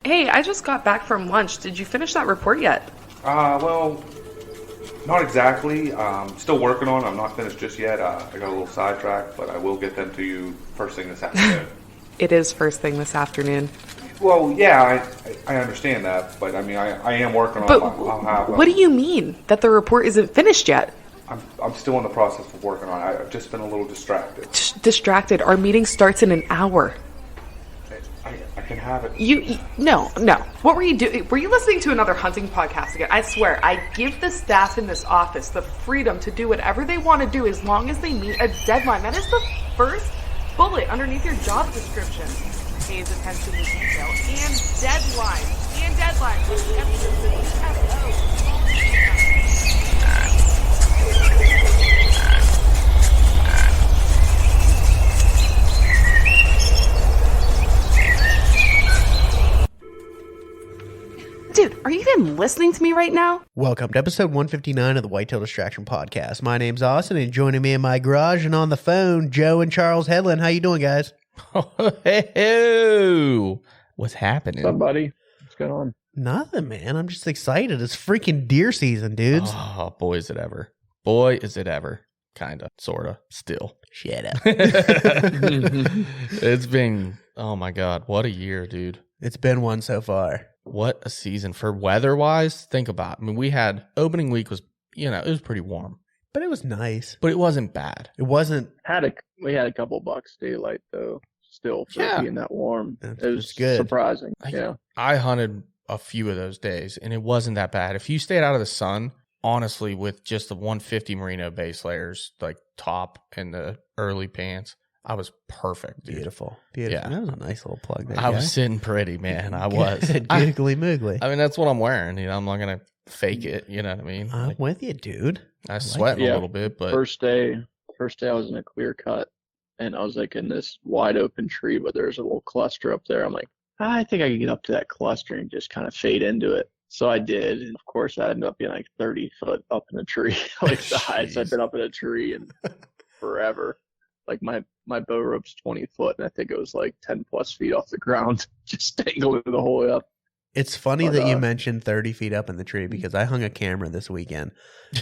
Hey, I just got back from lunch. Did you finish that report yet? Well, not exactly. Still working on it. I'm not finished just yet. I got a little sidetracked, but I will get them to you first thing this afternoon. It is first thing this afternoon. Well, yeah, I understand that, but I mean, I am working on But it. I'll have. what do you mean that the report isn't finished yet? I'm still in the process of working on it. I've just been a little distracted. Distracted. Our meeting starts in an hour. I can have it. No. What were you doing? Were you listening to another hunting podcast again? I swear, I give the staff in this office the freedom to do whatever they want to do as long as they meet a deadline. That is the first bullet underneath your job description. Pays attention to detail and deadlines. And deadlines. With emphasis in FO. Dude, are you even listening to me right now? Welcome to episode 159 of the Whitetail Distraction Podcast. My name's Austin, and joining me in my garage and on the phone, Joe and Charles Headland. How you doing, guys? Oh, hey, what's happening? What's up, buddy? What's going on? Nothing, man. I'm just excited. It's freaking deer season, dudes. Oh, boy, is it ever. Boy, is it ever. Kinda, sorta, still. Shut up. It's been, oh my God, what a year, dude. It's been one so far. What a season. For weather-wise, think about it. I mean, we had, opening week was, it was pretty warm. But it was nice. But it wasn't bad. It wasn't. We had a couple bucks daylight though. Still for being that warm. That's It was good. surprising. I hunted a few of those days, and it wasn't that bad. If you stayed out of the sun, honestly, with just the 150 merino base layers, like top and the early pants, I was perfect, dude. Beautiful. Yeah. That was a nice little plug there. I was sitting pretty, man. I was. Googly moogly. I mean, that's what I'm wearing. I'm not going to fake it. You know what I mean? I'm with you, dude. I sweat a little bit, but. First day I was in a clear cut, and I was like in this wide open tree, but there's a little cluster up there. I'm like, I think I could get up to that cluster and just kind of fade into it. So I did, and of course I ended up being like 30 foot up in a tree, like the highest I've been up in a tree in forever. Like my bow rope's 20 foot, and I think it was like 10 plus feet off the ground, just dangling the whole way up. It's funny that you mentioned 30 feet up in the tree because I hung a camera this weekend,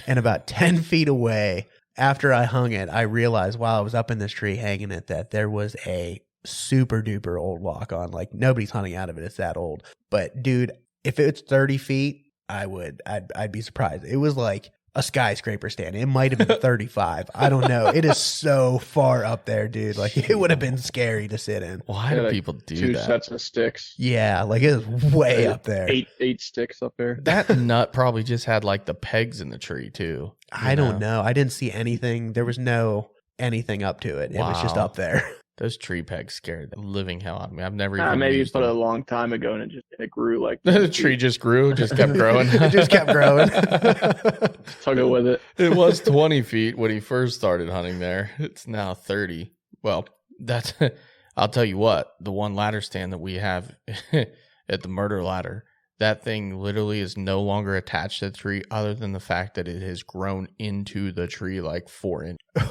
and about 10 feet away after I hung it, I realized while I was up in this tree hanging it that there was a super duper old lock on. Like nobody's hunting out of it. It's that old. But dude, if it's 30 feet, I'd be surprised. It was like a skyscraper stand. It might have been 35. I don't know. It is so far up there, dude. Like it would have been scary to sit in. Why do people do two that? sets of sticks. Yeah, like it is way up there. Eight sticks up there. That nut probably just had like the pegs in the tree too. I don't know. I didn't see anything. There was no anything up to it. It was just up there. Those tree pegs scared the living hell out of me. I've never even maybe used put them. a long time ago, and it grew like The tree just grew, just kept growing. It just kept growing. Tug it with it. It was 20 feet when he first started hunting there. It's now 30. Well, that's, I'll tell you what, the one ladder stand that we have at the murder ladder, that thing literally is no longer attached to the tree other than the fact that it has grown into the tree like 4 inches.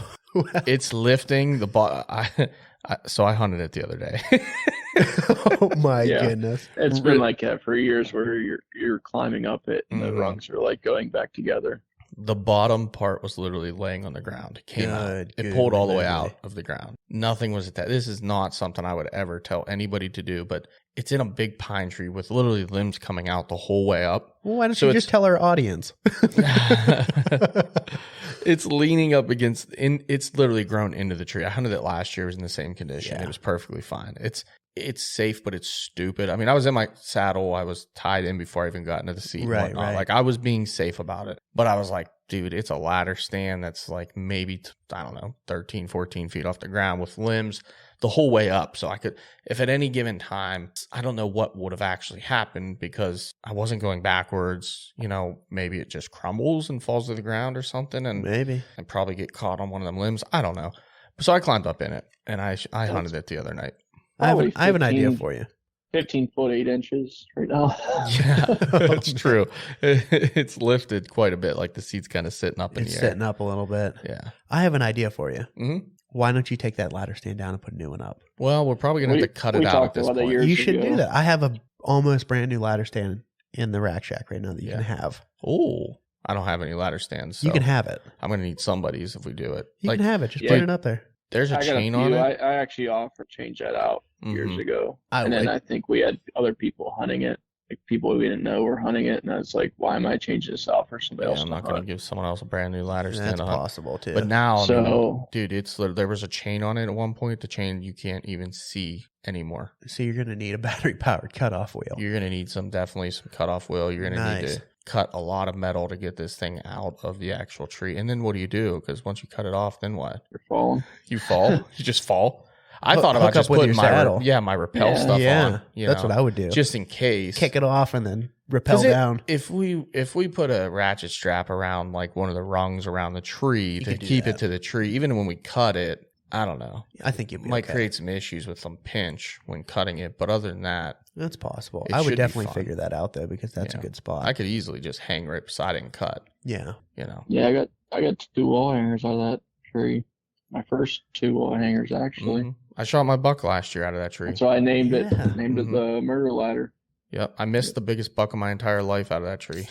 It's lifting the so I hunted it the other day. Oh my goodness. It's been like that for years where you're climbing up it and the rungs are like going back together. The bottom part was literally laying on the ground. It came out. It pulled all the way out of the ground. Nothing was attached. This is not something I would ever tell anybody to do, but it's in a big pine tree with literally limbs coming out the whole way up. Well, why don't you just tell our audience? It's leaning up against, it's literally grown into the tree. I hunted it last year. It was in the same condition. It was perfectly fine. It's safe, but it's stupid. I mean, I was in my saddle. I was tied in before I even got into the seat. Right. Like I was being safe about it, but I was like, dude, it's a ladder stand that's like maybe, 13, 14 feet off the ground with limbs the whole way up. So I could, if at any given time, I don't know what would have actually happened because I wasn't going backwards. Maybe it just crumbles and falls to the ground or something. And maybe and probably get caught on one of them limbs. I don't know. So I climbed up in it and I hunted it the other night. I have an idea for you. 15 foot 8 inches right now. Yeah, that's true. It's lifted quite a bit. Like the seat's kind of sitting up in the air. It's sitting up a little bit. Yeah. I have an idea for you. Mm-hmm. Why don't you take that ladder stand down and put a new one up? Well, we're probably going to have to cut it out at this point. You should do that. I have almost brand new ladder stand in the Rack Shack right now that you can have. Oh, I don't have any ladder stands. So you can have it. I'm going to need somebody's if we do it. You can have it. Just put it up there. There's a I got chain a few. on it. I actually offered to change that out years ago. Then I think we had other people hunting it. Like people we didn't know were hunting it. And I was like, why am I changing this out for somebody else? I'm not going to give someone else a brand new ladder stand. That's possible too. But now, I mean, dude, there was a chain on it at one point. The chain you can't even see anymore. So you're going to need a battery powered cutoff wheel. You're going to need definitely some cutoff wheel. You're going to need to cut a lot of metal to get this thing out of the actual tree. And then what do you do? Because once you cut it off, then what? You're falling. You fall? You just fall? I thought about just putting my rappel stuff on. That's what I would do. Just in case. Kick it off and then rappel down. If we put a ratchet strap around like one of the rungs around the tree to keep it to the tree, even when we cut it, I don't know. I think it might create some issues with some pinch when cutting it, but other than that, that's possible. I would definitely figure that out though, because that's a good spot. I could easily just hang right beside it and cut. Yeah. Yeah, I got 2 wall hangers out of that tree. My first 2 wall hangers actually. I shot my buck last year out of that tree. So I named it the murder ladder. Yep. I missed the biggest buck of my entire life out of that tree.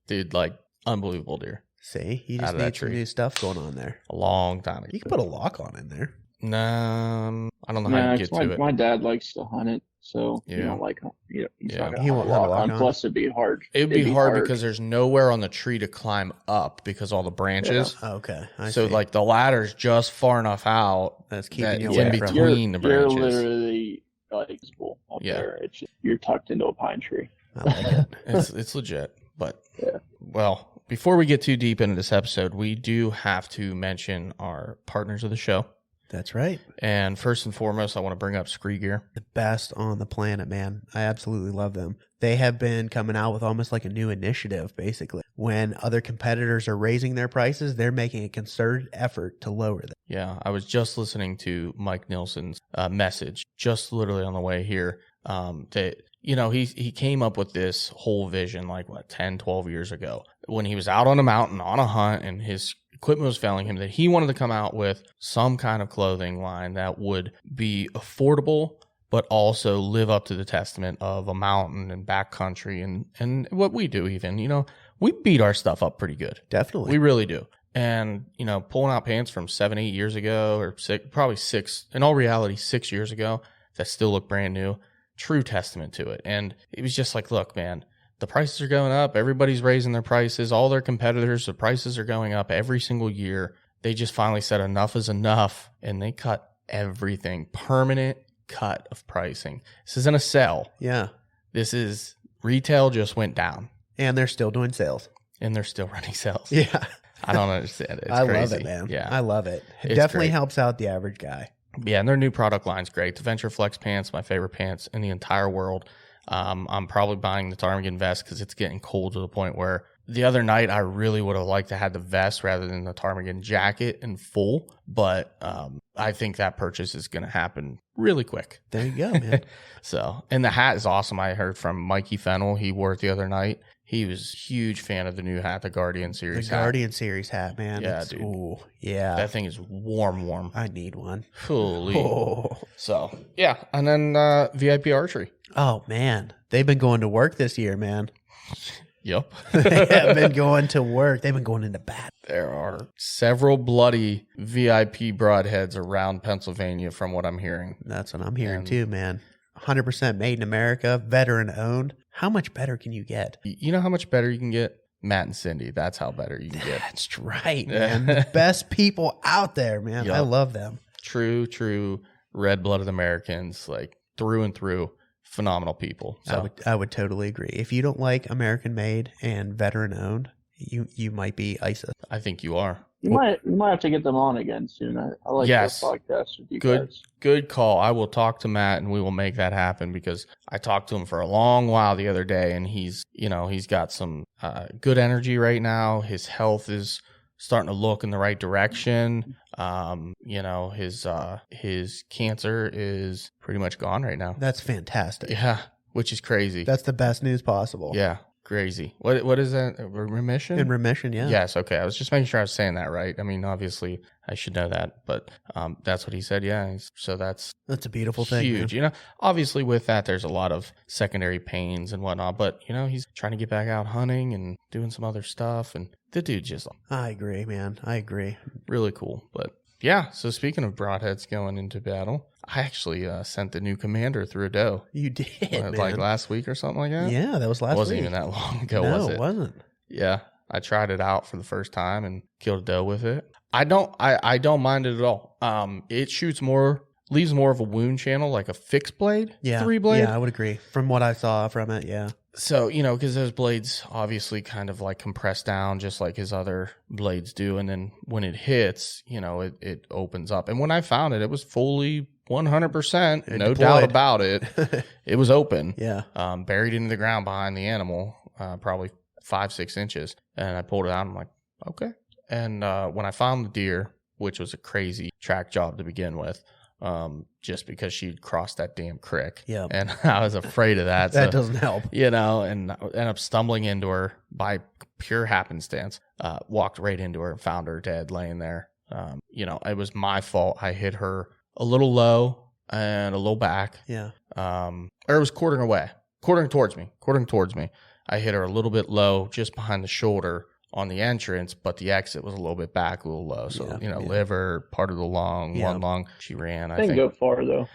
Dude, like unbelievable deer. See, you just need some new stuff going on there. A long time ago. You can put a lock on in there. No, I don't know how you get to it. My dad likes to hunt it, so you don't like he's not he won't have a lock on. Plus, it'd be hard. It'd be hard because there's nowhere on the tree to climb up because all the branches. Yeah. Okay, so like the ladder's just far enough out that's keeping you in between the branches. You're literally like up there. It's just, you're tucked into a pine tree. I like it. It's legit, but well. Before we get too deep into this episode, we do have to mention our partners of the show. That's right. And first and foremost, I want to bring up Scree Gear. The best on the planet, man. I absolutely love them. They have been coming out with almost like a new initiative, basically. When other competitors are raising their prices, they're making a concerted effort to lower them. Yeah, I was just listening to Mike Nilsson's message, just literally on the way here, that, you know, he came up with this whole vision like, 10, 12 years ago when he was out on a mountain on a hunt and his equipment was failing him, that he wanted to come out with some kind of clothing line that would be affordable but also live up to the testament of a mountain and backcountry and what we do even. You know, we beat our stuff up pretty good. Definitely. We really do. And, you know, pulling out pants from 7, 8 years ago or probably 6, in all reality, 6 years ago that still look brand new, true testament to it. And it was just like, look, man, the prices are going up. Everybody's raising their prices. All their competitors, the prices are going up every single year. They just finally said enough is enough, and they cut everything. Permanent cut of pricing. This isn't a sell. Yeah. This is retail just went down. And they're still doing sales. And they're still running sales. Yeah. I don't understand it. It's I crazy. love it, man. Yeah. I love it. It It's definitely great. helps out the average guy. Yeah, and their new product line's great. The Venture Flex pants, my favorite pants in the entire world. I'm probably buying the ptarmigan vest because it's getting cold to the point where the other night I really would have liked to have the vest rather than the ptarmigan jacket in full. But I think that purchase is going to happen really quick. There you go, man. So, and the hat is awesome. I heard from Mikey Fennell. He wore it the other night. He was a huge fan of the new hat, the Guardian Series hat. The Guardian Series hat, man. Yeah, dude. Ooh, yeah. That thing is warm. I need one. Holy. Oh. So, yeah. And then VIP Archery. Oh, man. They've been going to work this year, man. Yep. They have been going to work. They've been going into battle. There are several bloody VIP broadheads around Pennsylvania from what I'm hearing. That's what I'm hearing too, man. 100% made in America, veteran owned. How much better can you get? You know how much better you can get? Matt and Cindy. That's how better you can get. That's right, man. The best people out there, man. Yep. I love them. True red-blooded Americans, like through and through. Phenomenal people. So I would totally agree. If you don't like American made and veteran owned, you might be ISIS. I think you are. You might have to get them on again soon. I like this podcast with you guys. Good call. I will talk to Matt and we will make that happen because I talked to him for a long while the other day and he's got some good energy right now. His health is starting to look in the right direction. His cancer is pretty much gone right now. That's fantastic. Yeah, which is crazy. That's the best news possible. Yeah. Crazy. What is that? Remission? In remission, yeah. Yes. Okay. I was just making sure I was saying that right. I mean, obviously, I should know that, but that's what he said. Yeah. So that's a beautiful thing. Huge. Man. You know, obviously with that, there's a lot of secondary pains and whatnot, but you know, he's trying to get back out hunting and doing some other stuff. And the dude just. I agree, man. I agree. Really cool. But yeah. So speaking of broadheads going into battle, I actually sent the new commander through a doe. You did, man. Like last week or something like that? Yeah, that was last week. It wasn't even that long ago, no, was it? It wasn't. Yeah. I tried it out for the first time and killed a doe with it. I don't mind it at all. It leaves more of a wound channel, like a fixed blade, 3-blade. Yeah, I would agree. From what I saw from it, yeah. So, you know, because those blades obviously kind of like compress down just like his other blades do. And then when it hits, you know, it opens up. And when I found it, it was fully 100%, no doubt about it. It was open. Yeah. Buried into the ground behind the animal, probably 5-6 inches. And I pulled it out. I'm like, okay. And when I found the deer, which was a crazy track job to begin with, just because she'd crossed that damn creek. Yeah. And I was afraid of that. That doesn't help. You know, and I ended up stumbling into her by pure happenstance, walked right into her and found her dead laying there. You know, it was my fault. I hit her a little low and a little back. Yeah. Or it was quartering towards me. I hit her a little bit low just behind the shoulder on the entrance, but the exit was a little bit back, a little low. So, liver, part of the lung, one lung. She ran. I think go far though.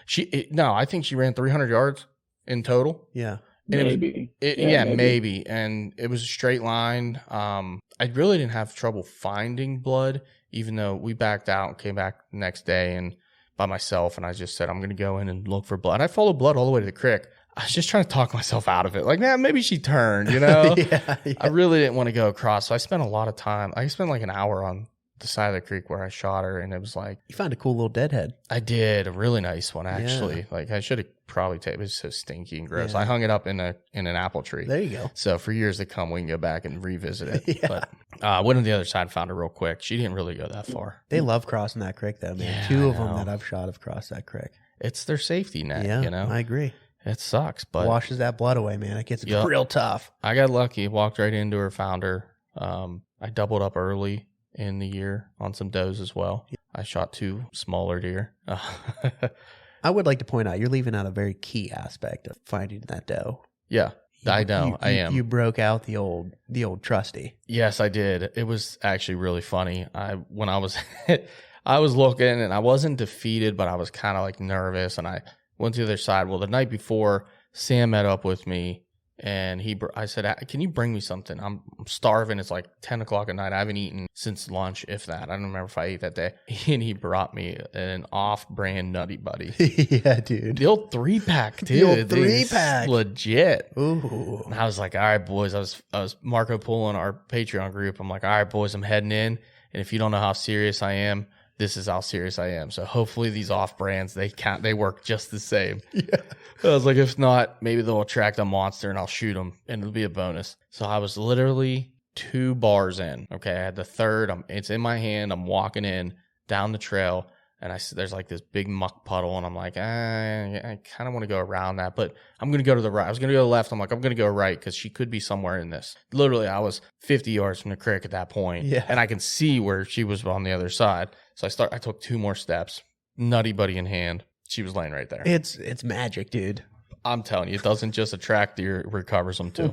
I think she ran 300 yards in total. Yeah. Maybe. Maybe. And it was a straight line. I really didn't have trouble finding blood, even though we backed out and came back the next day and by myself. And I just said, I'm going to go in and look for blood. I followed blood all the way to the creek. I was just trying to talk myself out of it. Like, man, maybe she turned, you know? Yeah. I really didn't want to go across. So I spent a lot of time. I spent like an hour on the side of the creek where I shot her. And it was like. You found a cool little deadhead. I did. A really nice one, actually. Yeah. Like, I should have probably taken it. It was so stinky and gross. Yeah. I hung it up in an apple tree. There you go. So for years to come, we can go back and revisit it. Yeah. But I went on the other side, found her real quick. She didn't really go that far. They love crossing that creek, though, man. Yeah, 2 of them that I've shot have crossed that creek. It's their safety net, Yeah, you know? I agree. It sucks, but washes that blood away, man. It gets real tough. I got lucky, walked right into her, found her. I doubled up early in the year on some does as well. I shot 2 smaller deer. I would like to point out you're leaving out a very key aspect of finding that doe. Yeah, I know. I am. You broke out the old trusty. Yes, I did. It was actually really funny. When I was I was looking and I wasn't defeated, but I was kind of like nervous, and I went to the other side. Well, the night before, Sam met up with me, and I said, "Can you bring me something? I'm starving. It's like 10 o'clock at night. I haven't eaten since lunch, if that. I don't remember if I ate that day." And he brought me an off-brand Nutty Buddy. Yeah, dude. The old 3-pack, dude. The old 3-pack. Legit. Ooh. And I was like, all right, boys. I was Marco pulling our Patreon group. I'm like, all right, boys, I'm heading in. And if you don't know how serious I am, this is how serious I am. So hopefully these off brands, they work just the same. Yeah. I was like, if not, maybe they'll attract a monster and I'll shoot them and it'll be a bonus. So I was literally 2 bars in. Okay. I had the third. It's in my hand. I'm walking in down the trail and there's like this big muck puddle and I'm like, I kind of want to go around that, but I'm going to go to the right. I was going to go to the left. I'm like, I'm going to go right because she could be somewhere in this. Literally, I was 50 yards from the creek at that point. Yeah. And I can see where she was on the other side. So I took 2 more steps, Nutty Buddy in hand. She was laying right there. It's magic, dude. I'm telling you, it doesn't just attract deer, it recovers them too.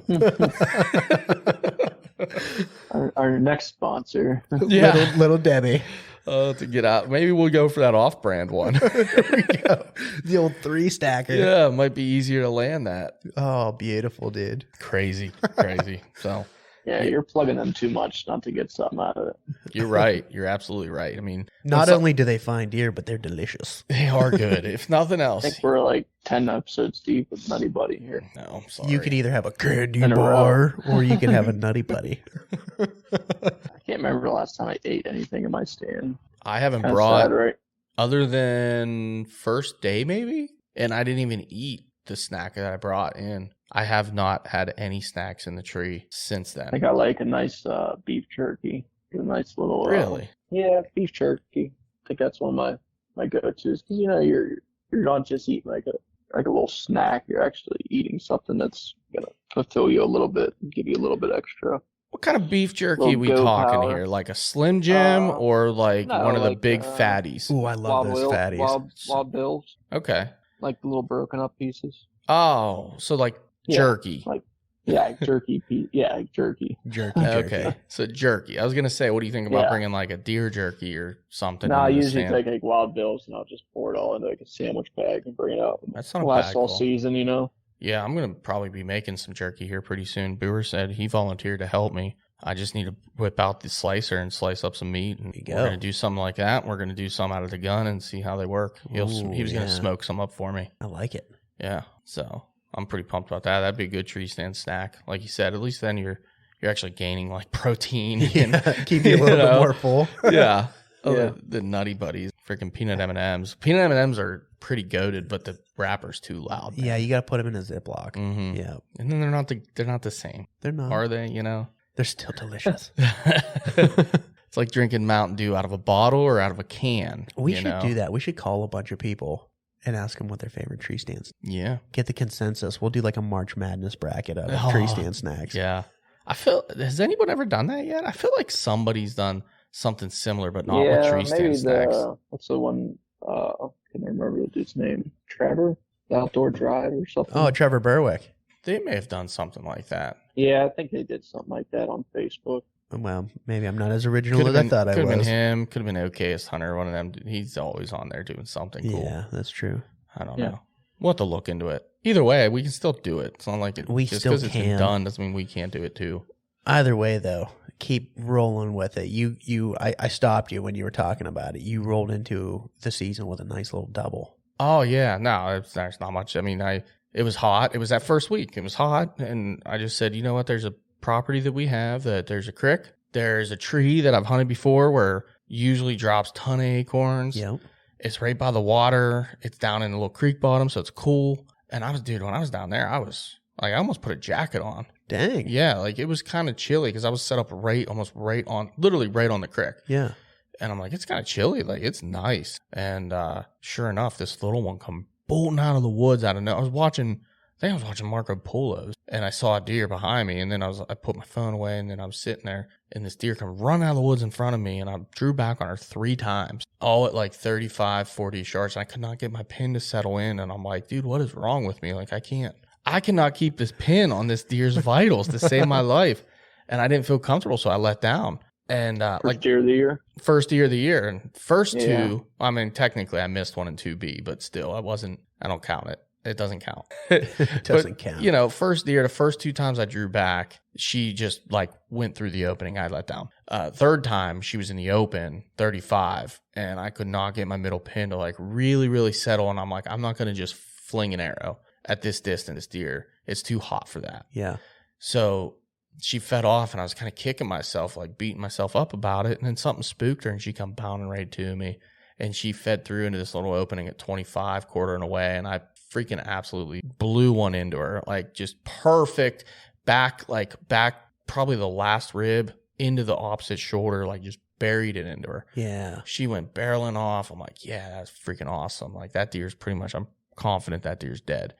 Our next sponsor. Yeah. Little Debbie. To get out. Maybe we'll go for that off-brand one. There we go. The old 3-stacker. Yeah, it might be easier to land that. Oh, beautiful, dude. Crazy. So Yeah, you're plugging them too much not to get something out of it. you're right. You're absolutely right. I mean, not only do they find deer, but they're delicious. they are good. If nothing I else. think we're like 10 episodes deep with Nutty Buddy here. No, I'm sorry. You could either have a candy In a bar or you could have a Nutty Buddy. I can't remember the last time I ate anything in my stand. I haven't Kinda brought sad, right? other than first day maybe, and I didn't even eat the snack that I brought in. I have not had any snacks in the tree since then. I think I like a nice beef jerky. A nice little Really? Yeah, beef jerky. I think that's one of my go-tos because you're not just eating like a little snack. You're actually eating something that's gonna fulfill you a little bit, give you a little bit extra. What kind of beef jerky Little are we goat talking power. here? Like a Slim Jim or like no, one of the like, big fatties? Ooh, I love those fatties. Wild Bills, Okay. like the little broken up pieces. Oh, so like jerky. Like jerky. Jerky. Okay, so jerky. I was gonna say, what do you think about Yeah. bringing like a deer jerky or something? No, I into the usually stand? take like Wild Bills and I'll just pour it all into like a sandwich bag and bring it out. That's not a Last bad all call. season, you know. Yeah, I'm gonna probably be making some jerky here pretty soon. Brewer said he volunteered to help me. I just need to whip out the slicer and slice up some meat, and we're gonna do something like that. We're gonna do some out of the gun and see how they work. He was gonna smoke some up for me. I like it. Yeah, so I'm pretty pumped about that. That'd be a good tree stand snack, like you said. At least then you're actually gaining like protein. Yeah, keep you a little bit more full. Yeah. Oh, Yeah. the Nutty Buddies, freaking peanut M&Ms. Peanut M&Ms are pretty goated, but the wrapper's too loud. Man. Yeah, you got to put them in a Ziploc. Mm-hmm. Yeah, And then they're not the same, they're not. are they? You know, They're still delicious. it's like drinking Mountain Dew out of a bottle or out of a can. We should do that. We should call a bunch of people and ask them what their favorite tree stands. Yeah. Get the consensus. We'll do like a March Madness bracket of tree stand snacks. Yeah. Has anyone ever done that yet? I feel like somebody's done something similar, but not with tree stand snacks. What's the one? I can't remember the dude's name. Trevor, the Outdoor Drive or something. Oh, Trevor Berwick. They may have done something like that. Yeah, I think they did something like that on Facebook. Well, maybe I'm not as original as I thought I was. Could have been him. Could have been OKest Hunter. One of them. He's always on there doing something cool. Yeah, that's true. I don't know. We'll have to look into it. Either way, we can still do it. It's not like it. We just still because it's been can. done doesn't mean we can't do it too. Either way, though, keep rolling with it. I stopped you when you were talking about it. You rolled into the season with a nice little double. Oh yeah, no, there's not much. I mean, it was hot. It was that first week. It was hot, and I just said, you know what? There's a property that we have that there's a creek. There's a tree that I've hunted before where usually drops ton of acorns. Yep. It's right by the water. It's down in a little creek bottom, so it's cool. And when I was down there, I was like, I almost put a jacket on. Dang. Yeah, like it was kind of chilly because I was set up literally right on the creek. Yeah. And I'm like, it's kind of chilly. Like, it's nice. And sure enough, this little one come bolting out of the woods out of nowhere. I think I was watching Marco Polo's, and I saw a deer behind me. And then I put my phone away, and then I was sitting there, and this deer come run out of the woods in front of me, and I drew back on her 3 times, all at like 35, 40 yards. And I could not get my pin to settle in. And I'm like, dude, what is wrong with me? Like, I cannot keep this pin on this deer's vitals to save my life. And I didn't feel comfortable, so I let down. And First deer of the year. First deer of the year. And first two, I mean, technically I missed 1 and 2B, but still, I don't count it. It doesn't count. It doesn't count. You know, first deer, the first 2 times I drew back, she just like went through the opening. I let down. Third time she was in the open, 35, and I could not get my middle pin to like really, really settle. And I'm like, I'm not going to just fling an arrow at this distance deer. It's too hot for that. Yeah. So she fed off, and I was kind of kicking myself, like beating myself up about it. And then something spooked her, and she come bounding right to me. And she fed through into this little opening at 25, quartering away. And I freaking absolutely blew one into her. Like just perfect back, probably the last rib into the opposite shoulder, like just buried it into her. Yeah. She went barreling off. I'm like, yeah, that's freaking awesome. Like that deer's I'm confident that deer's dead.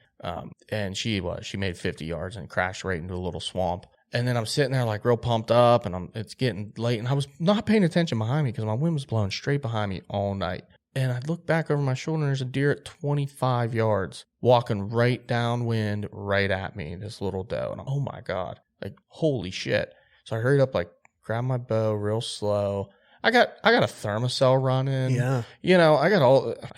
And she made 50 yards and crashed right into a little swamp. And then I'm sitting there like real pumped up, and it's getting late, and I was not paying attention behind me because my wind was blowing straight behind me all night. And I look back over my shoulder, and there's a deer at 25 yards walking right downwind right at me, this little doe. And oh my God, like holy shit. So I hurried up, like grabbed my bow real slow. I got a thermocell running. Yeah. You know, I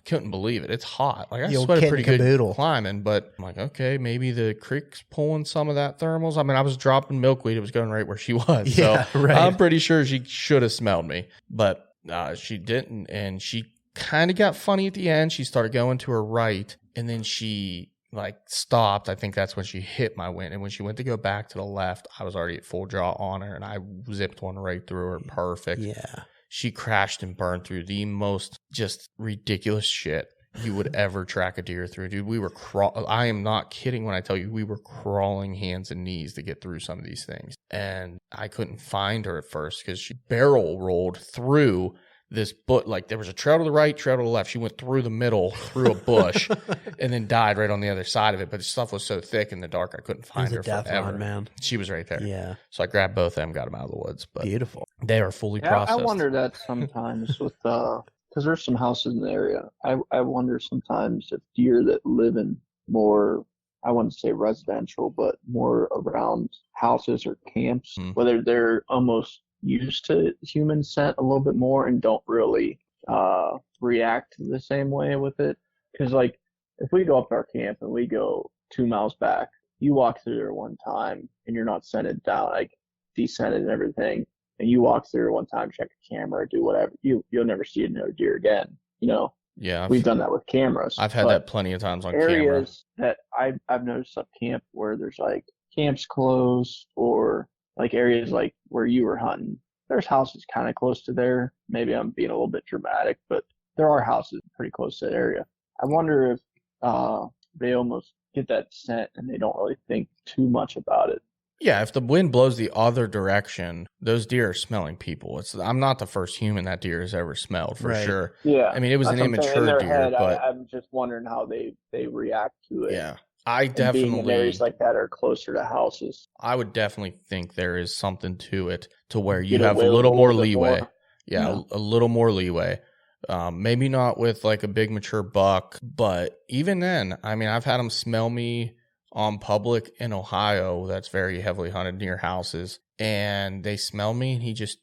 couldn't believe it. It's hot. Like I sweated pretty good climbing, but I'm like, okay, maybe the creek's pulling some of that thermals. I mean, I was dropping milkweed. It was going right where she was. Yeah, so right. I'm pretty sure she should have smelled me, but she didn't. And she kind of got funny at the end. She started going to her right, and then she like stopped. I think that's when she hit my wind. And when she went to go back to the left, I was already at full draw on her, and I zipped one right through her. Perfect. Yeah. She crashed and burned through the most just ridiculous shit you would ever track a deer through. Dude, we were I am not kidding when I tell you we were crawling hands and knees to get through some of these things. And I couldn't find her at first because she barrel rolled through this like there was a trail to the right, trail to the left. She went through the middle, through a bush, and then died right on the other side of it. But the stuff was so thick in the dark, I couldn't find her death forever. run, man. She was right there. Yeah. So I grabbed both of them, got them out of the woods. But Beautiful. they are fully Yeah, processed. I wonder that sometimes with because there's some houses in the area. I wonder sometimes if deer that live in more, I wouldn't say residential, but more around houses or camps, whether they're almost used to human scent a little bit more and don't really react the same way with it. Because like if we go up to our camp and we go 2 miles back, you walk through there one time and you're not scented down, like descented and everything, and you walk through one time, check a camera, do whatever, you'll never see another deer again. You know, Yeah, we've done that with cameras. I've had that plenty of times on camera. Areas that I've noticed up camp where there's like camps closed, or like areas like where you were hunting, there's houses kind of close to there. Maybe I'm being a little bit dramatic, but there are houses pretty close to that area. I wonder if they almost get that scent and they don't really think too much about it. Yeah, if the wind blows the other direction, those deer are smelling people. I'm not the first human that deer has ever smelled, for sure. Yeah. I mean, it was an That's what I'm saying. In immature their deer, head, but I'm just wondering how they react to it. yeah, I And being in definitely, areas like that are closer to houses. I would definitely think there is something to it, to where you Get have a away little with more bit leeway. more. Yeah, a little more leeway. Maybe not with like a big mature buck, but even then, I mean, I've had them smell me on public in Ohio that's very heavily hunted near houses, and they smell me, and he just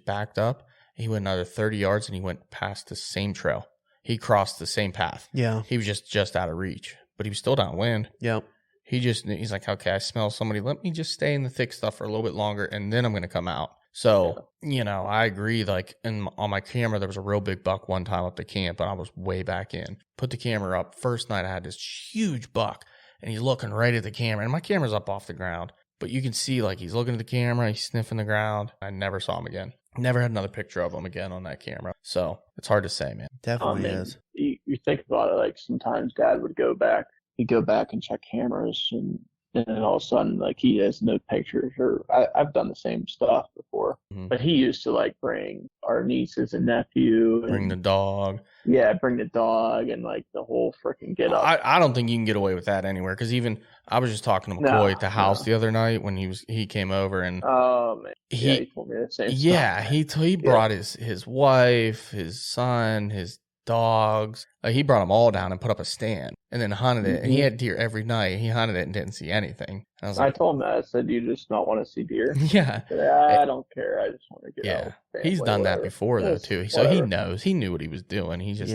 backed up. He went another 30 yards and he went past the same trail. He crossed the same path. Yeah. He was just out of reach, but he was still downwind. Yep. He's like, okay, I smell somebody. Let me just stay in the thick stuff for a little bit longer, and then I'm going to come out. So, you know, I agree. Like on my camera, there was a real big buck one time up the camp, and I was way back in. Put the camera up. First night I had this huge buck, and he's looking right at the camera, and my camera's up off the ground, but you can see like he's looking at the camera, he's sniffing the ground. I never saw him again. Never had another picture of him again on that camera. So it's hard to say, man. Definitely is. You think about it, like sometimes Dad would go back. He'd go back and check cameras, and then all of a sudden, like he has no pictures. Or I've done the same stuff before, but he used to like bring our nieces and nephew, and, Bring the dog. Yeah, bring the dog and like the whole freaking get up. I don't think you can get away with that anywhere, because even I was just talking to McCoy at the house the other night when he came over, and oh man, he told me the same stuff. he brought his wife, his son, his dogs. He brought them all down and put up a stand and then hunted it. And he had deer every night. He hunted it and didn't see anything. And I was like, I told him that. I said, "You just not want to see deer?" Yeah. I said, I don't care. I just want to get out. Yeah. He's done that before though too. So he knows. He knew what he was doing. He just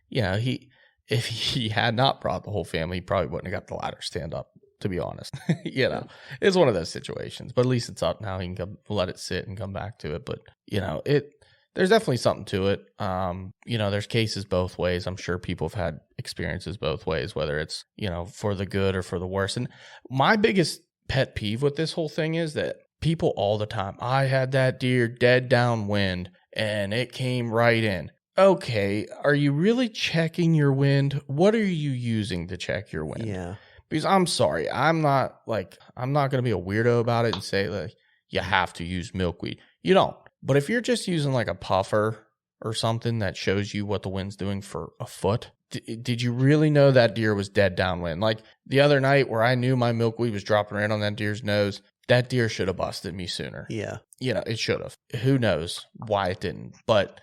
you know, if he had not brought the whole family, he probably wouldn't have got the ladder stand up, to be honest. You know, it's one of those situations. But at least it's up now. He can let it sit and come back to it. But you know, there's definitely something to it. You know, there's cases both ways. I'm sure people have had experiences both ways, whether it's, you know, for the good or for the worse. And my biggest pet peeve with this whole thing is that people all the time, I had that deer dead downwind and it came right in. Okay, are you really checking your wind? What are you using to check your wind? Yeah. Because I'm sorry, I'm not going to be a weirdo about it and say like, you have to use milkweed. You don't. But if you're just using like a puffer or something that shows you what the wind's doing for a foot, did you really know that deer was dead downwind? Like the other night where I knew my milkweed was dropping right on that deer's nose, that deer should have busted me sooner. Yeah. You know, it should have. Who knows why it didn't? But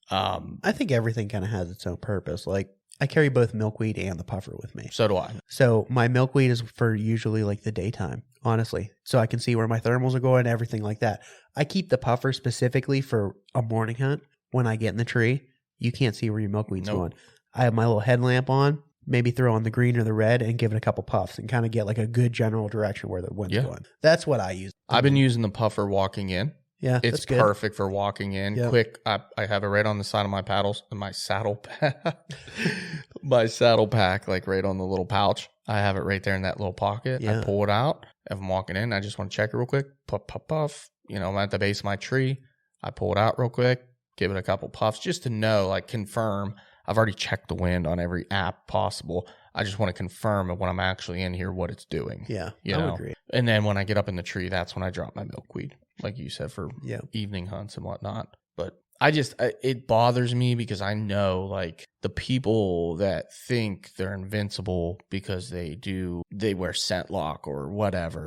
I think everything kind of has its own purpose. Like I carry both milkweed and the puffer with me. So do I. So my milkweed is for usually like the daytime, honestly. So I can see where my thermals are going, everything like that. I keep the puffer specifically for a morning hunt. When I get in the tree, you can't see where your milkweed's going. I have my little headlamp on, maybe throw on the green or the red and give it a couple puffs and kind of get like a good general direction where the wind's going. That's what I use. I've been using the puffer walking in. Yeah, it's perfect for walking in. Yep. Quick, I have it right on the side of my paddles, my saddle pack, my saddle pack, like right on the little pouch. I have it right there in that little pocket. Yeah. I pull it out. If I'm walking in, I just want to check it real quick. Puff, puff, puff. You know, I'm at the base of my tree. I pull it out real quick, give it a couple puffs just to know, like confirm. I've already checked the wind on every app possible. I just want to confirm when I'm actually in here what it's doing. Yeah, you I know? would agree. And then when I get up in the tree, that's when I drop my milkweed, like you said, for evening hunts and whatnot. But it bothers me because I know like the people that think they're invincible because they wear scent lock or whatever.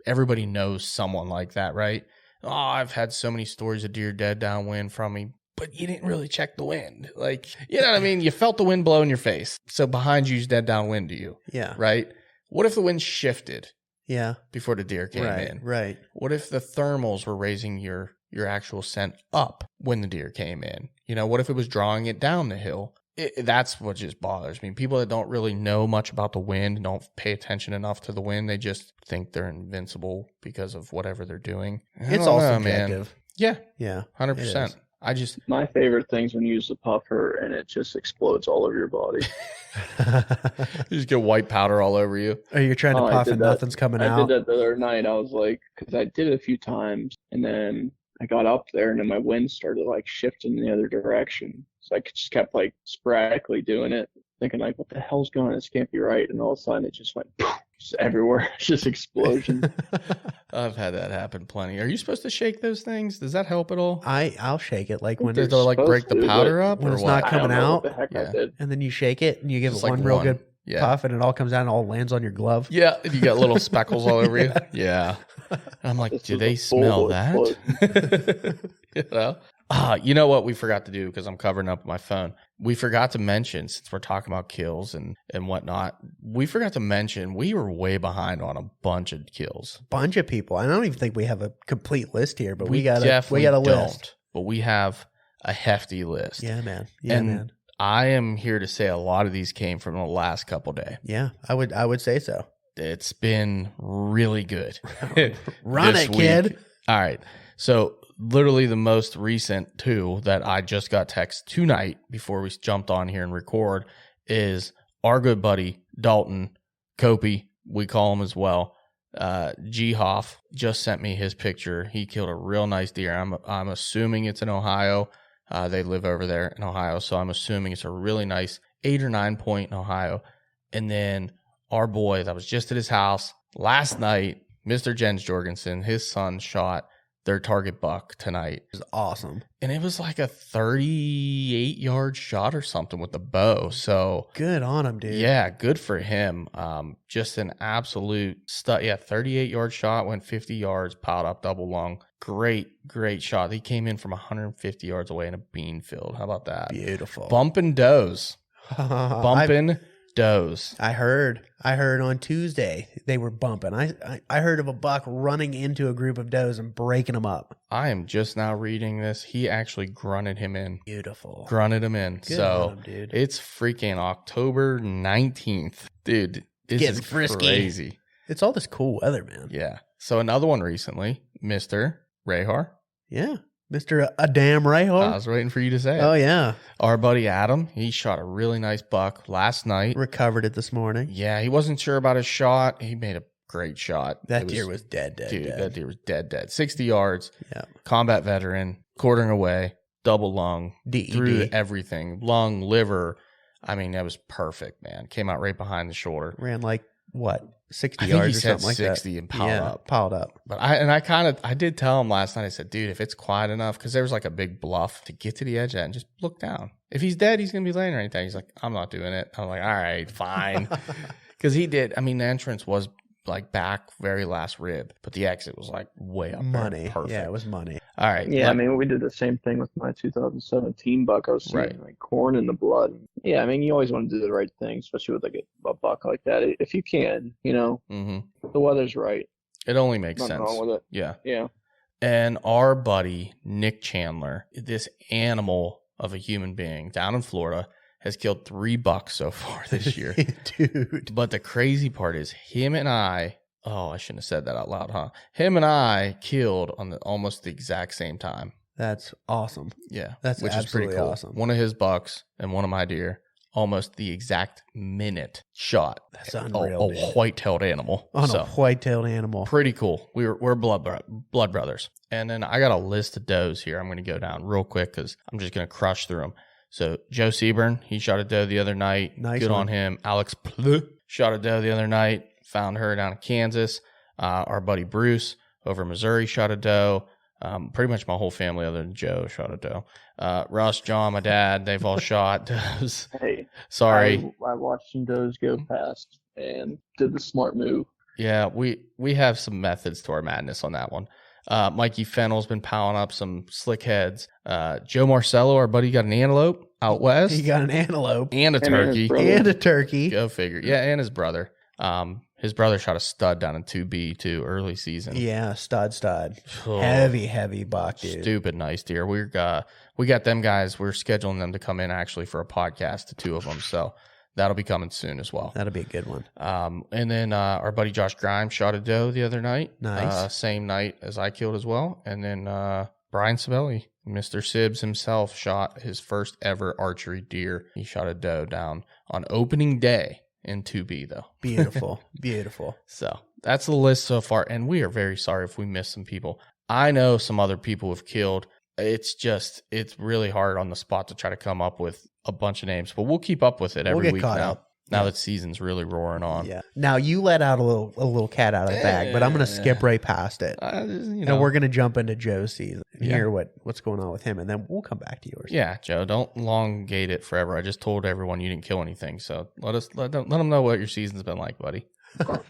Everybody knows someone like that, right? Oh, I've had so many stories of deer dead downwind from me, but you didn't really check the wind. Like, you know what I mean? You felt the wind blow in your face. So behind you's dead downwind to you. Yeah. Right? What if the wind shifted? Yeah. Before the deer came in? Right. What if the thermals were raising your actual scent up when the deer came in? You know, what if it was drawing it down the hill? That's what just bothers me. People that don't really know much about the wind, don't pay attention enough to the wind, they just think they're invincible because of whatever they're doing. It's all subjective. Man. Yeah. 100%. My favorite thing's when you use the puffer and it just explodes all over your body. You just get white powder all over you. Or you're trying to puff and nothing's coming out. I did that the other night. I was like, because I did it a few times, and then I got up there, and then my wind started like shifting in the other direction. So I just kept like sporadically doing it, thinking like, what the hell's going on? This can't be right. And all of a sudden, it just went poof, just everywhere. It's just explosion. I've had that happen plenty. Are you supposed to shake those things? Does that help at all? I'll shake it like when Does it like break the powder up when or it's what? not coming out. What the heck I did. And then you shake it and you give Just it like one real one. good Yeah. puff and it all comes out and all lands on your glove. Yeah, you got little speckles all over you. Yeah. And I'm like, This do was they a smell full that? You know what we forgot to do because I'm covering up my phone. We forgot to mention, since we're talking about kills and whatnot, we forgot to mention we were way behind on a bunch of kills. Bunch of people. I don't even think we have a complete list here, but we got definitely a list. But we have a hefty list. Yeah, man. Yeah, and man. I am here to say a lot of these came from the last couple days. Yeah, I would say so. It's been really good. Run this it, kid. week. All right. So literally the most recent two that I just got text tonight before we jumped on here and record is our good buddy Dalton Copey, we call him as well. G Hoff just sent me his picture. He killed a real nice deer. I'm assuming it's in Ohio. They live over there in Ohio, so I'm assuming it's a really nice 8 or 9 point in Ohio. And then our boy that was just at his house last night, Mr. Jens Jorgensen, his son shot their target buck tonight. It was awesome. And it was like a 38-yard shot or something with the bow. So good on him, dude. Yeah, good for him. Just an absolute stud. Yeah, 38-yard shot, went 50 yards, piled up double lung. Great shot. He came in from 150 yards away in a bean field. How about that? Beautiful. Bumping does. Bumping does. I heard on Tuesday they were bumping. I heard of a buck running into a group of does and breaking them up. I am just now reading this. He actually grunted him in. Beautiful. Grunted him in. Good so on him, dude. It's freaking October 19th. Dude, this Getting is frisky. crazy. It's all this cool weather, man. Yeah. So another one recently, Mr. Rahar. Yeah. Mr. Adam Rahar. I was waiting for you to say it. Oh, yeah. Our buddy Adam, he shot a really nice buck last night. Recovered it this morning. Yeah, he wasn't sure about his shot. He made a great shot. That deer was dead. Dude, that deer was dead. 60 yards. Yeah. Combat veteran, quartering away, double lung, DED. through everything, lung, liver. I mean, that was perfect, man. Came out right behind the shoulder. Ran like, what, 60 I think yards he or said something like 60 that. and piled up. But I did tell him last night, I said, dude, if it's quiet enough, because there was like a big bluff to get to the edge of that and just look down. If he's dead, he's going to be laying or anything. He's like, I'm not doing it. I'm like, all right, fine. Because he did. I mean, the entrance was like back very last rib, but the exit was like way up money. there. Perfect. Yeah, it was money. All right. Yeah, I mean, we did the same thing with my 2017 buck. I was seeing like corn in the blood. Yeah, I mean, you always want to do the right thing, especially with like a buck like that. If you can, you know, the weather's right. It only makes Nothing sense. wrong with it. Yeah. Yeah. And our buddy, Nick Chandler, this animal of a human being down in Florida, has killed 3 bucks so far this year. Dude. But the crazy part is him and I, I shouldn't have said that out loud, huh? Him and I killed on almost the exact same time. That's awesome. Yeah. That's which is pretty absolutely cool. awesome. One of his bucks and one of my deer, almost the exact minute shot. That's unreal. A white-tailed animal. On a white-tailed animal. Pretty cool. We're blood brothers. And then I got a list of does here. I'm going to go down real quick because I'm just going to crush through them. So Joe Seaburn, he shot a doe the other night. Nice Good one. on him. Alex Pleu shot a doe the other night. Found her down in Kansas. Our buddy Bruce over in Missouri shot a doe. Pretty much my whole family other than Joe shot a doe. Russ, John, my dad, they've all shot does. Hey, Sorry. I watched some does go past and did the smart move. Yeah, we have some methods to our madness on that one. Mikey Fennell's been piling up some slick heads. Joe Marcello, our buddy, got an antelope out west. He got an antelope and a turkey. And a turkey. Go figure. Yeah, and his brother. His brother shot a stud down in 2B too, early season. Yeah, stud. Oh, heavy buck, dude. Stupid nice deer. We got them guys. We're scheduling them to come in actually for a podcast, the two of them. So that'll be coming soon as well. That'll be a good one. And then our buddy Josh Grimes shot a doe the other night. Nice. Same night as I killed as well. And then Brian Sabelli, Mr. Sibbs himself, shot his first ever archery deer. He shot a doe down on opening day in 2B though. Beautiful. So that's the list so far. And we are very sorry if we missed some people. I know some other people have killed. It's really hard on the spot to try to come up with a bunch of names, but we'll keep up with it every week now that season's really roaring on. Yeah. Now you let out a little cat out of the bag, but I'm going to skip right past it. And we're going to jump into Joe's season and hear what's going on with him, and then we'll come back to yours. Yeah, Joe, don't elongate it forever. I just told everyone you didn't kill anything, so let them know what your season's been like, buddy. First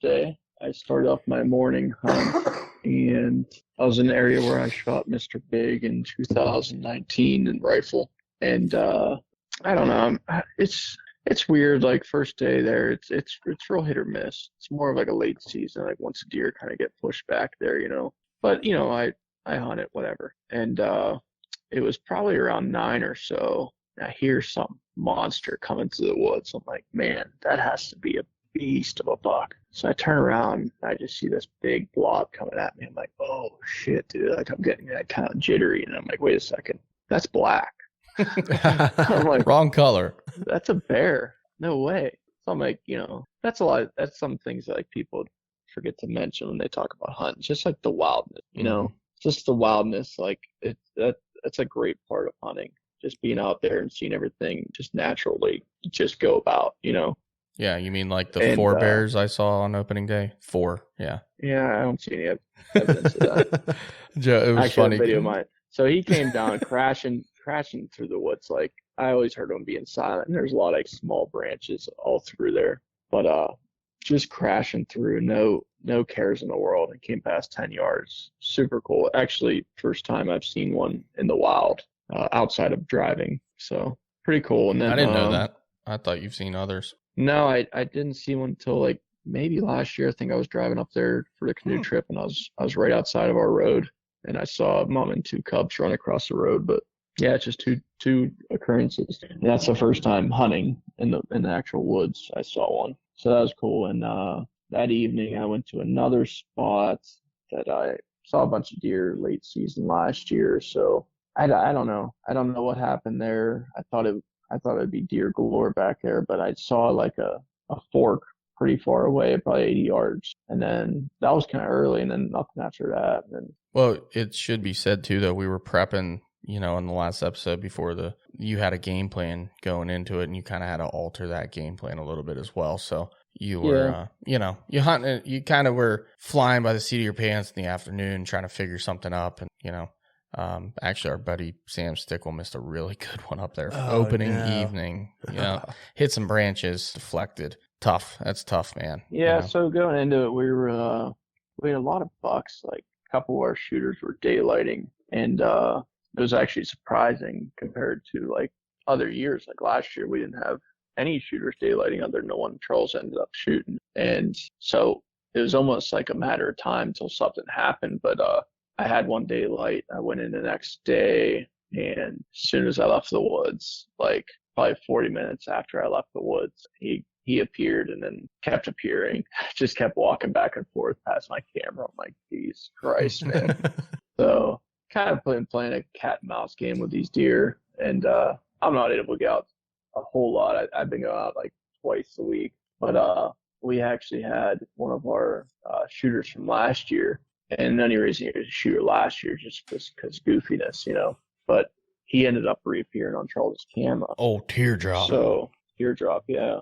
day I started off my morning hunt, and I was in an area where I shot Mr. Big in 2019 in rifle, and I don't know. It's weird. Like first day there, it's real hit or miss. It's more of like a late season. Like once a deer kind of get pushed back there, But I hunt it, whatever. And it was probably around 9 or so. And I hear some monster coming through the woods. I'm like, man, that has to be a beast of a buck. So I turn around, and I just see this big blob coming at me. I'm like, oh shit, dude! Like I'm getting that kind of jittery, and I'm like, wait a second, that's black. I'm like, wrong color. That's a bear. No way. So I'm like, that's some things that like people forget to mention when they talk about hunting. Just like the wildness, just the wildness. Like that's a great part of hunting. Just being out there and seeing everything just naturally just go about, Yeah, you mean like the 4 bears I saw on opening day? 4, yeah. Yeah, I don't see any evidence of that. Joe, it was actually, funny. A video of mine. So he came down crashing through the woods. Like I always heard him being silent. And there's a lot of like small branches all through there, but just crashing through, no cares in the world, and came past 10 yards. Super cool. Actually, first time I've seen one in the wild outside of driving. So pretty cool. And then I didn't know that. I thought you've seen others. No, I didn't see one until like maybe last year. I think I was driving up there for the canoe trip, and I was right outside of our road, and I saw a mom and 2 cubs run across the road. But yeah, it's just two occurrences. And that's the first time hunting in the actual woods I saw one. So that was cool. And that evening I went to another spot that I saw a bunch of deer late season last year. So I don't know. I don't know what happened there. I thought it'd be deer galore back there, but I saw like a fork pretty far away, probably 80 yards. And then that was kind of early, and then nothing after that. And then, well, it should be said too that we were prepping, in the last episode before you had a game plan going into it, and you kind of had to alter that game plan a little bit as well. So you were, you hunting, you kind of were flying by the seat of your pants in the afternoon, trying to figure something up. And, actually our buddy Sam Stickle missed a really good one up there for opening evening, hit some branches, deflected. Tough. That's tough, man. Yeah. So going into it, we had a lot of bucks. Like a couple of our shooters were daylighting, and it was actually surprising compared to like other years. Like last year, we didn't have any shooters daylighting other than the one Charles ended up shooting. And so it was almost like a matter of time until something happened. But I had one daylight. I went in the next day, and as soon as I left the woods, like probably 40 minutes after I left the woods, he appeared and then kept appearing. Just kept walking back and forth past my camera. I'm like, Jesus Christ, man. So kind of playing a cat and mouse game with these deer, and I'm not able to get out a whole lot. I've been going out like twice a week, but we actually had one of our shooters from last year, and the only reason he was a shooter last year just because goofiness, but he ended up reappearing on Charles' camera. Oh, teardrop. So teardrop, yeah.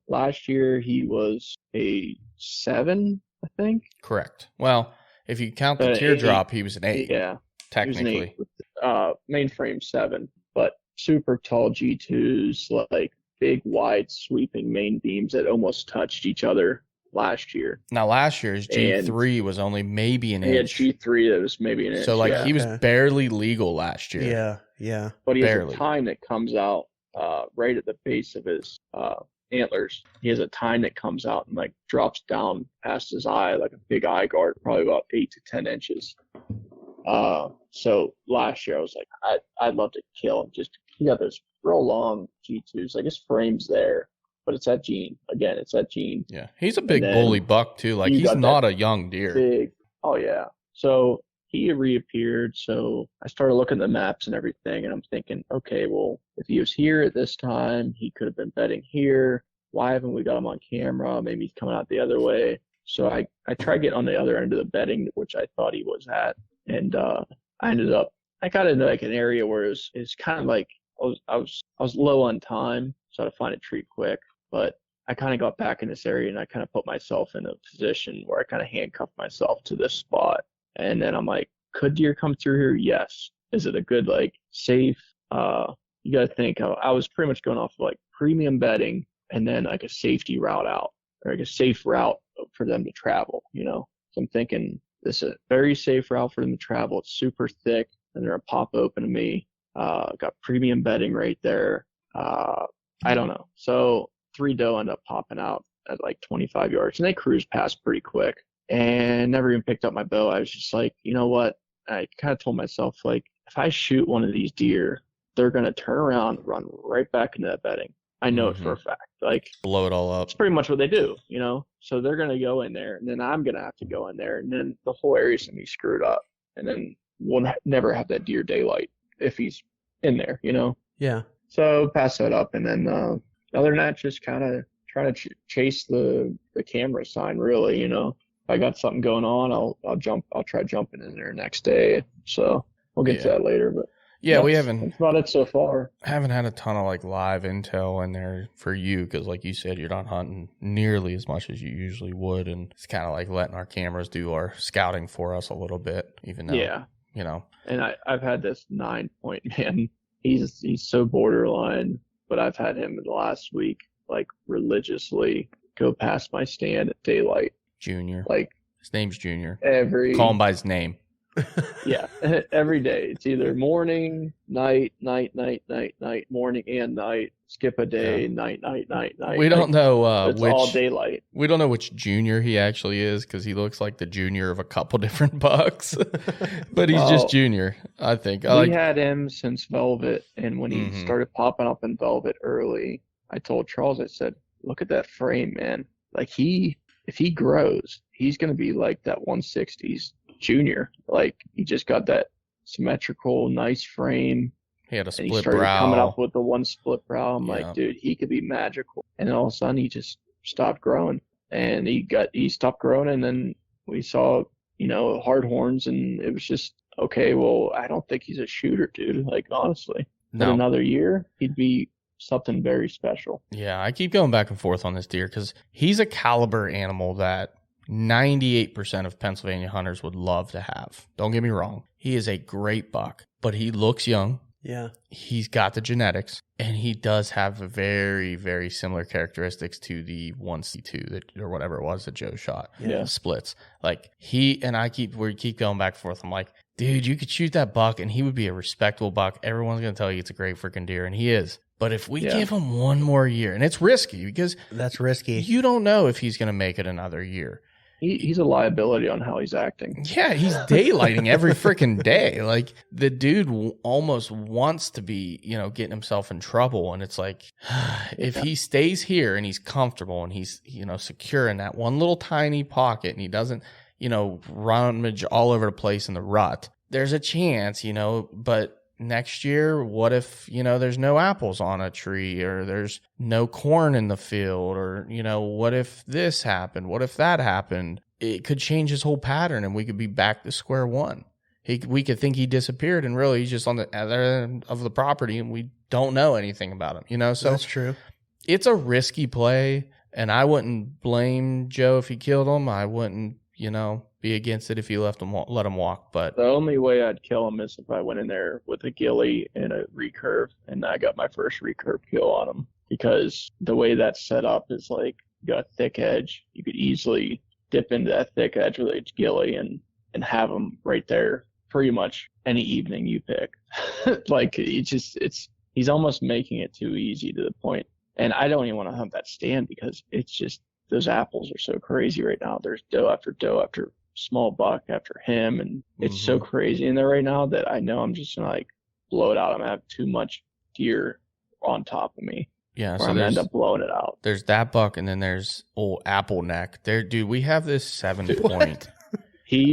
Last year he was a 7 I think. Correct. Well, if you count the But teardrop, he was an 8. Yeah, Technically. he was an 8 with mainframe 7, but super tall G2s, like big, wide, sweeping main beams that almost touched each other last year. Now, last year's G3 was only maybe an inch. He had G3 that was maybe an inch. So, like, he was barely legal last year. Yeah, yeah. But he has a tine that comes out right at the base of his antlers. He has a tine that comes out and, like, drops down past his eye, like a big eye guard, probably about 8 to 10 inches. So last year I was like, I'd love to kill him. Just, he got those real long G2s. Like, his frame's there, but it's that gene. Again, it's that gene. Yeah. He's a big bully buck too. Like, he's not a young deer. Big. Oh yeah. So he reappeared. So I started looking at the maps and everything, and I'm thinking, okay, well, if he was here at this time, he could have been bedding here. Why haven't we got him on camera? Maybe he's coming out the other way. So I tried getting on the other end of the bedding, which I thought he was at. And I got into like an area where it's kind of like I was low on time, so I had to find a tree quick. But I kind of got back in this area, and I kind of put myself in a position where I kind of handcuffed myself to this spot. And then I'm like, could deer come through here? Yes. Is it a good, like, safe? You got to think. I was pretty much going off of like premium bedding and then like a safety route out, or like a safe route for them to travel. So I'm thinking, this is a very safe route for them to travel. It's super thick, and they're gonna pop open to me. Got premium bedding right there. I don't know. So 3 doe end up popping out at like 25 yards, and they cruised past pretty quick, and never even picked up my bow. I was just like, you know what? I kind of told myself, like, if I shoot one of these deer, they're gonna turn around, run right back into that bedding. I know it for a fact. Like, blow it all up. It's pretty much what they do, So they're going to go in there, and then I'm going to have to go in there, and then the whole area's going to be screwed up. And then we'll never have that deer daylight if he's in there, Yeah. So pass that up. And then other than that, just kind of trying to chase the camera sign, really, If I got something going on, I'll try jumping in there next day. So we'll get to that later, but. Yeah, we haven't. That's about it so far. Haven't had a ton of like live intel in there for you because, like you said, you're not hunting nearly as much as you usually would, and it's kind of like letting our cameras do our scouting for us a little bit, even though, And I've had this 9-point man. He's so borderline, but I've had him in the last week like religiously go past my stand at daylight. Junior, like his name's Junior. Call him by his name. Yeah, every day. It's either morning, night, morning and night. Skip a day, night. We don't know it's which all daylight. We don't know which junior he actually is because he looks like the junior of a couple different bucks, but he's just Junior. I think we had him since Velvet, and when he started popping up in Velvet early, I told Charles, I said, "Look at that frame, man. Like if he grows, he's gonna be like that 160s." Junior, like he just got that symmetrical, nice frame. He had a split brow. He started coming up with the one split brow. I'm like, dude, he could be magical. And then all of a sudden, he just stopped growing, and he stopped growing. And then we saw, hard horns, and it was just okay. Well, I don't think he's a shooter, dude. Like honestly, in another year, he'd be something very special. Yeah, I keep going back and forth on this deer because he's a caliber animal that 98% of Pennsylvania hunters would love to have. Don't get me wrong. He is a great buck, but he looks young. Yeah. He's got the genetics, and he does have very, very similar characteristics to the 1C2 or whatever it was that Joe shot. Yeah. Splits. Like we keep going back and forth. I'm like, dude, you could shoot that buck and he would be a respectable buck. Everyone's going to tell you it's a great freaking deer, and he is. But if we give him one more year, and it's risky because that's risky. You don't know if he's going to make it another year. He's a liability on how he's acting. Yeah, he's daylighting every freaking day. Like the dude almost wants to be, getting himself in trouble. And it's like, if he stays here and he's comfortable and he's, secure in that one little tiny pocket and he doesn't, rummage all over the place in the rut, there's a chance, but next year, what if, there's no apples on a tree or there's no corn in the field or, what if this happened? What if that happened? It could change his whole pattern and we could be back to square one. We could think he disappeared and really he's just on the other end of the property and we don't know anything about him, So that's true. It's a risky play, And I wouldn't blame Joe if he killed him. I wouldn't, be against it if he let him walk. But the only way I'd kill him is if I went in there with a ghillie and a recurve, and I got my first recurve kill on him. Because the way that's set up is like you got a thick edge. You could easily dip into that thick edge with a ghillie and have him right there pretty much any evening you pick. Like he's almost making it too easy to the point. And I don't even want to hunt that stand because it's just those apples are so crazy right now. There's doe after small buck after him, and it's so crazy in there right now that I know I'm just gonna like blow it out. I'm gonna have too much deer on top of me. Yeah, so I'm gonna end up blowing it out. There's that buck, and then there's old apple neck. There, dude, we have this 7-point.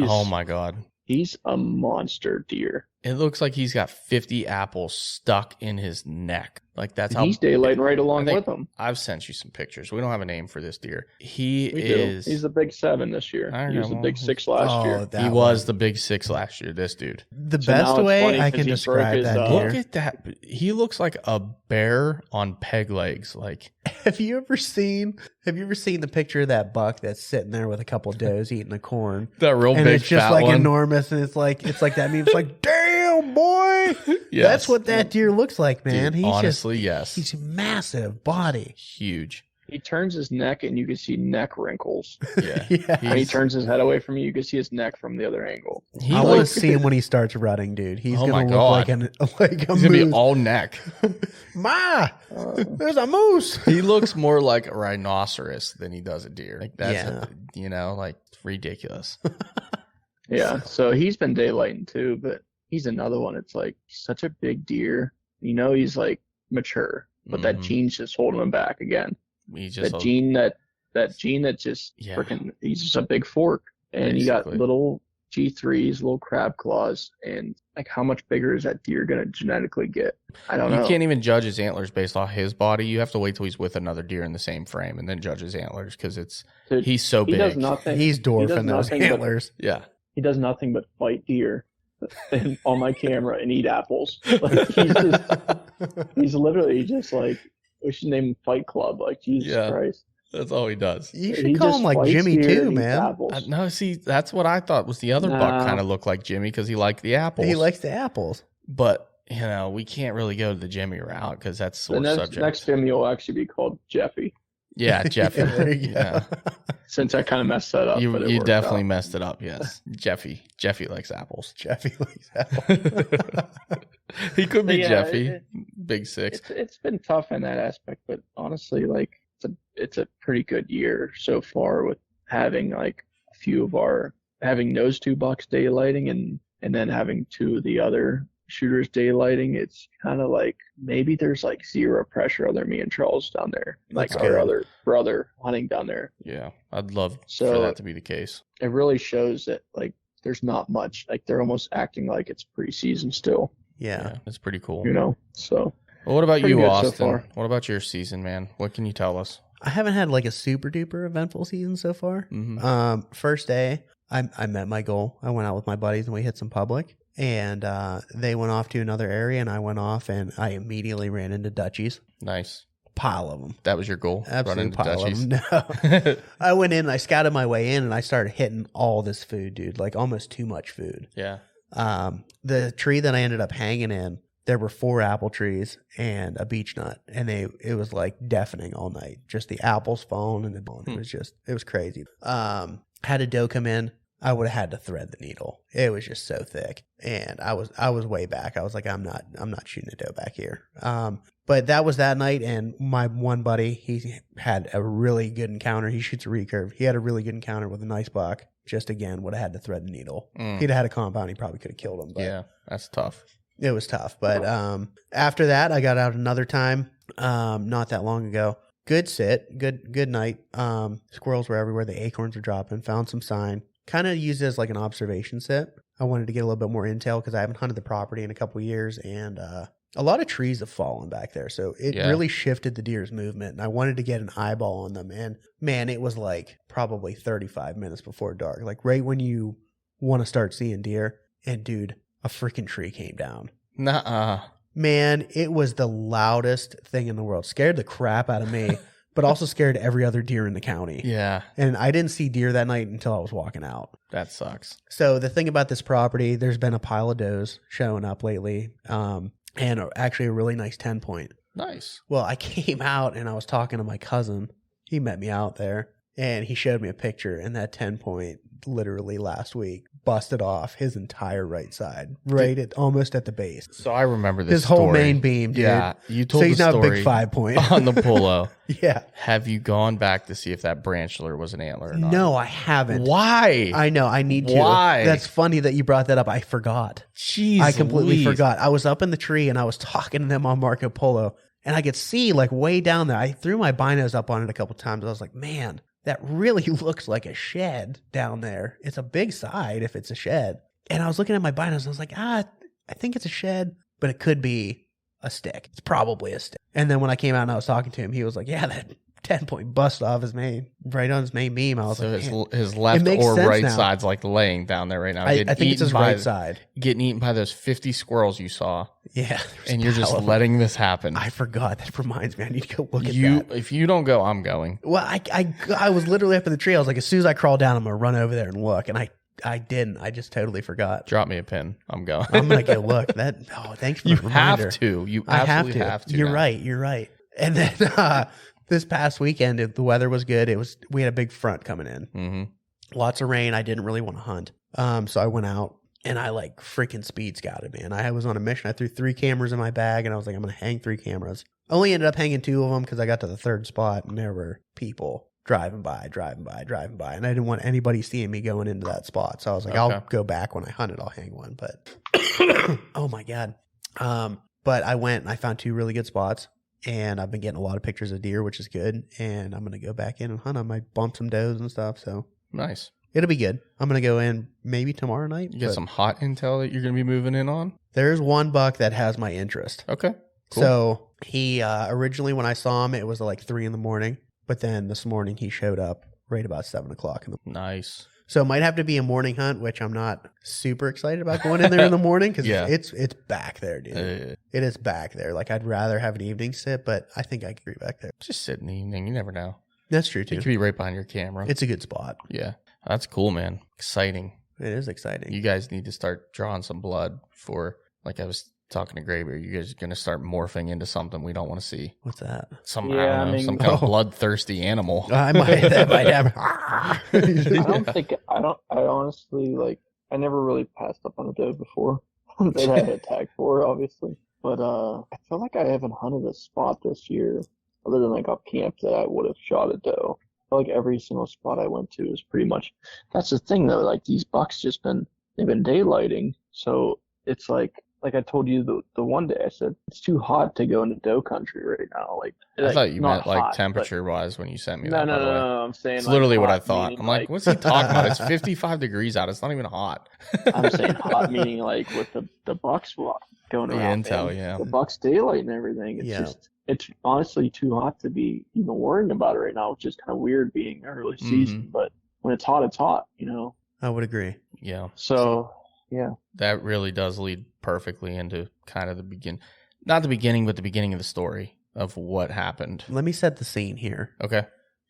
Oh my god. He's a monster deer. It looks like he's got 50 apples stuck in his neck. Like that's how he's daylighting right along with him. I've sent you some pictures. We don't have a name for this deer. He's the big 7 this year. He was the big 6 last year. He was the big 6 last year. This dude. The best way I can describe that deer. Look at that. He looks like a bear on peg legs. Like, have you ever seen the picture of that buck that's sitting there with a couple of does eating the corn? That real and big it's just fat like one. Enormous, and it's like that meme. It's like, damn boy. Yes. That's what that deer looks like, man. Dude, honestly, yes. He's massive body. Huge. He turns his neck and you can see neck wrinkles. Yeah. When he turns his head away from you, you can see his neck from the other angle. I want to see him when he starts running, dude. He's going to look like a He's going to be all neck. There's a moose. He looks more like a rhinoceros than he does a deer. Like that's like ridiculous. Yeah. So he's been daylighting too, but he's another one. It's like such a big deer. He's like mature, but that gene's just holding him back again. He's just that gene that just freaking. He's just a big fork, and he got little G3s, little crab claws, and like how much bigger is that deer gonna genetically get? I don't know. You can't even judge his antlers based off his body. You have to wait till he's with another deer in the same frame and then judge his antlers because he's so big. Does nothing. He's dwarfing those antlers. He does nothing but fight deer on my camera and eat apples. Like he's literally just like, we should name him Fight Club. Like, Jesus Christ. That's all he does. You should call him like Jimmy too, man. No, see, that's what I thought was the other buck kind of looked like Jimmy because he liked the apples. He likes the apples. But, we can't really go to the Jimmy route because that's sore subject. Next Jimmy will actually be called Jeffy. Yeah, Jeffy. There you go. Since I kind of messed that up. You definitely messed it up, yes. Jeffy likes apples. Jeffy likes apples. He could be Jeffy. Big 6. It's been tough in that aspect, but honestly, like, it's a pretty good year so far with having like a few of having those 2 bucks daylighting and then having 2 of the other shooters daylighting. It's kind of like maybe there's like zero pressure on me and Charles down there, like our other brother hunting down there. Yeah, I'd love for that to be the case. It really shows that like there's not much, like they're almost acting like it's preseason still. Yeah, it's pretty cool. So. Well, what about you, Austin? What about your season, man? What can you tell us? I haven't had like a super duper eventful season so far. Mm-hmm. First day, I met my goal. I went out with my buddies and we hit some public. And they went off to another area, and I went off, and I immediately ran into Dutchies. Nice. Pile of them. That was your goal? Absolute pile of them. No. I went in, and I scouted my way in, and I started hitting all this food, dude. Like almost too much food. Yeah. The tree that I ended up hanging in, there were 4 apple trees and a beech nut, and it was like deafening all night. Just the apples falling and the bone. It was crazy. Had a doe come in. I would have had to thread the needle. It was just so thick, and I was way back. I was like, I'm not shooting a doe back here. But that was that night, and my one buddy, he had a really good encounter. He shoots a recurve. He had a really good encounter with a nice buck. Just again, would have had to thread the needle. He'd have had a compound, he probably could have killed him. But yeah, that's tough. It was tough. But after that, I got out another time, not that long ago. Good sit, good night. Squirrels were everywhere. The acorns were dropping. Found some sign. Kind of used it as like an observation sit. I wanted to get a little bit more intel because I haven't hunted the property in a couple of years, and a lot of trees have fallen back there. So it really shifted the deer's movement, and I wanted to get an eyeball on them. And man, it was like probably 35 minutes before dark, like right when you want to start seeing deer. And dude, a freaking tree came down. Nuh-uh. Man, it was the loudest thing in the world. Scared the crap out of me. but also scared every other deer in the county. Yeah. And I didn't see deer that night until I was walking out. That sucks. So the thing about this property, there's been a pile of does showing up lately, and actually a really nice 10-point. Nice. Well, I came out and I was talking to my cousin. He met me out there, and he showed me a picture, and that 10-point literally last week busted off his entire right side, almost at the base. So I remember this His whole story. main beam, dude. Yeah, you told so he's the now a story big 5-point. on the polo. Yeah. Have you gone back to see if that branchler was an antler or not? No, I haven't. Why? I know. I need to. Why? That's funny that you brought that up. I forgot. Jeez, I completely Louise. forgot. I was up in the tree and I was talking to them on Marco Polo, and I could see like way down there. I threw my binos up on it a couple times. I was like, man, that really looks like a shed down there. It's a big side if it's a shed. And I was looking at my binos and I was like, I think it's a shed, but it could be a stick. It's probably a stick. And then when I came out and I was talking to him, he was like, yeah, that 10-point bust off right on his main beam. I was So like, his left makes or sense right now. side's like laying down there right now. I think it's his right side. Getting eaten by those 50 squirrels you saw. Yeah. And you're just letting this happen. I forgot. That reminds me. I need to go look at that. If you don't go, I'm going. Well, I was literally up in the tree. I was like, as soon as I crawl down, I'm going to run over there and look. And I didn't. I just totally forgot. Drop me a pin. I'm going. I'm going to go look. Thanks for You the reminder. have to. You I absolutely have to. You're now. right. You're right. And then this past weekend, the weather was good. We had a big front coming in. Mm-hmm. Lots of rain. I didn't really want to hunt. So I went out and I like freaking speed scouted, man. I was on a mission. I threw 3 cameras in my bag and I was like, I'm going to hang 3 cameras. Only ended up hanging 2 of them because I got to the 3rd spot and there were people driving by. And I didn't want anybody seeing me going into that spot. So I was like, I'll go back when I hunt it. I'll hang one. But oh my God. But I went and I found 2 really good spots. And I've been getting a lot of pictures of deer, which is good. And I'm going to go back in and hunt. I might bump some does and stuff. So Nice. it'll be good. I'm going to go in maybe tomorrow night. You get some hot intel that you're going to be moving in on? There's one buck that has my interest. Okay. Cool. So he originally, when I saw him, it was like 3 a.m. But then this morning he showed up right about 7 o'clock in the morning. Nice. So it might have to be a morning hunt, which I'm not super excited about going in there in the morning because it's back there, dude. It is back there. Like I'd rather have an evening sit, but I think I could be back there. Just sit in the evening. You never know. That's true It too. could be right behind your camera. It's a good spot. Yeah. That's cool, man. Exciting. It is exciting. You guys need to start drawing some blood for, like I was talking to Graybeard, you guys are going to start morphing into something we don't want to see. What's that? Some kind of bloodthirsty animal. That might happen. I honestly, like, I never really passed up on a doe before that I had tagged for, obviously. But I feel like I haven't hunted a spot this year other than like up camp that I would have shot a doe. I feel like every single spot I went to is pretty much, that's the thing though, like these bucks they've been daylighting. So it's like I told you the one day, I said, it's too hot to go into doe country right now. Like I thought you meant like hot, temperature wise when you sent me no, that. no, by the way. no, I'm saying It's like literally what I hot, thought. meaning, I'm like, what's he talking about? It's 55 degrees out. It's not even hot. I'm saying hot, meaning like with the bucks going The around. intel, man. yeah. The bucks daylight and everything. It's honestly too hot to be even worrying about it right now, which is kind of weird being early season. But when it's hot, you know. I would agree. Yeah. So, yeah. That really does lead perfectly into kind of not the beginning, but the beginning of the story of what happened. Let me set the scene here. Okay.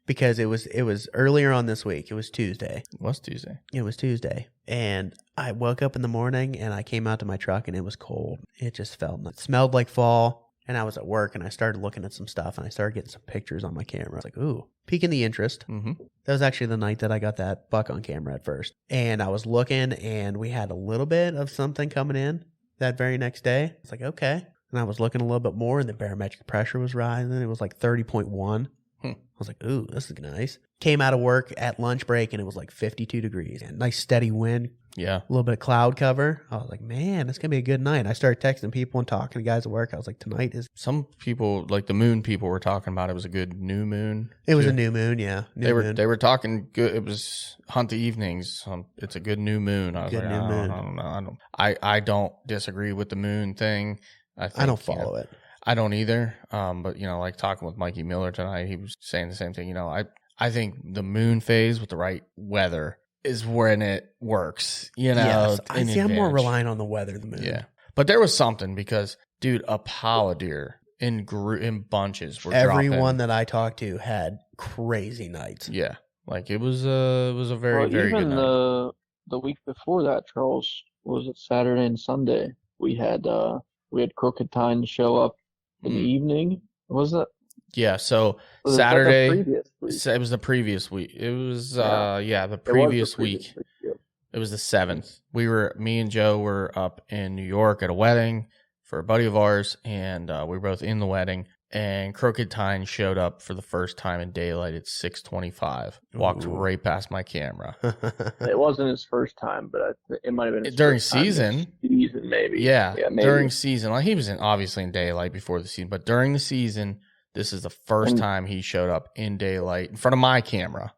Because it was earlier on this week. It was Tuesday. It was Tuesday. And I woke up in the morning and I came out to my truck and it was cold. It just it smelled like fall. And I was at work and I started looking at some stuff and I started getting some pictures on my camera. I was like, ooh, piquing the interest. Mm-hmm. That was actually the night that I got that buck on camera at first. And I was looking and we had a little bit of something coming in that very next day. It's like, okay. And I was looking a little bit more and the barometric pressure was rising. It was like 30.1. I was like, ooh, this is nice. Came out of work at lunch break and it was like 52 degrees. And nice steady wind. Yeah. A little bit of cloud cover. I was like, man, it's going to be a good night. I started texting people and talking to guys at work. I was like, tonight is... Some people, like the moon people were talking about it was a good new moon. It was a new moon, yeah. They were talking good. It was hunt the evenings. It's a good new moon. I was good like, new moon. I don't know. I don't disagree with the moon thing. I don't follow it. I don't either. But like talking with Mikey Miller tonight, he was saying the same thing. I think the moon phase with the right weather is when it works. Yes. I'm more reliant on the weather than the moon. Yeah. But there was something because, dude, a pala deer in bunches were Everyone dropping. that I talked to had crazy nights. Yeah, like it was a very very good even night. the week before that, Charles, was it Saturday and Sunday? We had Crooked Tine show up in the evening. Was it? Yeah, so Was Saturday. It It was the previous week. It was the previous previous week. Yeah. It was the 7th. Me and Joe were up in New York at a wedding for a buddy of ours, and we were both in the wedding. And Crooked Tine showed up for the first time in daylight at 6:25. Walked right past my camera. It wasn't his first time, but it might have been his During first time season. Season, maybe. Yeah, maybe. during season. Like he was obviously in daylight before the season, but during the season, this is the first time he showed up in daylight in front of my camera.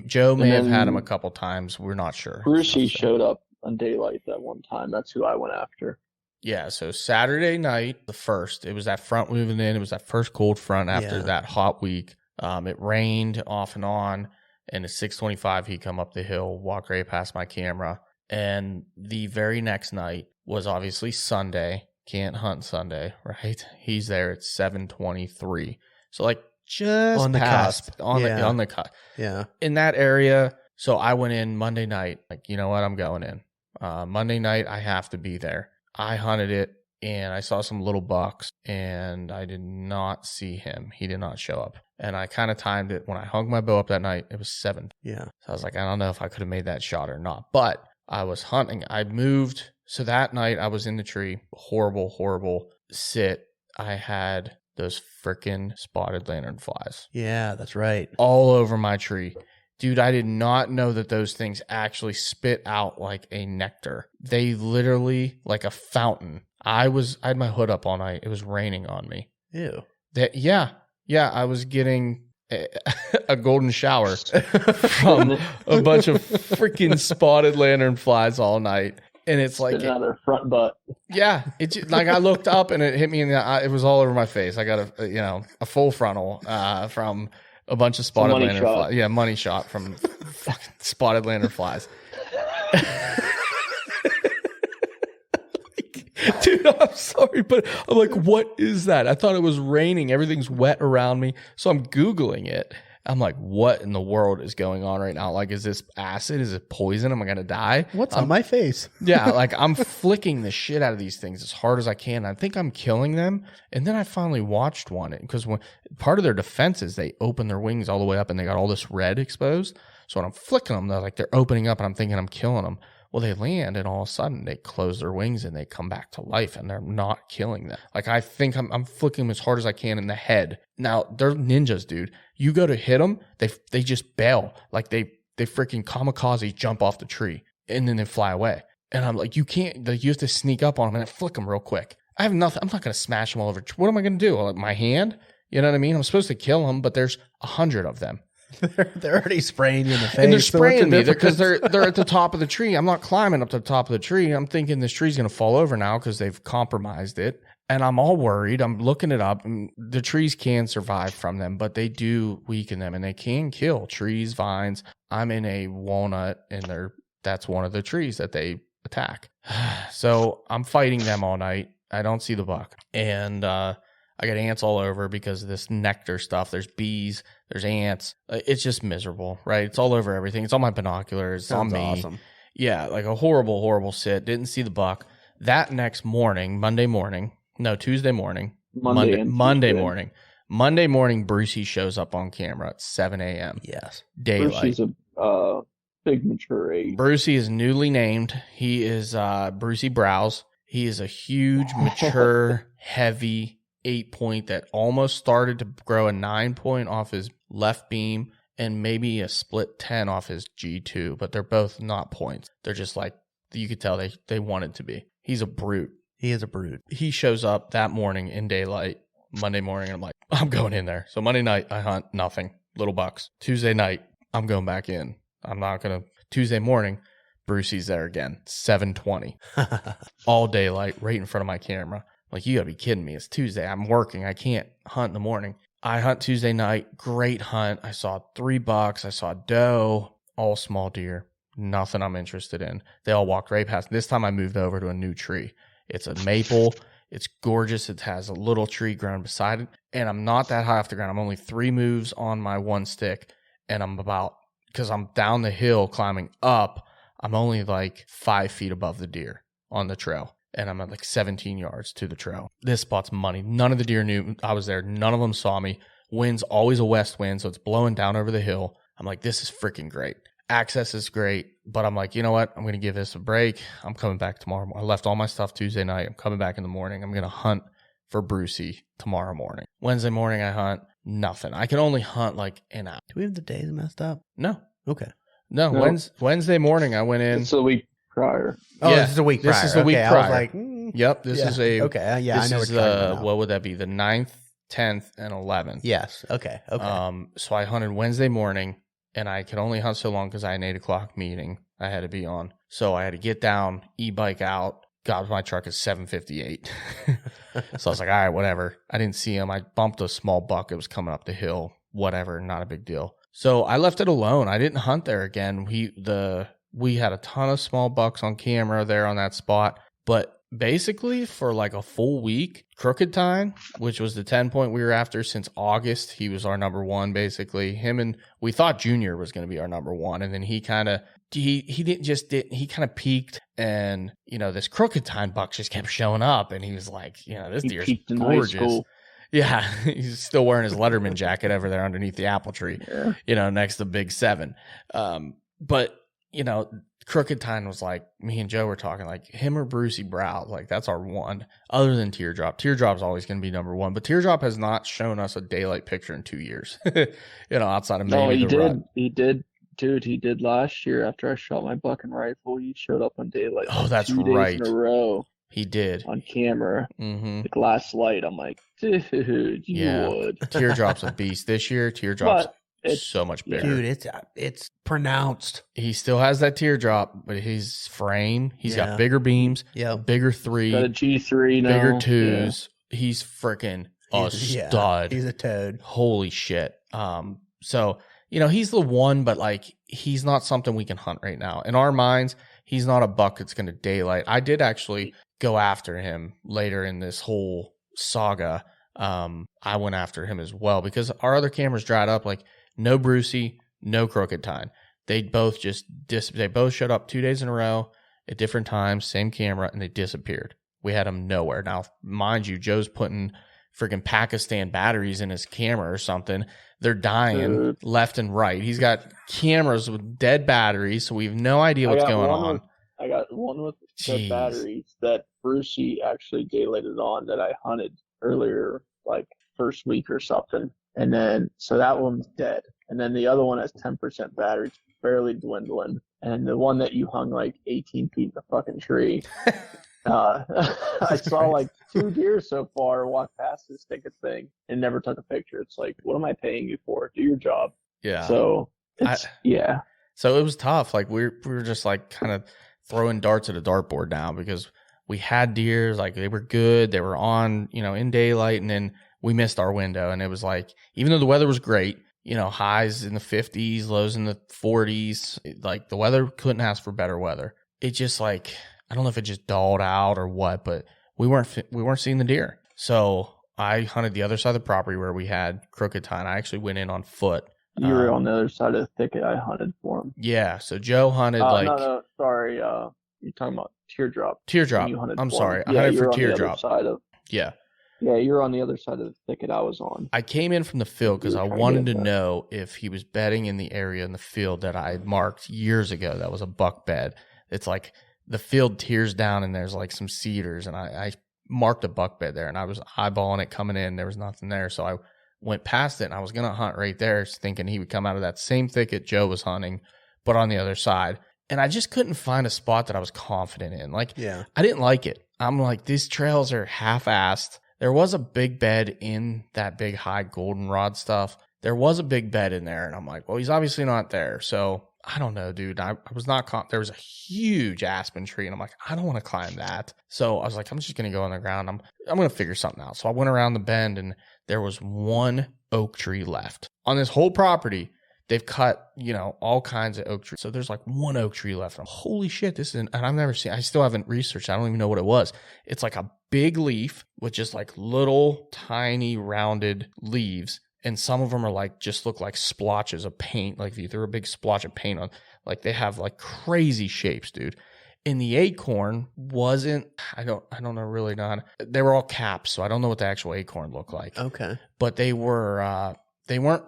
Joe may have had him a couple times. We're not sure. Brucey showed up on daylight that one time. That's who I went after. Yeah, so Saturday night, the first, it was that front moving in. It was that first cold front after that hot week. It rained off and on, and at 6:25, he come up the hill, walk right past my camera. And the very next night was obviously Sunday. Can't hunt Sunday, right? He's there at 7:23. So like just on the past, cusp. on the cusp. Yeah. In that area. So I went in Monday night, like, you know what? I'm going in. Monday night, I have to be there. I hunted it, and I saw some little bucks, and I did not see him. He did not show up. And I kind of timed it. When I hung my bow up that night, it was 7. Yeah. So I was like, I don't know if I could have made that shot or not. But I was hunting. I moved. So that night, I was in the tree. Horrible, horrible sit. I had those freaking spotted lanternflies. Yeah, that's right. All over my tree. Dude, I did not know that those things actually spit out like a nectar. They literally, like a fountain. I had my hood up all night. It was raining on me. Ew. I was getting a golden shower from a bunch of freaking spotted lanternflies all night. And it's like another front butt. Yeah, it's like I looked up and it hit me in the eye. It was all over my face. I got a full frontal from a bunch of spotted lanternflies. Yeah, money shot from fucking spotted lanternflies. Dude, I'm sorry, but I'm like, what is that? I thought it was raining. Everything's wet around me. So I'm Googling it. I'm like, what in the world is going on right now? Like, is this acid? Is it poison? Am I going to die? What's on my face? Yeah, like I'm flicking the shit out of these things as hard as I can. I think I'm killing them. And then I finally watched one because part of their defense is they open their wings all the way up and they got all this red exposed. So when I'm flicking them, they're opening up and I'm thinking I'm killing them. Well, they land and all of a sudden they close their wings and they come back to life and they're not killing them. Like I think I'm flicking them as hard as I can in the head. Now they're ninjas, dude. You go to hit them, they just bail. Like they freaking kamikaze jump off the tree and then they fly away. And I'm like, you can't. Like, you have to sneak up on them and I flick them real quick. I have nothing. I'm not going to smash them all over. What am I going to do? Like my hand? You know what I mean? I'm supposed to kill them, but there's 100 of them. They're already spraying you in the face. And they're spraying me because they're at the top of the tree. I'm not climbing up to the top of the tree. I'm thinking this tree's going to fall over now because they've compromised it. And I'm all worried. I'm looking it up. And the trees can survive from them, but they do weaken them and they can kill trees, vines. I'm in a walnut and that's one of the trees that they attack. So I'm fighting them all night. I don't see the buck. And I got ants all over because of this nectar stuff. There's bees, there's ants. It's just miserable, right? It's all over everything. It's on my binoculars. It's on me. Awesome. Yeah, like a horrible, horrible sit. Didn't see the buck. That next morning, Tuesday morning. Monday morning, Brucey shows up on camera at 7 a.m. Yes. Daylight. Brucey's a big mature age. Brucey is newly named. He is Brucey Browse. He is a huge, mature, heavy 8-point that almost started to grow a 9-point off his left beam and maybe a split 10 off his G2, but they're both not points. They're just like, you could tell they wanted to be. He's a brute. He is a brute. He shows up that morning in daylight, Monday morning, and I'm like, I'm going in there. So Monday night, I hunt nothing, little bucks. Tuesday night, I'm going back in. Tuesday morning, Brucey's there again, 7:20. All daylight, right in front of my camera. Like, you gotta be kidding me. It's Tuesday. I'm working. I can't hunt in the morning. I hunt Tuesday night. Great hunt. I saw 3 bucks. I saw doe, all small deer. Nothing I'm interested in. They all walked right past. This time I moved over to a new tree. It's a maple. It's gorgeous. It has a little tree grown beside it. And I'm not that high off the ground. I'm only 3 moves on my one stick. And because I'm down the hill climbing up, I'm only like 5 feet above the deer on the trail. And I'm at like 17 yards to the trail. This spot's money. None of the deer knew I was there. None of them saw me. Wind's always a west wind, so it's blowing down over the hill. I'm like, this is freaking great. Access is great, but I'm like, you know what? I'm going to give this a break. I'm coming back tomorrow. I left all my stuff Tuesday night. I'm coming back in the morning. I'm going to hunt for Brucey tomorrow morning. Wednesday morning, I hunt nothing. I can only hunt like an hour. Do we have the days messed up? No. Okay. No. Wednesday morning, I went in. It's a week prior. Oh, Yeah, this is a week prior. This is the week okay, prior. I was like, Yep. This is a. Okay. Yeah, this I know is what you're talking about now. what would that be? The 9th, 10th, and 11th. Yes. Okay. Okay. So I hunted Wednesday morning, and I could only hunt so long because I had an 8 o'clock meeting I had to be on. So I had to get down, e-bike out, got my truck at 7:58. So I was like, all right, whatever. I didn't see him. I bumped a small buck. It was coming up the hill. Whatever, not a big deal. So I left it alone. I didn't hunt there again. We had a ton of small bucks on camera there on that spot. But basically for like a full week, Crooked Tine, which was the 10-point we were after since August, he was our number one basically. We thought Junior was going to be our number one. And then he kind of peaked, and this Crooked Tine buck just kept showing up, and he was like, this deer's peaked in high gorgeous. school. Yeah, he's still wearing his Letterman jacket over there underneath the apple tree, next to Big 7. But Crooked Tine was like, me and Joe were talking like him or Brucey Brow, like that's our one. Other than Teardrop, Teardrop's always going to be number one, but Teardrop has not shown us a daylight picture in 2 years. Outside of maybe No, he the did. rut. He did. Dude, he did last year after I shot my buck and rifle. He showed up on daylight. Oh, that's 2 days right. in a row He did. on camera. Mm-hmm. Like last light, I'm like, dude, you would. Teardrop's a beast this year. Teardrop's But it's so much bigger. Dude, it's pronounced. He still has that teardrop, but his frame, he's Yeah. got bigger beams, Yep. bigger 3, got a G3 now. bigger Yeah. 2s. He's freaking a Yeah, stud. He's a toad. Holy shit. So, he's the one, but like he's not something we can hunt right now. In our minds, he's not a buck that's going to daylight. I did actually go after him later in this whole saga. I went after him as well because our other cameras dried up. Like no Brucey, no Crooked Tine. They both they both showed up 2 days in a row at different times, same camera, and they disappeared. We had them nowhere. Now, mind you, Joe's putting freaking Pakistan batteries in his camera or something. They're dying left and right. He's got cameras with dead batteries, so we have no idea what's going on. I got one with Jeez. the batteries that Brucey actually daylighted on that I hunted earlier, like first week or something. And then, so that one's dead. And then the other one has 10% batteries, barely dwindling. And the one that you hung like 18 feet in the fucking tree. I saw like 2 deer so far walk past this stinking thing and never took a picture. It's like, what am I paying you for? Do your job. Yeah. So yeah. So it was tough. Like we were just like kind of throwing darts at a dartboard now because we had deer, like they were good. They were on, in daylight, and then we missed our window. And it was like, even though the weather was great, highs in the 50s, lows in the 40s, like the weather couldn't ask for better weather. It just like, I don't know if it just dulled out or what, but we weren't seeing the deer. So I hunted the other side of the property where we had Crooked Tine. I actually went in on foot. You were on the other side of the thicket. I hunted for him. Yeah. So Joe hunted No, sorry. You're talking about Teardrop. Teardrop. You hunted I'm for sorry. him. I hunted for on the other Teardrop. side of. Yeah. Yeah, you're on the other side of the thicket I was on. I came in from the field because You I were trying to wanted get to that. know if he was bedding in the area in the field that I had marked years ago. That was a buck bed. It's like the field tears down and there's like some cedars, and I marked a buck bed there, and I was eyeballing it coming in. There was nothing there. So I went past it, and I was going to hunt right there thinking he would come out of that same thicket Joe was hunting, but on the other side. And I just couldn't find a spot that I was confident in. Like, Yeah. I didn't like it. I'm like, these trails are half-assed. There was a big bed in that big high goldenrod stuff. There was a big bed in there, and I'm like, well, he's obviously not there. So I don't know, dude. I was not there was a huge aspen tree, and I'm like, I don't want to climb that. So I was like, I'm just gonna go on the ground. I'm gonna figure something out. So I went around the bend, and there was one oak tree left on this whole property. They've cut, all kinds of oak trees. So there's like one oak tree left. Holy shit, this is, and I've never seen, I still haven't researched. I don't even know what it was. It's like a big leaf with just like little tiny rounded leaves. And some of them are like, just look like splotches of paint. Like if you threw a big splotch of paint on, like they have like crazy shapes, dude. And the acorn wasn't, I don't know really not. They were all caps. So I don't know what the actual acorn looked like. Okay. But they weren't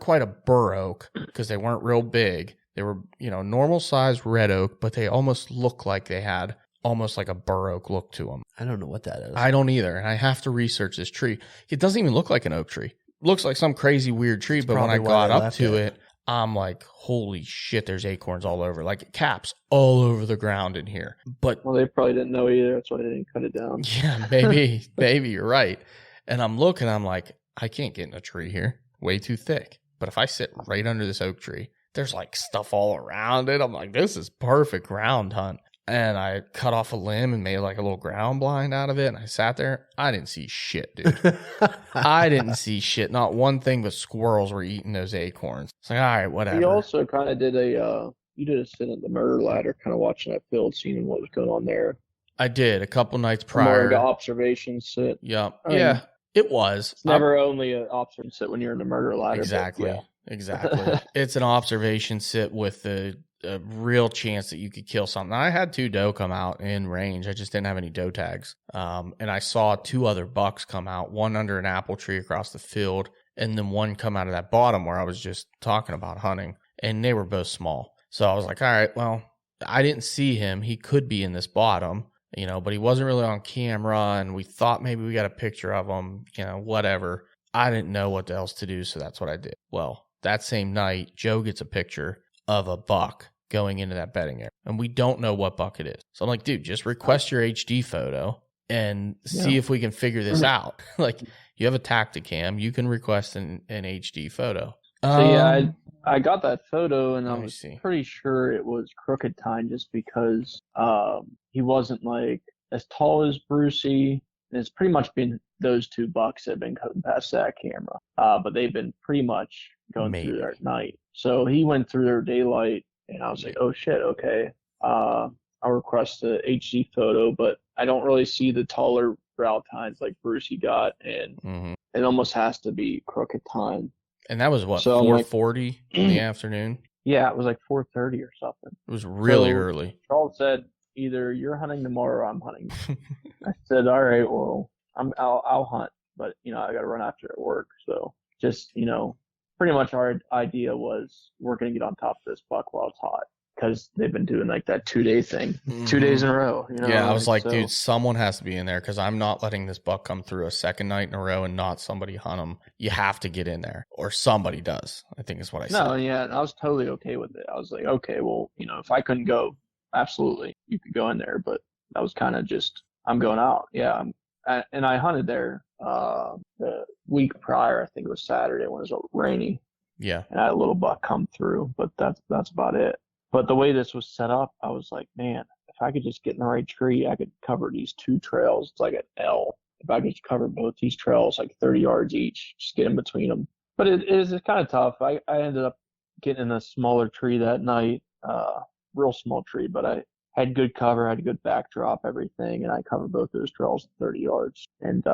quite a bur oak because they weren't real big. They were, normal size red oak, but they almost looked like they had almost like a bur oak look to them. I don't know what that is. I don't either. And I have to research this tree. It doesn't even look like an oak tree. Looks like some crazy weird tree, but when I got up to it, I'm like, holy shit, there's acorns all over. Like caps all over the ground in here. But well, they probably didn't know either. That's why they didn't cut it down. Yeah, maybe you're right. And I'm looking, I'm like, I can't get in a tree here. Way too thick. But if I sit right under this oak tree, there's like stuff all around it. I'm like, this is perfect ground hunt. And I cut off a limb and made like a little ground blind out of it. And I sat there. I didn't see shit, dude. I didn't see shit. Not one thing but squirrels were eating those acorns. It's like, all right, whatever. You also kind of did a sit at the murder ladder, kind of watching that field, seeing what was going on there. I did a couple nights More prior. like an observation sit. Yeah. I mean, Yeah, it was. It's never only an observation sit when you're in the murder ladder. Exactly. Yeah. Exactly. It's an observation sit with a real chance that you could kill something. I had 2 doe come out in range. I just didn't have any doe tags. And I saw 2 other bucks come out, one under an apple tree across the field, and then one come out of that bottom where I was just talking about hunting. And they were both small. So I was like, all right, well, I didn't see him. He could be in this bottom, but he wasn't really on camera. And we thought maybe we got a picture of him, whatever. I didn't know what else to do. So that's what I did. Well, that same night, Joe gets a picture of a buck going into that bedding area. And we don't know what buck it is. So I'm like, dude, just request your HD photo and see if we can figure this out. Like, you have a Tacticam, you can request an HD photo. So yeah, I got that photo and I Let me was see. pretty sure it was Crooked Tine just because he wasn't like as tall as Brucey. And it's pretty much been those 2 bucks that have been cutting past that camera. But they've been pretty much going through there at night. So he went through their daylight and I was like, oh shit, okay. I'll request the HD photo, but I don't really see the taller brow tines like Brucey got, and it almost has to be Crooked Tine. And that was what, So 4:40 in the afternoon? Yeah, it was like 4:30 or something. It was really So early. Charles said, either you're hunting tomorrow or I'm hunting. I said, all right, well, I'll hunt, but I got to run after at work. So just, pretty much our idea was we're going to get on top of this buck while it's hot because they've been doing like that 2-day thing, 2 days in a row. Yeah, I was like, so, dude, someone has to be in there because I'm not letting this buck come through a second night in a row and not somebody hunt him. You have to get in there, or somebody does, I think is what I said. No, yeah, I was totally okay with it. I was like, okay, well, if I couldn't go, absolutely, you could go in there. But that was kind of just, I'm going out. Yeah, and I hunted there the week prior. I think it was Saturday when it was rainy. Yeah. And I had a little buck come through, but that's about it. But the way this was set up, I was like, man, if I could just get in the right tree, I could cover these 2 trails. It's like an L. If I could just cover both these trails, like 30 yards each, just get in between them. But it is kind of tough. I ended up getting in a smaller tree that night, real small tree, but I had good cover, had a good backdrop, everything, and I covered both those trails 30 yards and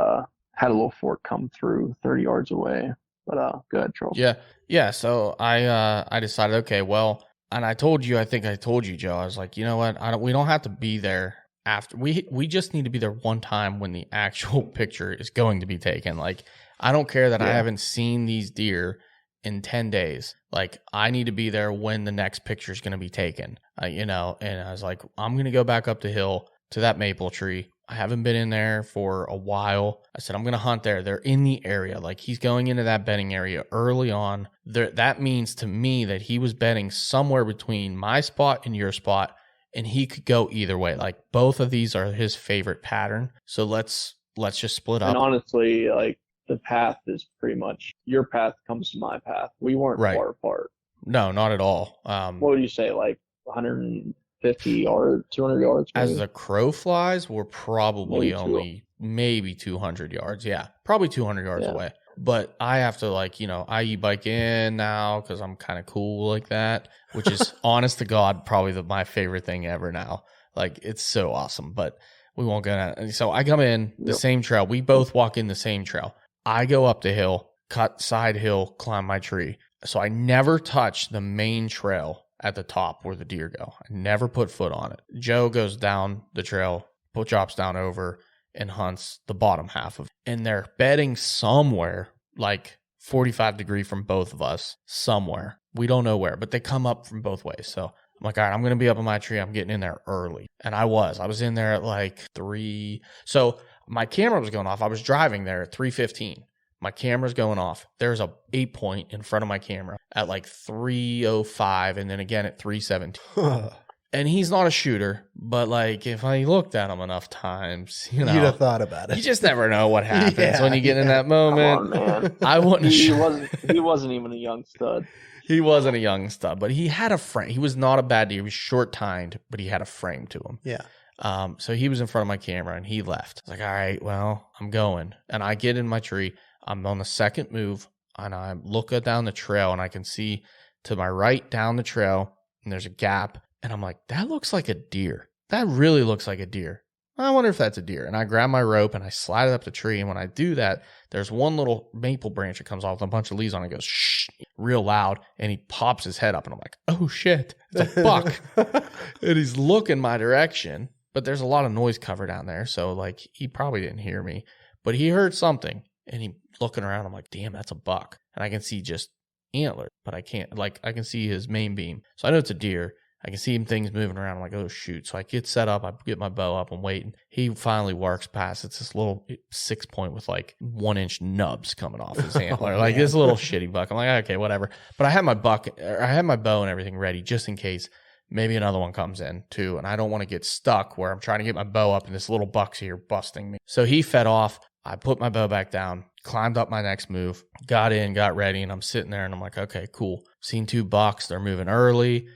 had a little fork come through 30 yards away. But go ahead, Charles. Yeah. So I decided, okay, well, and I think I told you, Joe, I was like, you know what? We don't have to be there after. We just need to be there one time when the actual picture is going to be taken. Like, I don't care that I haven't seen these deer in 10 days. Like, I need to be there when the next picture is going to be taken, and I was like, I'm going to go back up the hill to that maple tree. I haven't been in there for a while. I said, I'm going to hunt there. They're in the area. Like, he's going into that bedding area early on. That means to me that he was bedding somewhere between my spot and your spot, and he could go either way. Like, both of these are his favorite pattern. So let's just split up. And honestly, like, the path is pretty much, your path comes to my path. We weren't far apart. No, not at all. What would you say, like 150 yards, 200 yards? Maybe? As the crow flies, we're probably only maybe 200 yards. Yeah, probably 200 yards away. But I have to I e-bike in now because I'm kind of cool like that, which is honest to God, probably my favorite thing ever now. Like, it's so awesome, but we won't go down. So I come in the same trail. We both walk in the same trail. I go up the hill, cut side hill, climb my tree. So I never touch the main trail at the top where the deer go. I never put foot on it. Joe goes down the trail, drops down over and hunts the bottom half of it. And they're bedding somewhere like 45 degree from both of us, somewhere. We don't know where, but they come up from both ways. So I'm like, all right, I'm going to be up in my tree. I'm getting in there early. And I was in there at like 3. So my camera was going off. I was driving there at 3:15. My camera's going off. There's a 8-point in front of my camera at like 3:05 and then again at 3:17. And he's not a shooter, but like if I looked at him enough times, you'd have thought about it. You just never know what happens when you get in that moment. Come on, man. I wouldn't. He wasn't even a young stud. He wasn't a young stud, but he had a frame. He was not a bad deer. He was short-tined, but he had a frame to him. Yeah. So he was in front of my camera and he left. I was like, all right, well, I'm going. And I get in my tree. I'm on the second move and I look down the trail and I can see to my right down the trail and there's a gap. And I'm like, that looks like a deer. That really looks like a deer. I wonder if that's a deer. And I grab my rope and I slide it up the tree. And when I do that, there's one little maple branch that comes off with a bunch of leaves on it. It goes shh, real loud. And he pops his head up. And I'm like, oh shit, it's a buck. And he's looking my direction. But there's a lot of noise cover down there. So like he probably didn't hear me. But he heard something. And he looking around. I'm like, damn, that's a buck. And I can see just antler. But I can't, I can see his main beam. So I know it's a deer. I can see him things moving around. I'm like, oh, shoot. So I get set up. I get my bow up. I'm waiting. He finally works past. It's this little 6-point with like 1-inch nubs coming off his antler. Like this little shitty buck. I'm like, okay, whatever. But I had my bow and everything ready just in case maybe another one comes in too. And I don't want to get stuck where I'm trying to get my bow up and this little buck's here busting me. So he fed off. I put my bow back down, climbed up my next move, got in, got ready. And I'm sitting there and I'm like, okay, cool. Seen 2 bucks. They're moving early.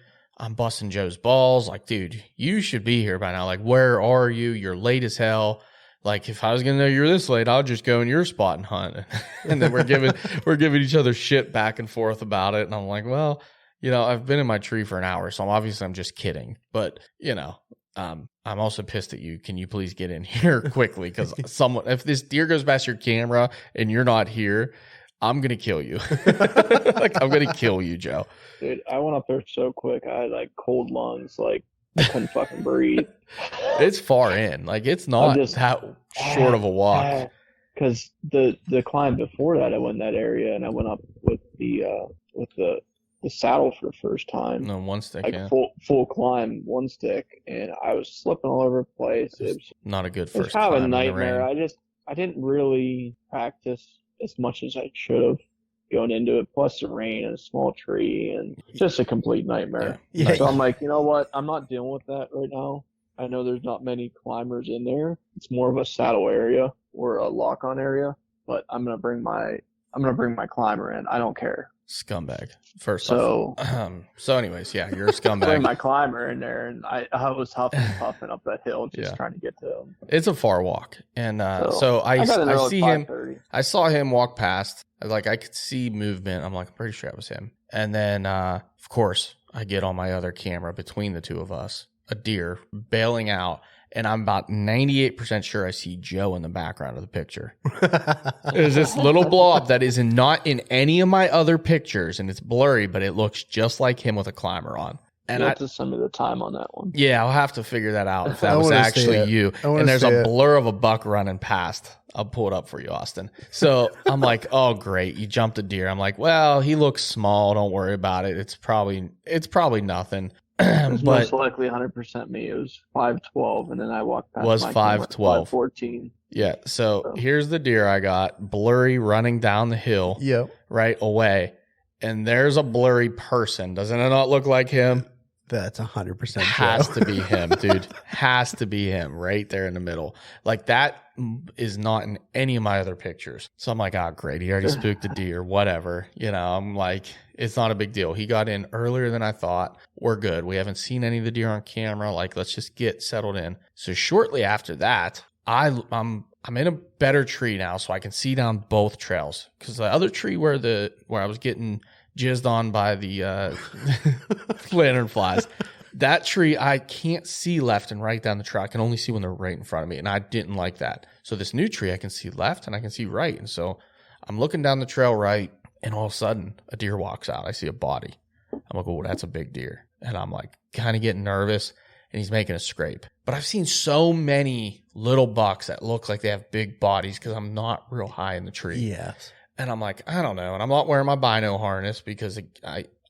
I'm busting Joe's balls. Like, dude, you should be here by now. Like, where are you? You're late as hell. Like, if I was going to know you were this late, I'll just go in your spot and hunt. And then we're giving each other shit back and forth about it. And I'm like, well, I've been in my tree for an hour, so I'm just kidding. But, I'm also pissed at you. Can you please get in here quickly? Because if this deer goes past your camera and you're not here, I'm going to kill you. I'm going to kill you, Joe. Dude, I went up there so quick. I had like cold lungs. Like I couldn't fucking breathe. It's far in. Like it's not that short of a walk. Because the climb before that, I went in that area and I went up with the saddle for the first time. No, one stick, like full climb, one stick, and I was slipping all over the place. It was not a good first. It was kind of a climb nightmare. I didn't really practice as much as I should have going into it. Plus the rain and a small tree and just a complete nightmare. Yeah. So I'm like, you know what? I'm not dealing with that right now. I know there's not many climbers in there. It's more of a saddle area or a lock-on area. But I'm gonna bring my climber in. I don't care. Scumbag. First off. So anyways, yeah, you're a scumbag. Bring my climber in there, and I was huffing and puffing up that hill, just trying to get to him. It's a far walk, and so I see him. I saw him walk past. I could see movement. I'm like, I'm pretty sure it was him. And then, of course, I get on my other camera between the two of us, a deer bailing out. And I'm about 98% sure I see Joe in the background of the picture. There's this little blob that is not in any of my other pictures, and it's blurry, but it looks just like him with a climber on. And you have to send me the time on that one. Yeah, I'll have to figure that out if that was actually you. And there's a blur of a buck running past. I'll pull it up for you, Austin. So I'm like, oh, great. You jumped a deer. I'm like, well, he looks small. Don't worry about it. It's probably nothing. It was most likely 100% me. It was 5'12", and then I walked past. Was 5'12", 5'14". Yeah. So here's the deer I got, blurry running down the hill. Yep. Right away, and there's a blurry person. Doesn't it not look like him? That's 100%. Has to be him, dude. Has to be him right there in the middle. Like that is not in any of my other pictures. So I'm like, oh, great. He already spooked a deer, whatever. I'm like, it's not a big deal. He got in earlier than I thought. We're good. We haven't seen any of the deer on camera. Like, let's just get settled in. So shortly after that, I'm I'm in a better tree now, so I can see down both trails. Because the other tree where I was getting jizzed on by the lanternflies, that tree I can't see left and right down the trail. I can only see when they're right in front of me, and I didn't like that. So this new tree I can see left and I can see right, and so I'm looking down the trail right, and all of a sudden a deer walks out. I see a body. I'm like, oh, that's a big deer, and I'm like kind of getting nervous. And he's making a scrape. But I've seen so many little bucks that look like they have big bodies because I'm not real high in the tree. Yes. And I'm like, I don't know. And I'm not wearing my bino harness because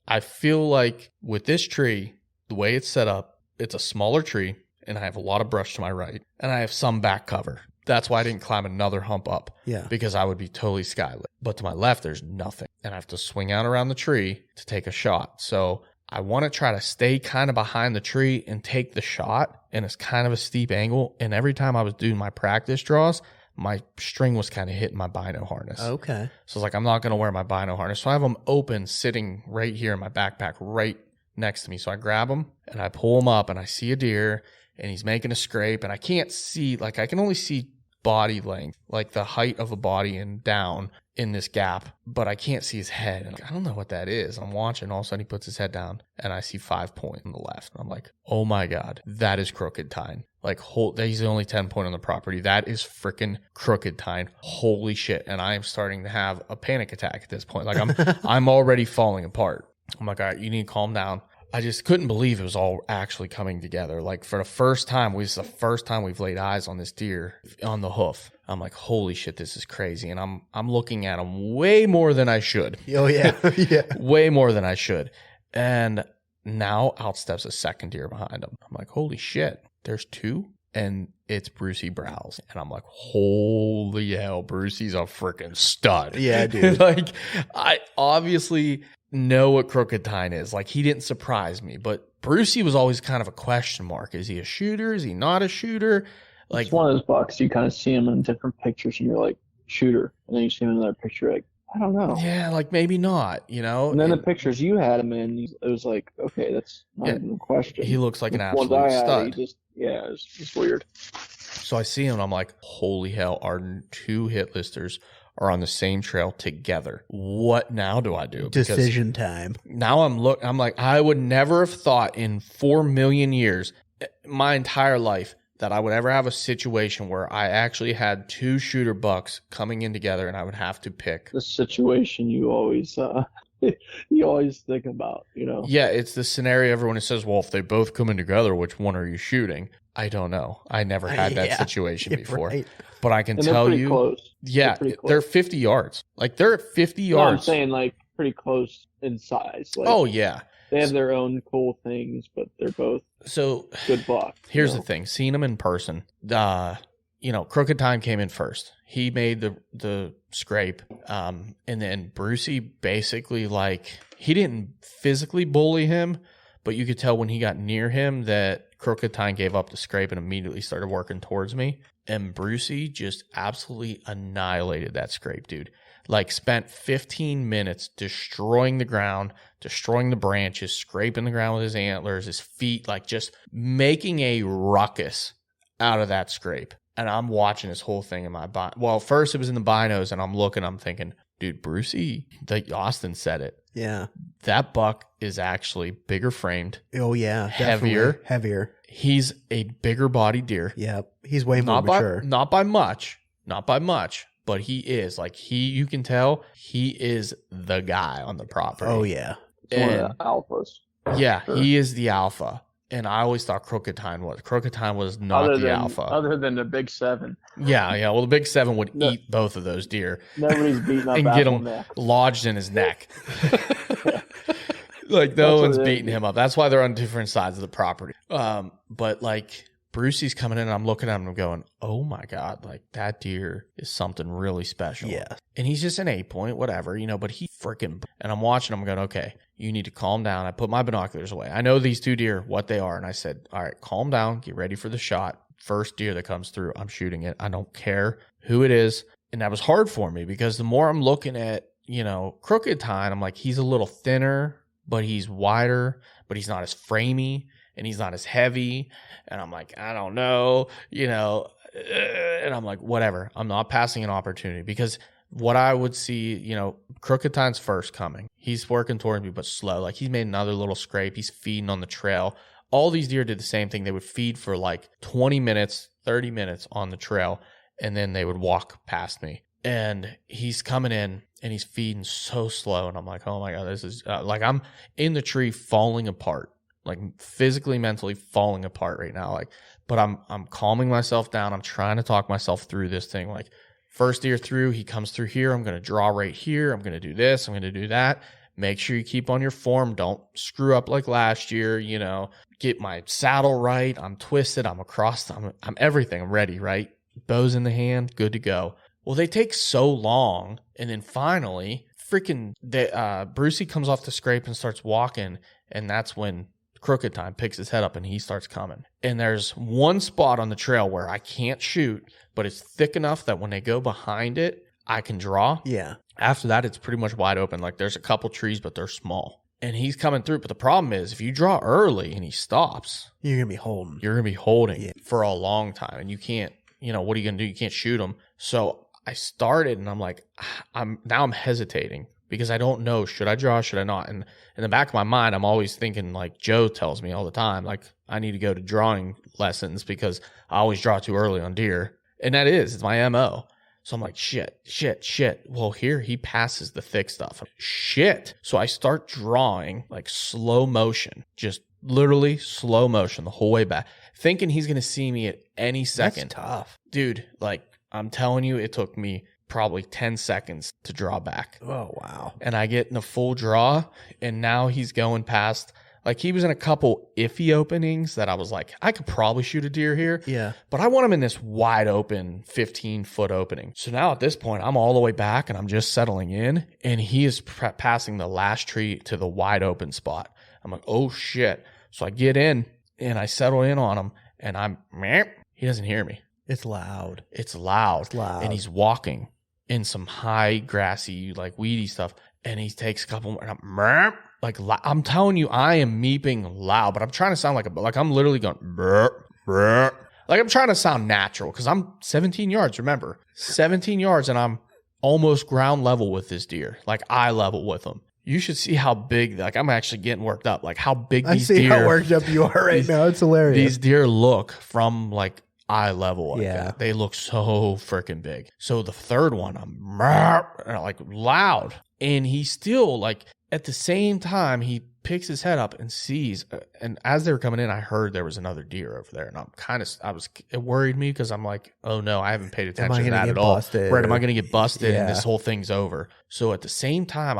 I feel like with this tree, the way it's set up, it's a smaller tree and I have a lot of brush to my right and I have some back cover. That's why I didn't climb another hump up. Yeah. Because I would be totally skylit. But to my left, there's nothing. And I have to swing out around the tree to take a shot. So I want to try to stay kind of behind the tree and take the shot. And it's kind of a steep angle. And every time I was doing my practice draws, my string was kind of hitting my bino harness. Okay. So it's like, I'm not going to wear my bino harness. So I have them open, sitting right here in my backpack, right next to me. So I grab them and I pull them up and I see a deer and he's making a scrape. And I can't see, like I can only see body length, like the height of a body and down in this gap, but I can't see his head. And I don't know what that is. I'm watching, all of a sudden he puts his head down and I see 5 point on the left. And I'm like, oh my God, that is Crooked Tine. Like, he's the only 10 point on the property. That is freaking Crooked Tine. Holy shit. And I am starting to have a panic attack at this point. Like I'm already falling apart. I'm like, all right, you need to calm down. I just couldn't believe it was all actually coming together. Like for the first time, this is the first time we've laid eyes on this deer on the hoof. I'm like, holy shit, this is crazy. And I'm looking at him way more than I should. Oh yeah. Yeah. Way more than I should. And now out steps a second deer behind him. I'm like, holy shit, there's 2. And it's Brucey Browse. And I'm like, holy hell, Brucey's a freaking stud. Yeah, dude. Like, I obviously know what Crooked Tine is. Like, he didn't surprise me, but Brucey was always kind of a question mark. Is he a shooter? Is he not a shooter? Like, it's one of those bucks, you kind of see him in different pictures and you're like, shooter. And then you see him in another picture, like, I don't know. yeah, like maybe not, you know? And then the pictures you had him in, it was like, okay, that's not even a question. He looks like an The absolute ones I had, stud. he just, yeah, it's weird. So I see him and I'm like, holy hell, our 2 hit listers are on the same trail together. What now do I do? Because Decision time. now I'm like, I would never have thought in 4 million years, my entire life, that I would ever have a situation where I actually had 2 shooter bucks coming in together and I would have to pick. The situation you always think about, you know? Yeah, it's the scenario everyone says, well, if they both come in together, which one are you shooting? I don't know. I never had that situation before. Right. But I can And tell they're pretty you, close. yeah, They're pretty close. they're 50 yards. Like they're at 50 No, I'm yards. saying like pretty close in size. Like, Oh, yeah. they have their own cool things, but they're both So good bucks. here's you know? the thing. Seeing him in person, Crooked Tine came in first. He made the scrape. And then Brucey basically, like, he didn't physically bully him, but you could tell when he got near him that Crooked Tine gave up the scrape and immediately started working towards me. And Brucey just absolutely annihilated that scrape, dude. Like, spent 15 minutes destroying the ground, destroying the branches, scraping the ground with his antlers, his feet, like just making a ruckus out of that scrape. And I'm watching this whole thing in my well, first it was in the binos, and I'm looking, I'm thinking, dude, Brucey, like Austin said it. Yeah. That buck is actually bigger framed. Oh yeah. Heavier. Definitely. Heavier. He's a bigger body deer. Yeah. He's way more Not mature. not by much, but he is like, you can tell he is the guy on the property. Oh yeah. It's one of the alphas. Yeah, Sure. he is the alpha. And I always thought Crooked Tine was. Crooked Tine was not the alpha. Other than the big 7. Yeah. Well, the big 7 would No. eat both of those deer Nobody's beating up and get Apple him neck. lodged in his neck. Like, no That's one's what it beating is. him up. That's why they're on different sides of the property. But like, Brucey's coming in and I'm looking at him and going, oh my God, like that deer is something really special. Yeah. And he's just an 8 point, whatever, but he freaking, and I'm watching him going, okay, you need to calm down. I put my binoculars away. I know these 2 deer, what they are. And I said, all right, calm down, get ready for the shot. First deer that comes through, I'm shooting it. I don't care who it is. And that was hard for me because the more I'm looking at, Crooked Tine, I'm like, he's a little thinner, but he's wider, but he's not as framey and he's not as heavy. And I'm like, I don't know, And I'm like, whatever. I'm not passing an opportunity because what I would see, you know, Crooked Tine's first coming. He's working towards me, but slow. Like he's made another little scrape. He's feeding on the trail. All these deer did the same thing. They would feed for like 20 minutes, 30 minutes on the trail, and then they would walk past me. And he's coming in and he's feeding so slow. And I'm like, oh my God, this is like I'm in the tree falling apart, like physically, mentally falling apart right now. Like, but I'm calming myself down. I'm trying to talk myself through this thing. Like first deer through, he comes through here. I'm going to draw right here. I'm going to do this. I'm going to do that. Make sure you keep on your form. Don't screw up like last year, you know, get my saddle right. I'm twisted. I'm across. I'm everything. I'm ready, right? Bow's in the hand. Good to go. Well, they take so long. And then finally, freaking Brucey comes off the scrape and starts walking. And that's when Crooked Tine picks his head up and he starts coming. And there's one spot on the trail where I can't shoot, but it's thick enough that when they go behind it, I can draw. Yeah. After that, it's pretty much wide open. Like there's a couple trees, but they're small. And he's coming through. But the problem is if you draw early and he stops, You're going to be holding. you're going to be holding for a long time. And you can't, you know, what are you going to do? You can't shoot him. So I started and I'm like, I'm hesitating because I don't know. Should I draw? Should I not? And in the back of my mind, I'm always thinking like Joe tells me all the time, like I need to go to drawing lessons because I always draw too early on deer. And it's my MO. So I'm like, shit. Well, here he passes the thick stuff. Shit. So I start drawing like slow motion, just literally slow motion the whole way back, thinking he's going to see me at any second. That's tough. Dude, like I'm telling you, it took me probably 10 seconds to draw back. Oh, wow. And I get in a full draw, and now he's going past. Like he was in a couple iffy openings that I was like, I could probably shoot a deer here. Yeah. But I want him in this wide open 15-foot opening. So now at this point, I'm all the way back and I'm just settling in. And he is passing the last tree to the wide open spot. I'm like, oh shit. So I get in and I settle in on him and he doesn't hear me. It's loud. It's loud. It's loud. And he's walking in some high grassy, like weedy stuff. And he takes a couple more and I'm telling you, I am meeping loud, but I'm trying to sound like I'm literally going burp, burp. Like I'm trying to sound natural because I'm 17 yards. Remember, 17 yards, and I'm almost ground level with this deer, like eye level with him. You should see how big. Like I'm actually getting worked up. Like how big these deer. I see how worked up you are right now. It's hilarious. These deer look from like eye level. Like Yeah. that. They look so freaking big. So the third one, I'm like loud, and he still like. At the same time, he picks his head up and sees, and as they were coming in, I heard there was another deer over there, and it worried me because I'm like, oh no, I haven't paid attention to that at all. Right? Am I going to get busted and this whole thing's over? So at the same time,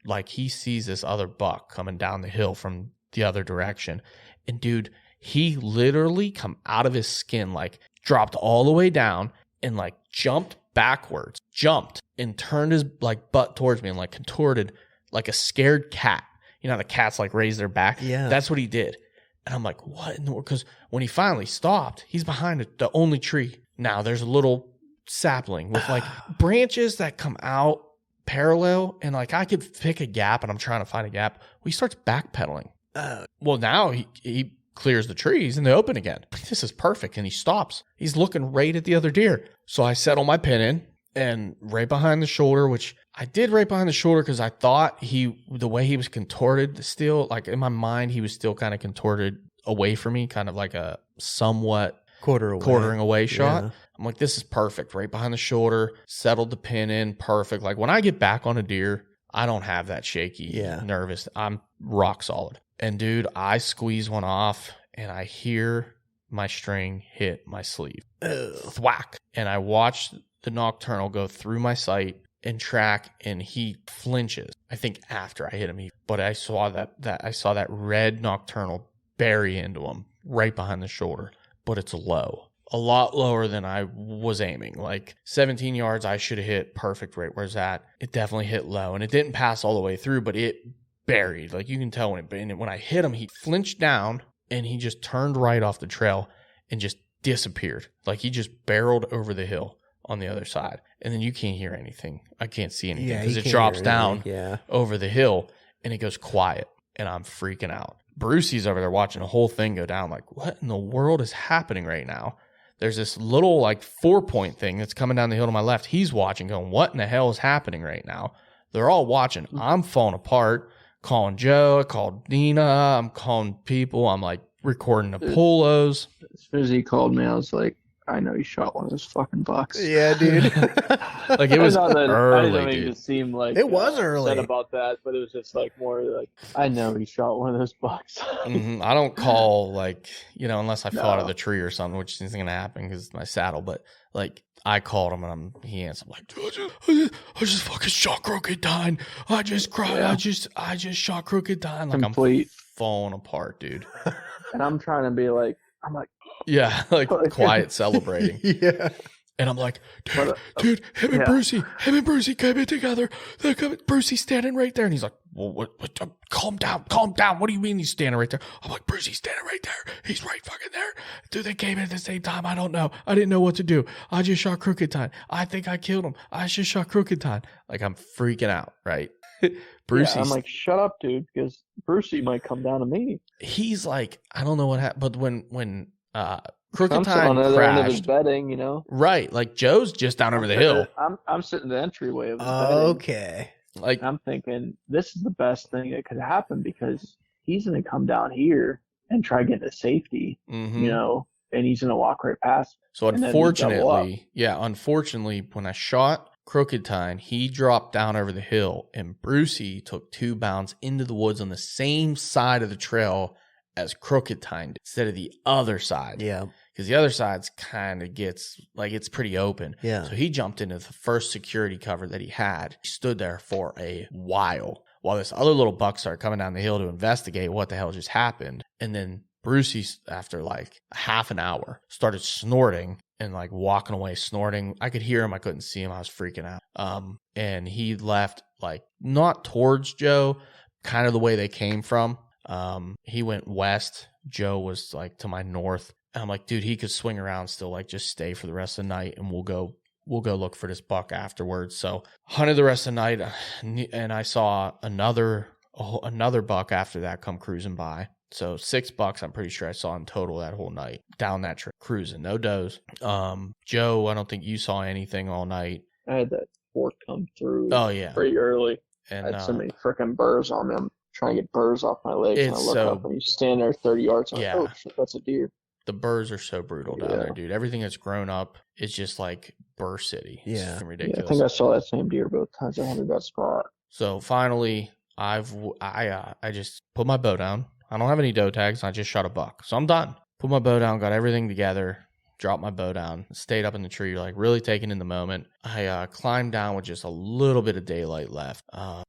like he sees this other buck coming down the hill from the other direction, and dude, he literally come out of his skin, like dropped all the way down and like jumped backwards, and turned his like butt towards me and like contorted. Like a scared cat. You know how the cats like raise their back? Yeah. That's what he did. And I'm like, what in the world? Because when he finally stopped, he's behind the only tree. Now there's a little sapling with like branches that come out parallel. And like I could pick a gap and I'm trying to find a gap. Well, he starts backpedaling. Well, now he clears the trees and they open again. This is perfect. And he stops. He's looking right at the other deer. So I settle my pin in. And right behind the shoulder, which I did right behind the shoulder because I thought the way he was contorted still, like in my mind, he was still kind of contorted away from me, kind of like a somewhat quartering away shot. Yeah. I'm like, this is perfect. Right behind the shoulder, settled the pin in, perfect. Like when I get back on a deer, I don't have that shaky, nervous. I'm rock solid. And dude, I squeeze one off and I hear my string hit my sleeve. Thwack. And I watched the nocturnal go through my sight and track, and he flinches. I think after I hit him, but I saw that red nocturnal bury into him right behind the shoulder. But it's low, a lot lower than I was aiming. Like 17 yards, I should have hit perfect right where it's at. It definitely hit low, and it didn't pass all the way through, but it buried. Like you can tell when I hit him, he flinched down and he just turned right off the trail and just disappeared. Like he just barreled over the hill on the other side, and then you can't hear anything. I can't see anything because it drops down over the hill and it goes quiet, and I'm freaking out. Brucey's over there watching the whole thing go down. Like, what in the world is happening right now? There's this little like 4-point thing that's coming down the hill to my left. He's watching, going, what in the hell is happening right now? They're all watching. I'm falling apart, calling Joe. I called Nina. I'm calling people. I'm like recording the polos. As soon as he called me, I was like, I know he shot one of those fucking bucks. Yeah, dude. Like it was I early, didn't mean dude. to seem like It was early. upset about that, but it was just like more like, I know he shot one of those bucks. I don't call like, unless I fell out of No. the tree or something, which isn't going to happen because it's my saddle. But like I called him and he answered like, I just fucking shot Crooked Tine. I just cried. Yeah. I just shot Crooked Tine. Like Complete. I'm falling apart, dude. And I'm trying to be like, Yeah, like quiet celebrating. Yeah. And I'm like, But, dude, him and yeah. Brucey came in together. Brucey's standing right there. And he's like, well, what, calm down. What do you mean he's standing right there? I'm like, Brucey's standing right there. He's right fucking there. Dude, they came in at the same time. I don't know. I didn't know what to do. I just shot Crooked Tine. I think I killed him. I just shot Crooked Tine. Like, I'm freaking out, right? Brucey's, I'm like, shut up, dude, because Brucey might come down to me. he's like, I don't know what happened. But when Crooked I'm sitting on Tine the other end of his crashed, bedding, right, like Joe's just down over the hill. I'm sitting in the entryway of his bedding. Okay. Like, And I'm thinking, this is the best thing that could happen because he's going to come down here and try getting to safety, mhm. and he's going to walk right past. So and then we double up. unfortunately, when I shot Crooked Tine, he dropped down over the hill, and Brucey took 2 bounds into the woods on the same side of the trail as Crooked Tine did, instead of the other side. Yeah. Because the other side's kind of gets, like, it's pretty open. Yeah. So he jumped into the first security cover that he had. He stood there for a while this other little buck started coming down the hill to investigate what the hell just happened. And then Brucey, after like half an hour, started snorting and like walking away snorting. I could hear him. I couldn't see him. I was freaking out. And he left like not towards Joe, kind of the way they came from. He went west. Joe was like to my north. And I'm like, dude, he could swing around still, like just stay for the rest of the night and we'll go look for this buck afterwards. So hunted the rest of the night, and I saw another buck after that come cruising by. So 6 bucks, I'm pretty sure I saw in total that whole night down that trip, cruising, no does. Joe, I don't think you saw anything all night. I had that fork come through Oh yeah, pretty early. and I had so many freaking burrs on me. I'm trying to get burrs off my legs, and I It's look so- up, and you stand there 30 yards. I'm Yeah. like, oh, shit, that's a deer. the burrs are so brutal down Yeah. there, dude. Everything that's grown up is just like burr city. It's Yeah. fucking Yeah, ridiculous. I think I saw that same deer both times I hunted that spot. So finally, I just put my bow down. I don't have any doe tags. I just shot a buck, so I'm done. Put my bow down, got everything together, dropped my bow down, stayed up in the tree, like really taking in the moment. I climbed down with just a little bit of daylight left.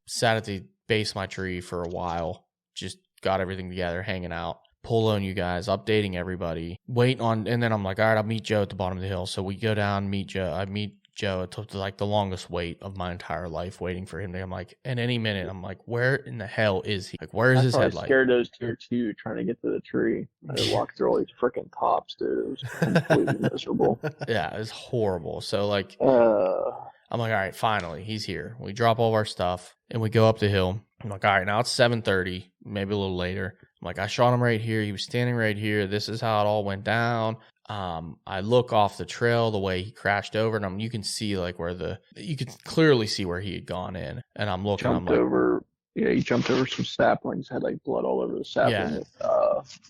Sat at the base of my tree for a while, just got everything together, hanging out. Poloing you guys, updating everybody, waiting on, and then I'm like, all right, I'll meet Joe at the bottom of the hill. So we go down, meet Joe. I meet Joe. It took like the longest wait of my entire life waiting for him. I'm like, in any minute, I'm like, where in the hell is he? Like, where is his I headlight? scared those deer too, trying to get to the tree. I had to walk through all these freaking tops, dude. It was completely miserable. Yeah, it was horrible. So like, Uh, I'm like, all right, finally, he's here. We drop all of our stuff and we go up the hill. I'm like, all right, now it's 7:30, maybe a little later. I'm like, I shot him right here. He was standing right here. This is how it all went down. I look off the trail the way he crashed over, and you can see like you could clearly see where he had gone in. And I'm looking, I'm like, he jumped over some saplings, had like blood all over the sapling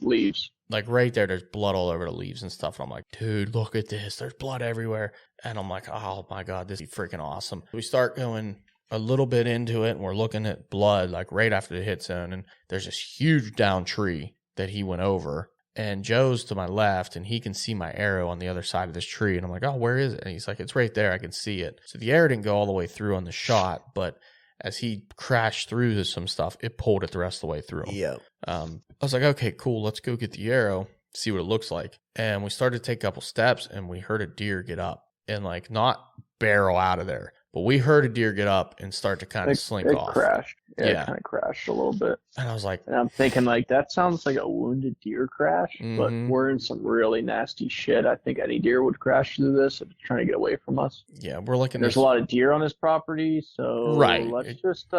leaves. like right there, there's blood all over the leaves and stuff. And I'm like, dude, look at this. There's blood everywhere. And I'm like, oh my God, this is freaking awesome. We start going a little bit into it, and we're looking at blood like right after the hit zone, and there's this huge down tree that he went over, and Joe's to my left, and he can see my arrow on the other side of this tree, and I'm like, oh, where is it? And he's like, it's right there, I can see it. So the arrow didn't go all the way through on the shot, but as he crashed through some stuff, it pulled it the rest of the way through. Yep. I was like, okay, cool, let's go get the arrow, see what it looks like. And we started to take a couple steps, and we heard a deer get up and like not barrel out of there, but we heard a deer get up and start to kind of slink off. It crashed. Yeah. It kind of crashed a little bit. And I was like, And I'm thinking, like, that sounds like a wounded deer crash, but Mhm. we're in some really nasty shit. I think any deer would crash through this if it's trying to get away from us. yeah, we're looking. There's a lot of deer on this property, so Right. let's just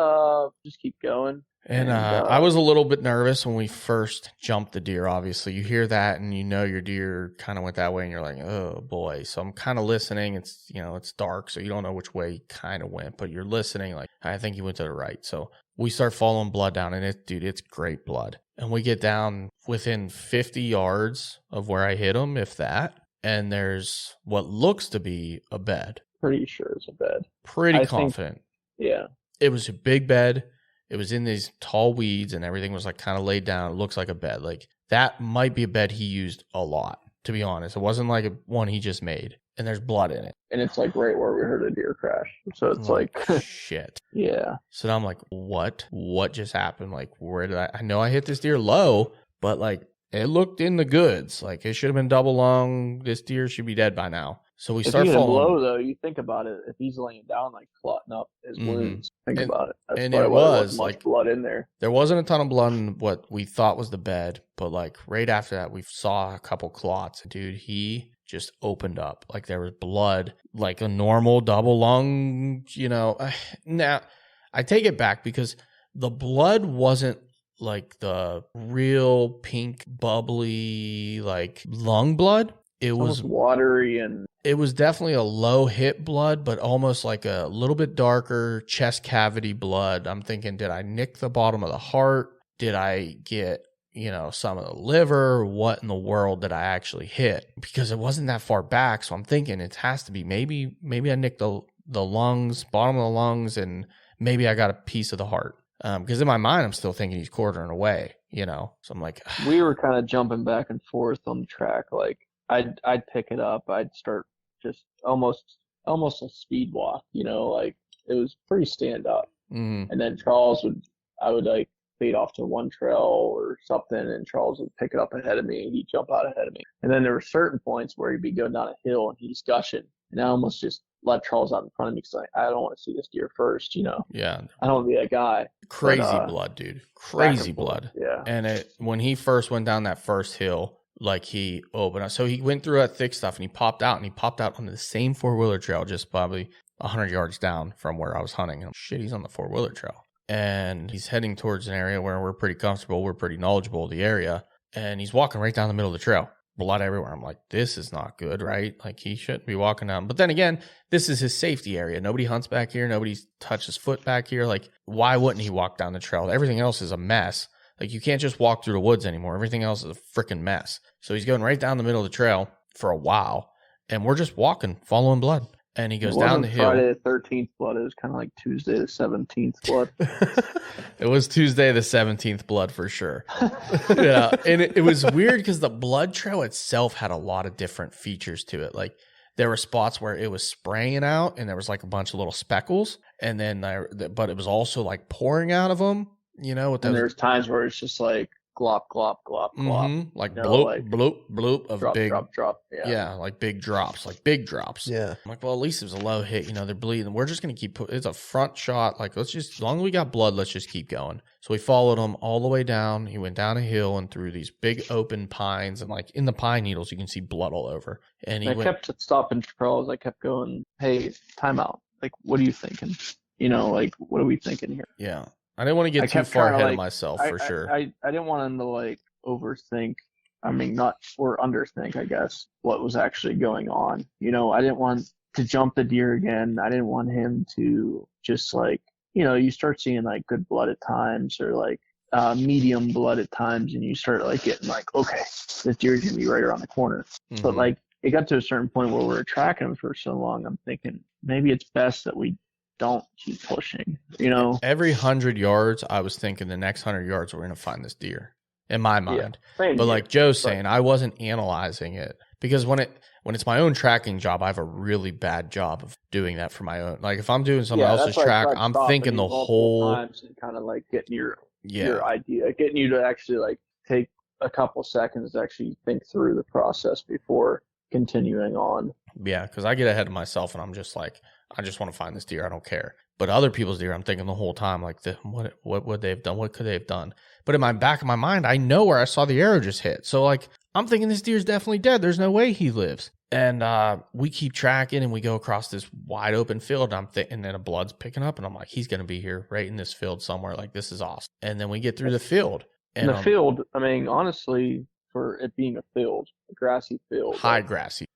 keep going. And I was a little bit nervous when we first jumped the deer. Obviously, you hear that and you know your deer kind of went that way and you're like, oh boy. So I'm kind of listening. It's, it's dark, so you don't know which way he kind of went, but you're listening like, I think he went to the right. So we start following blood down and it's great blood. And we get down within 50 yards of where I hit him, if that. And there's what looks to be a bed. Pretty sure it's a bed. Pretty confident. Yeah. It was a big bed. It was in these tall weeds and everything was like kind of laid down. It looks like a bed. Like that might be a bed he used a lot, to be honest. It wasn't like one he just made. And there's blood in it. And it's like right where we heard a deer crash. So it's like shit. Yeah. So now I'm like, what? What just happened? Like, where did I know I hit this deer low, but like it looked in the goods. Like it should have been double lung. This deer should be dead by now. So we start following. Low though, you think about it. If he's laying down, like clotting up his wounds, think about it. That's and it was like blood in there. There wasn't a ton of blood in what we thought was the bed, but like right after that, we saw a couple clots. Dude, he just opened up. Like there was blood, like a normal double lung. Now I take it back because the blood wasn't like the real pink, bubbly, like lung blood. It was watery and it was definitely a low hit blood, but almost like a little bit darker chest cavity blood. I'm thinking, did I nick the bottom of the heart? Did I get, some of the liver? What in the world did I actually hit? Because it wasn't that far back. So I'm thinking it has to be maybe I nicked the lungs, bottom of the lungs, and maybe I got a piece of the heart. Because in my mind, I'm still thinking he's quartering away, So I'm like, we were kind of jumping back and forth on the track. Like I'd pick it up. I'd start just almost a speed walk, like it was pretty stand up. Mm-hmm. And then I would like fade off to one trail or something, and Charles would pick it up ahead of me and he'd jump out ahead of me. And then there were certain points where he'd be going down a hill and he's gushing, and I almost just let Charles out in front of me because I don't want to see this deer first, Yeah. I don't want to be that guy. Crazy blood, dude. Crazy blood. Yeah. And when he first went down that first hill, like he opened up. So he went through that thick stuff and he popped out onto the same 4-wheeler trail, just probably 100 yards down from where I was hunting. And shit, he's on the 4-wheeler trail. And he's heading towards an area where we're pretty comfortable. We're pretty knowledgeable of the area. And he's walking right down the middle of the trail. Blood everywhere. I'm like, this is not good, right? Like he shouldn't be walking down. But then again, this is his safety area. Nobody hunts back here. Nobody's touched his foot back here. Like, why wouldn't he walk down the trail? Everything else is a mess. Like, you can't just walk through the woods anymore. Everything else is a freaking mess. So he's going right down the middle of the trail for a while. And we're just walking, following blood. And he goes down the hill. Friday the 13th blood. It was kind of like Tuesday the 17th blood. It was Tuesday the 17th blood for sure. Yeah. And it was weird because the blood trail itself had a lot of different features to it. Like there were spots where it was spraying it out and there was like a bunch of little speckles. And then, but it was also like pouring out of them, with and there's times where it's just like glop, glop, glop, glop. Mm-hmm. Like bloop, like bloop, bloop of drop, big drop. Yeah, like big drops, Yeah. I'm like, well, at least it was a low hit. They're bleeding. We're just going to keep it's a front shot. Like, as long as we got blood, let's just keep going. So we followed him all the way down. He went down a hill and through these big open pines. And like in the pine needles, you can see blood all over. And I kept stopping Charles. I kept going, hey, time out. Like, what are you thinking? Like, what are we thinking here? Yeah. I didn't want to get too far ahead of myself, for sure. I didn't want him to like overthink. I mean, not or underthink, I guess, what was actually going on. I didn't want to jump the deer again. I didn't want him to just like, you start seeing like good blood at times or like medium blood at times, and you start like getting like, okay, this deer's gonna be right around the corner. Mm-hmm. But like it got to a certain point where we were tracking him for so long. I'm thinking maybe it's best that we don't keep pushing, Every 100 yards, I was thinking the next 100 yards, we're going to find this deer in my mind. Yeah, but like Joe's saying, I wasn't analyzing it because when it's my own tracking job, I have a really bad job of doing that for my own. Like if I'm doing someone else's track, I'm thinking the whole times and kind of like getting your idea, getting you to actually like take a couple seconds to actually think through the process before continuing on. Yeah, because I get ahead of myself and I'm just like, I just want to find this deer. I don't care. But other people's deer, I'm thinking the whole time, like, what would they have done? What could they have done? But in my back of my mind, I know where I saw the arrow just hit. So, like, I'm thinking this deer's definitely dead. There's no way he lives. And we keep tracking, and we go across this wide open field. And and then a blood's picking up, and I'm like, he's going to be here right in this field somewhere. Like, this is awesome. And then we get through the field. And the field, I mean, honestly, for it being a field, a grassy field, high grassy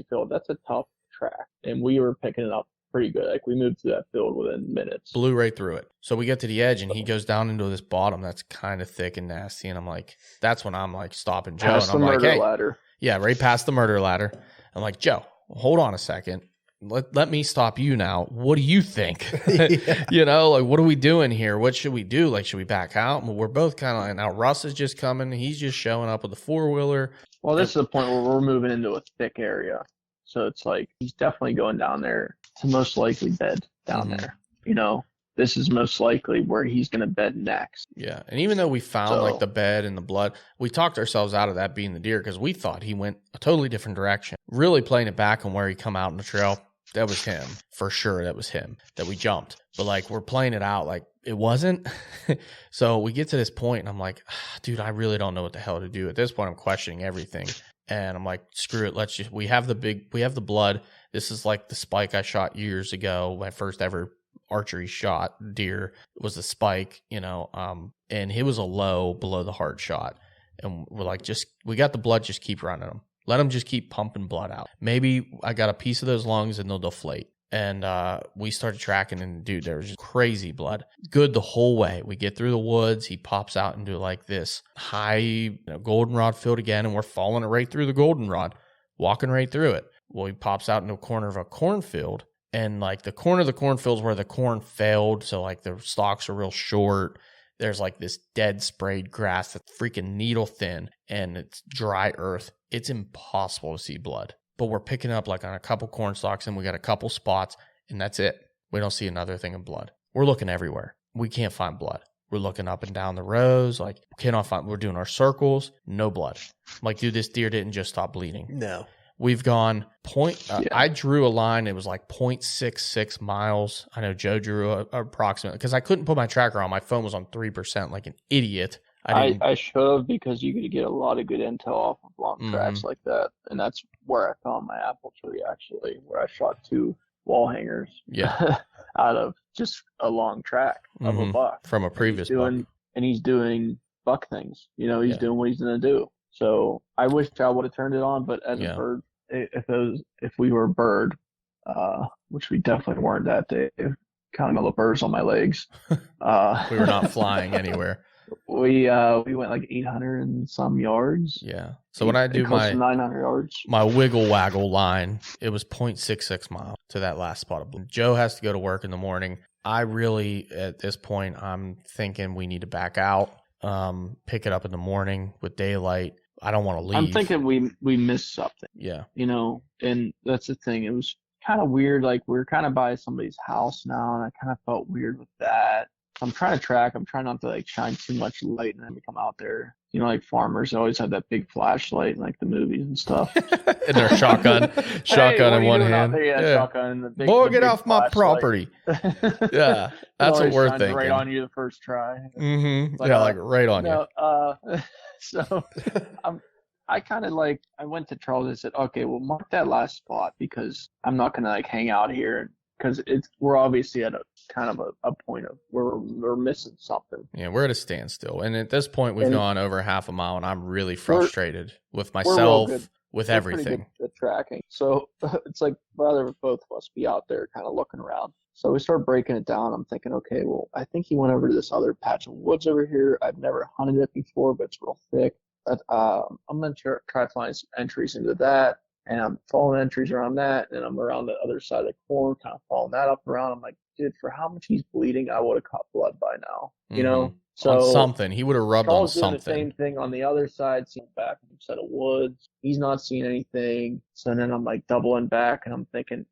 field, that's a tough track. And we were picking it up pretty good. Like, we moved through that field within minutes. Blew right through it. So we get to the edge, and he goes down into this bottom that's kind of thick and nasty. And I'm like, that's when I'm like stopping Joe. Past and I'm the like, murder hey, ladder. yeah, right past the murder ladder. I'm like, Joe, hold on a second. Let me stop you now. What do you think? Yeah. You know, like, what are we doing here? What should we do? Like, should we back out? And we're both kind of like, now Russ is just coming. He's just showing up with the 4-wheeler. Well, this is the point where we're moving into a thick area. So it's like, he's definitely going down there to most likely bed down there. You know, this is most likely where he's going to bed next. Yeah. And even though we found like the bed and the blood, we talked ourselves out of that being the deer because we thought he went a totally different direction. Really playing it back on where he come out in the trail. That was him. For sure, that was him that we jumped. But like, we're playing it out like it wasn't. So we get to this point, and I'm like, dude, I really don't know what the hell to do. At this point, I'm questioning everything. And I'm like, screw it. We have the blood. This is like the spike I shot years ago. My first ever archery shot deer was the spike, you know, and it was a low below the heart shot. And we're like, we got the blood, just keep running them. Let them just keep pumping blood out. Maybe I got a piece of those lungs and they'll deflate. And we started tracking, and dude, there was just crazy blood. Good the whole way. We get through the woods. He pops out into like this high goldenrod field again, and we're following it right through the goldenrod, walking right through it. Well, he pops out into a corner of a cornfield, and like the corner of the cornfield is where the corn failed. So like the stalks are real short. There's like this dead sprayed grass that's freaking needle thin, and it's dry earth. It's impossible to see blood. But we're picking up like on a couple corn stalks, and we got a couple spots, and that's it. We don't see another thing of blood. We're looking everywhere. We can't find blood. We're looking up and down the rows. Like, cannot find, we're doing our circles. No blood. I'm like, dude, this deer didn't just stop bleeding. No. We've gone I drew a line. It was like 0.66 miles. I know Joe drew approximately because I couldn't put my tracker on. My phone was on 3% like an idiot. I should have, because you could get a lot of good intel off of long tracks like that. And that's where I found my apple tree, actually, where I shot 2 wall hangers out of just a long track of a buck. From a previous buck. And he's doing buck things. You know, he's doing what he's going to do. So I wish I would have turned it on, but as a bird, if we were a bird, which we definitely weren't that day, counting all the birds on my legs. We were not flying anywhere. We went like 800 and some yards. Yeah. So when I do my 900 yards, my wiggle waggle line, it was 0.66 miles to that last spot of blood. Joe has to go to work in the morning. I really, at this point, I'm thinking we need to back out, pick it up in the morning with daylight. I don't want to leave. I'm thinking we missed something. Yeah. You know, and that's the thing. It was kind of weird. Like, we're kind of by somebody's house now, and I kind of felt weird with that. I'm trying to track. I'm trying not to like shine too much light, and then we come out there. You know, like farmers always have that big flashlight in like the movies and stuff. And their shotgun in one hand. Shotgun and the big. Boy, get off my property. Yeah, that's what we're thinking. Right on you the first try. Mm-hmm. Like, like right on you. So I kind of like, I went to Charles and said, okay, well, mark that last spot, because I'm not gonna like hang out here, because we're obviously at a kind of a point of where we're missing something. Yeah, we're at a standstill, and at this point we've gone over half a mile, and I'm really frustrated with myself, with everything. Pretty good at tracking, so it's like rather both of us be out there kind of looking around. So we start breaking it down. I'm thinking, okay, well, I think he went over to this other patch of woods over here. I've never hunted it before, but it's real thick. But I'm gonna try to find some entries into that. And I'm following entries around that, and I'm around the other side of the corn, kind of following that up around. I'm like, dude, for how much he's bleeding, I would have caught blood by now. You know? So on something. He would have rubbed Charles on something. Doing the same thing on the other side, seeing back from a set of woods. He's not seeing anything. So then I'm like doubling back, and I'm thinking,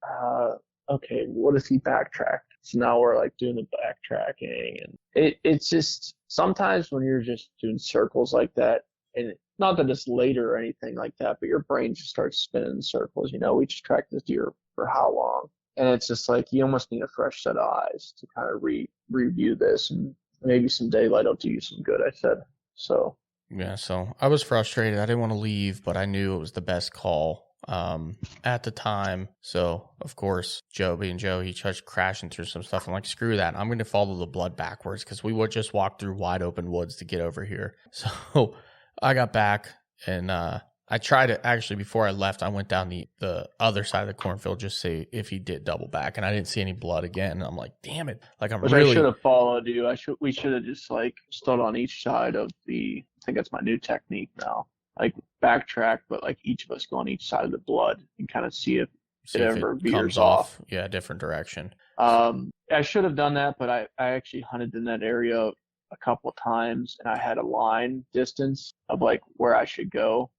okay, what if he backtracked? So now we're like doing the backtracking, and it's just sometimes when you're just doing circles like that, and not that it's later or anything like that, but your brain just starts spinning in circles. You know, we just tracked this deer for how long? And it's just like, you almost need a fresh set of eyes to kind of review this, and maybe some daylight will do you some good, I said. So Yeah, so I was frustrated. I didn't want to leave, but I knew it was the best call at the time. So, of course, Joe being Joe, he starts crashing through some stuff. I'm like, screw that. I'm going to follow the blood backwards because we would just walk through wide open woods to get over here. So I got back and I tried to actually, before I left, I went down the other side of the cornfield just to see if he did double back, and I didn't see any blood again. And I'm like, damn it. Like, I should have followed you. We should have just like stood on each side of I think that's my new technique now. Like backtrack, but like each of us go on each side of the blood and kind of see if it ever veers off. Yeah, different direction. I should have done that, but I actually hunted in that area a couple of times, and I had a line distance of like where I should go.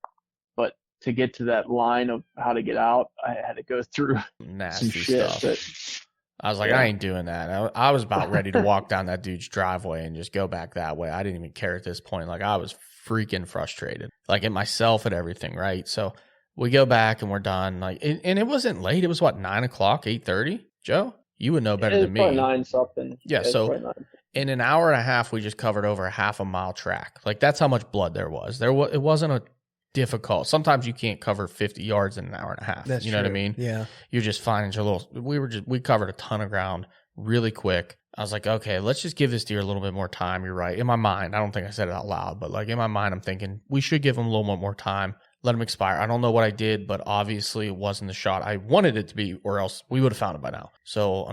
But to get to that line of how to get out, I had to go through nasty some shit. Stuff. I was like, I ain't doing that. I was about ready to walk down that dude's driveway and just go back that way. I didn't even care at this point. Like, I was freaking frustrated, like at myself and everything, right? So we go back and we're done. Like, and it wasn't late. It was what, 9 o'clock, 8:30? Joe, you would know better than me. Probably 9 something. Yeah, so in an hour and a half, we just covered over a half a mile track. Like, that's how much blood there was. It wasn't a difficult. Sometimes you can't cover 50 yards in an hour and a half. That's you know true. what I mean? Yeah. You're just finding your little, we covered a ton of ground really quick. I was like, okay, let's just give this deer a little bit more time. You're right. In my mind, I don't think I said it out loud, but like in my mind, I'm thinking we should give him a little bit more time, let him expire. I don't know what I did, but obviously it wasn't the shot I wanted it to be, or else we would have found it by now. So,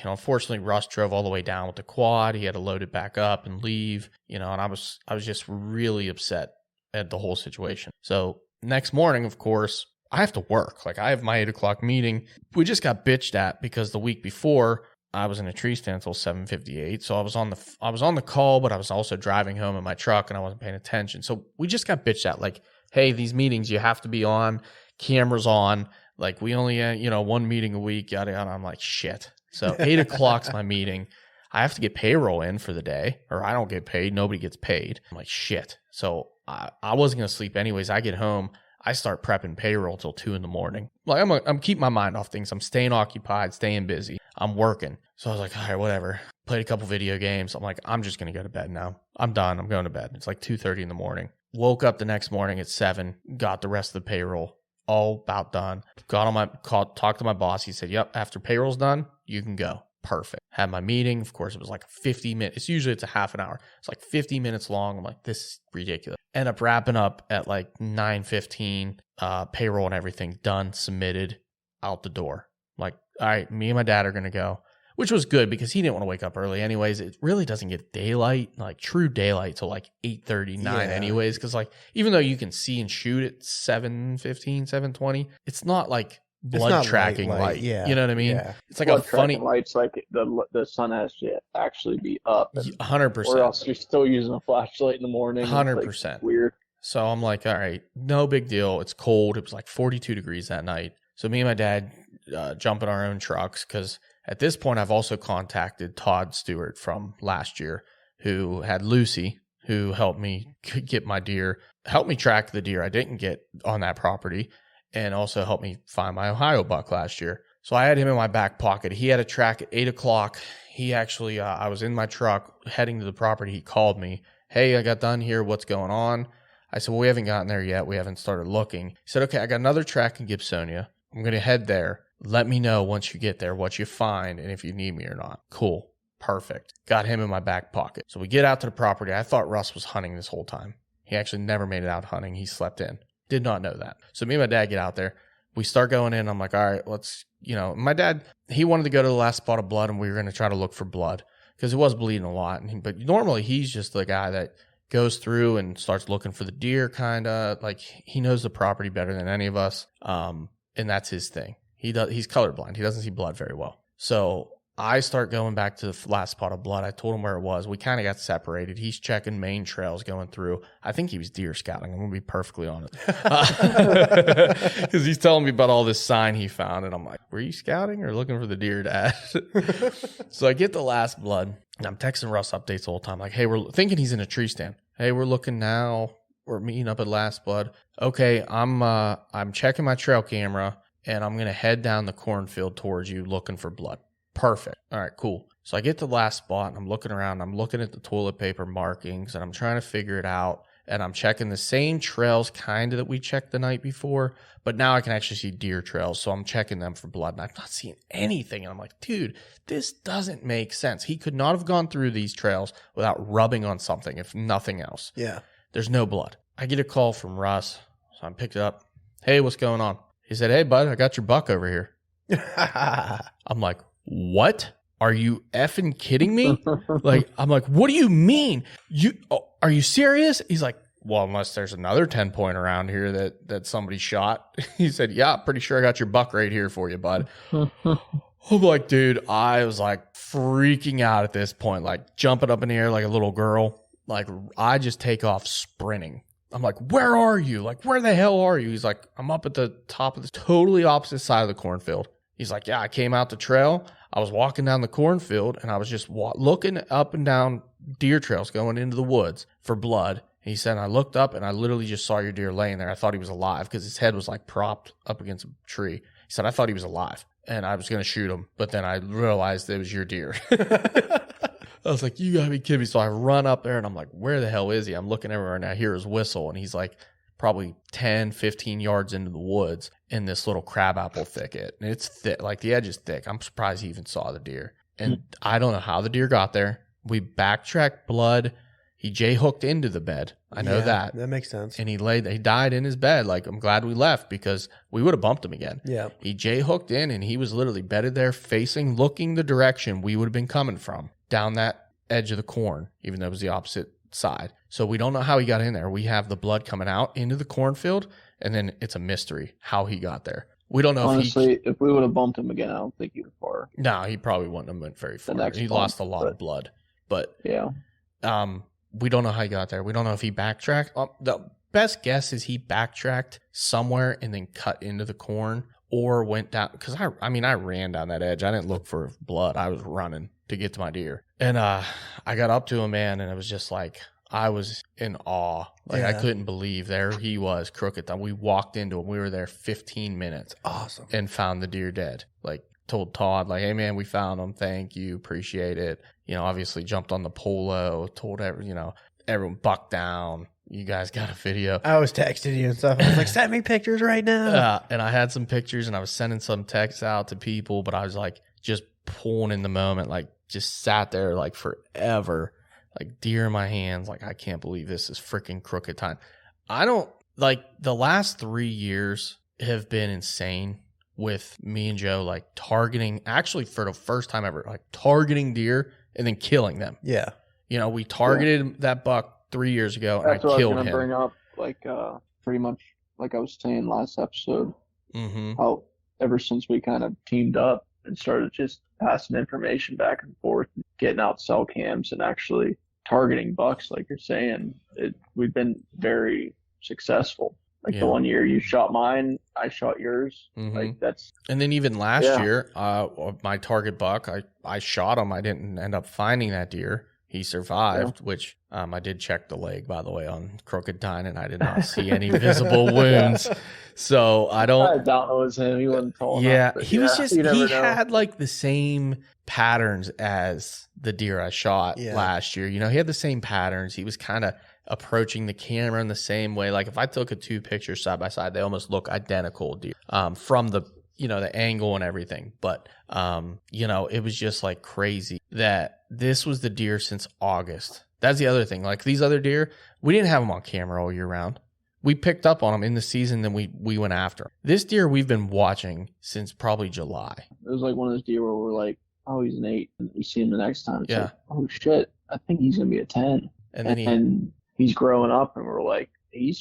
unfortunately, Russ drove all the way down with the quad. He had to load it back up and leave, and I was just really upset at the whole situation. So next morning, of course, I have to work. Like, I have my 8 o'clock meeting. We just got bitched at because the week before I was in a tree stand until 7:58. So I was on the call, but I was also driving home in my truck and I wasn't paying attention. So we just got bitched at, like, hey, these meetings, you have to be on, cameras on. Like, we only, one meeting a week, yada, yada. I'm like, shit. So 8 o'clock's my meeting. I have to get payroll in for the day, or I don't get paid. Nobody gets paid. I'm like, shit. So I wasn't going to sleep anyways. I get home. I start prepping payroll till 2 a.m. Like, I'm keeping my mind off things. I'm staying occupied, staying busy. I'm working. So I was like, all right, whatever. Played a couple video games. I'm like, I'm just going to go to bed now. I'm done. I'm going to bed. It's like 2:30 in the morning. Woke up the next morning at 7, got the rest of the payroll all about done. Got on my call, talked to my boss. He said, yep, after payroll's done, you can go. Perfect. Had my meeting. Of course, it was like 50 minutes. It's a half an hour. It's like 50 minutes long. I'm like, this is ridiculous. End up wrapping up at like 9:15, payroll and everything done, submitted, out the door. Like, all right, me and my dad are going to go, which was good because he didn't want to wake up early anyways. It really doesn't get daylight, like true daylight, till like 8:39 anyways. Because like, even though you can see and shoot at 7:15, 7:20, it's not like blood tracking light. Yeah. You know what I mean? Yeah. It's like blood a funny lights, like the sun has to actually be up. 100%. Or else you're still using a flashlight in the morning. 100%. Like, weird. So I'm like, all right, no big deal. It's cold. It was like 42 degrees that night. So me and my dad jump in our own trucks, because at this point I've also contacted Todd Stewart from last year, who had Lucy, who helped me get my deer, helped me track the deer I didn't get on that property, and also helped me find my Ohio buck last year. So I had him in my back pocket. He had a track at 8 o'clock. He actually, I was in my truck heading to the property. He called me. Hey, I got done here. What's going on? I said, well, we haven't gotten there yet. We haven't started looking. He said, okay, I got another track in Gibsonia. I'm going to head there. Let me know once you get there what you find and if you need me or not. Cool. Perfect. Got him in my back pocket. So we get out to the property. I thought Russ was hunting this whole time. He actually never made it out hunting. He slept in. Did not know that. So me and my dad get out there. We start going in. I'm like, all right, let's, my dad, he wanted to go to the last spot of blood, and we were going to try to look for blood because it was bleeding a lot. But normally he's just the guy that goes through and starts looking for the deer, kind of like he knows the property better than any of us. And that's his thing. He's colorblind. He doesn't see blood very well. So I start going back to the last spot of blood. I told him where it was. We kind of got separated. He's checking main trails going through. I think he was deer scouting. I'm going to be perfectly honest. Because he's telling me about all this sign he found. And I'm like, were you scouting or looking for the deer, Dad? So I get the last blood. And I'm texting Russ updates the whole time. Like, hey, we're thinking he's in a tree stand. Hey, we're looking now. We're meeting up at last blood. Okay, I'm checking my trail camera. And I'm going to head down the cornfield towards you looking for blood. Perfect. All right, cool. So I get to the last spot and I'm looking around. I'm looking at the toilet paper markings and I'm trying to figure it out. and I'm checking the same trails kind of that we checked the night before, but now I can actually see deer trails. So I'm checking them for blood, and I'm not seeing anything. And I'm like, dude, this doesn't make sense. He could not have gone through these trails without rubbing on something, if nothing else. Yeah. There's no blood. I get a call from Russ, so I picked it up. Hey, what's going on? He said, hey, bud, I got your buck over here. I'm like, what? Are you effing kidding me? I'm like, what do you mean? Are you serious? He's like, well, unless there's another 10-point around here that somebody shot. He said, yeah, pretty sure I got your buck right here for you, bud. I'm like, dude, I was like freaking out at this point, like jumping up in the air like a little girl. Like, I just take off sprinting. I'm like, where are you? Like, where the hell are you? He's like, I'm up at the top of the totally opposite side of the cornfield. He's like, yeah, I came out the trail. I was walking down the cornfield, and I was just looking up and down deer trails going into the woods for blood. He said, I looked up, and I literally just saw your deer laying there. I thought he was alive because his head was like propped up against a tree. He said, I thought he was alive, and I was going to shoot him, but then I realized it was your deer. I was like, you got to be kidding me. So I run up there, and I'm like, where the hell is he? I'm looking everywhere, and I hear his whistle, and he's like probably 10, 15 yards into the woods in this little crabapple thicket. And it's thick, like the edge is thick. I'm surprised he even saw the deer. And I don't know how the deer got there. We backtracked blood. He J-hooked into the bed. I know that. That makes sense. And he died in his bed. Like, I'm glad we left because we would have bumped him again. Yeah. He J-hooked in, and he was literally bedded there looking the direction we would have been coming from, down that edge of the corn, even though it was the opposite side. So we don't know how he got in there. We have the blood coming out into the cornfield, and then it's a mystery how he got there. We don't know. Honestly, if we would have bumped him again, I don't think he would far. No, he probably wouldn't have went very far. He lost a lot of blood. But yeah, we don't know how he got there. We don't know if he backtracked. The best guess is he backtracked somewhere and then cut into the corn or went down. Because I ran down that edge. I didn't look for blood. I was running to get to my deer. And I got up to him, man, and it was just like, I was in awe. Like, I couldn't believe there he was, Crooked Tine. We walked into him. We were there 15 minutes. Awesome. And found the deer dead. Like, told Todd, like, hey, man, we found him. Thank you. Appreciate it. You know, obviously jumped on the polo, told everyone buck down. You guys got a video. I was texting you and stuff. I was like, send me pictures right now. And I had some pictures, and I was sending some texts out to people, but I was like just pulling in the moment, like just sat there like forever, like deer in my hands. Like, I can't believe this is freaking Crooked Tine. I don't like the last 3 years have been insane with me and Joe, like targeting, actually for the first time ever, like targeting deer and then killing them. Yeah. You know, we targeted that buck 3 years ago, and that's I what killed I was him. gonna bring up, like pretty much like I was saying last episode, Mm-hmm. how ever since we kind of teamed up and started just passing information back and forth, getting out cell cams and actually targeting bucks, like you're saying, we've been very successful. Like the 1 year you shot mine, I shot yours. Mm-hmm. Like that's. And then even last year, my target buck, I shot him. I didn't end up finding that deer. He survived, which I did check the leg, by the way, on Crooked Tine, and I did not see any visible wounds. So I doubt it was him. He wasn't tall enough. Enough, he was just, he had like the same patterns as the deer I shot last year. You know, he had the same patterns. He was kind of approaching the camera in the same way. Like if I took two pictures side by side, they almost look identical deer from the, you know, the angle and everything. But, you know, it was just like crazy that this was the deer since August. That's the other thing. Like these other deer, we didn't have them on camera all year round. We picked up on them in the season, then we went after them. This deer we've been watching since probably July. It was like one of those deer where we're like, oh, he's an 8. And we see him the next time. It's like, oh, shit, I think he's going to be a 10. And then he's growing up, and we're like, he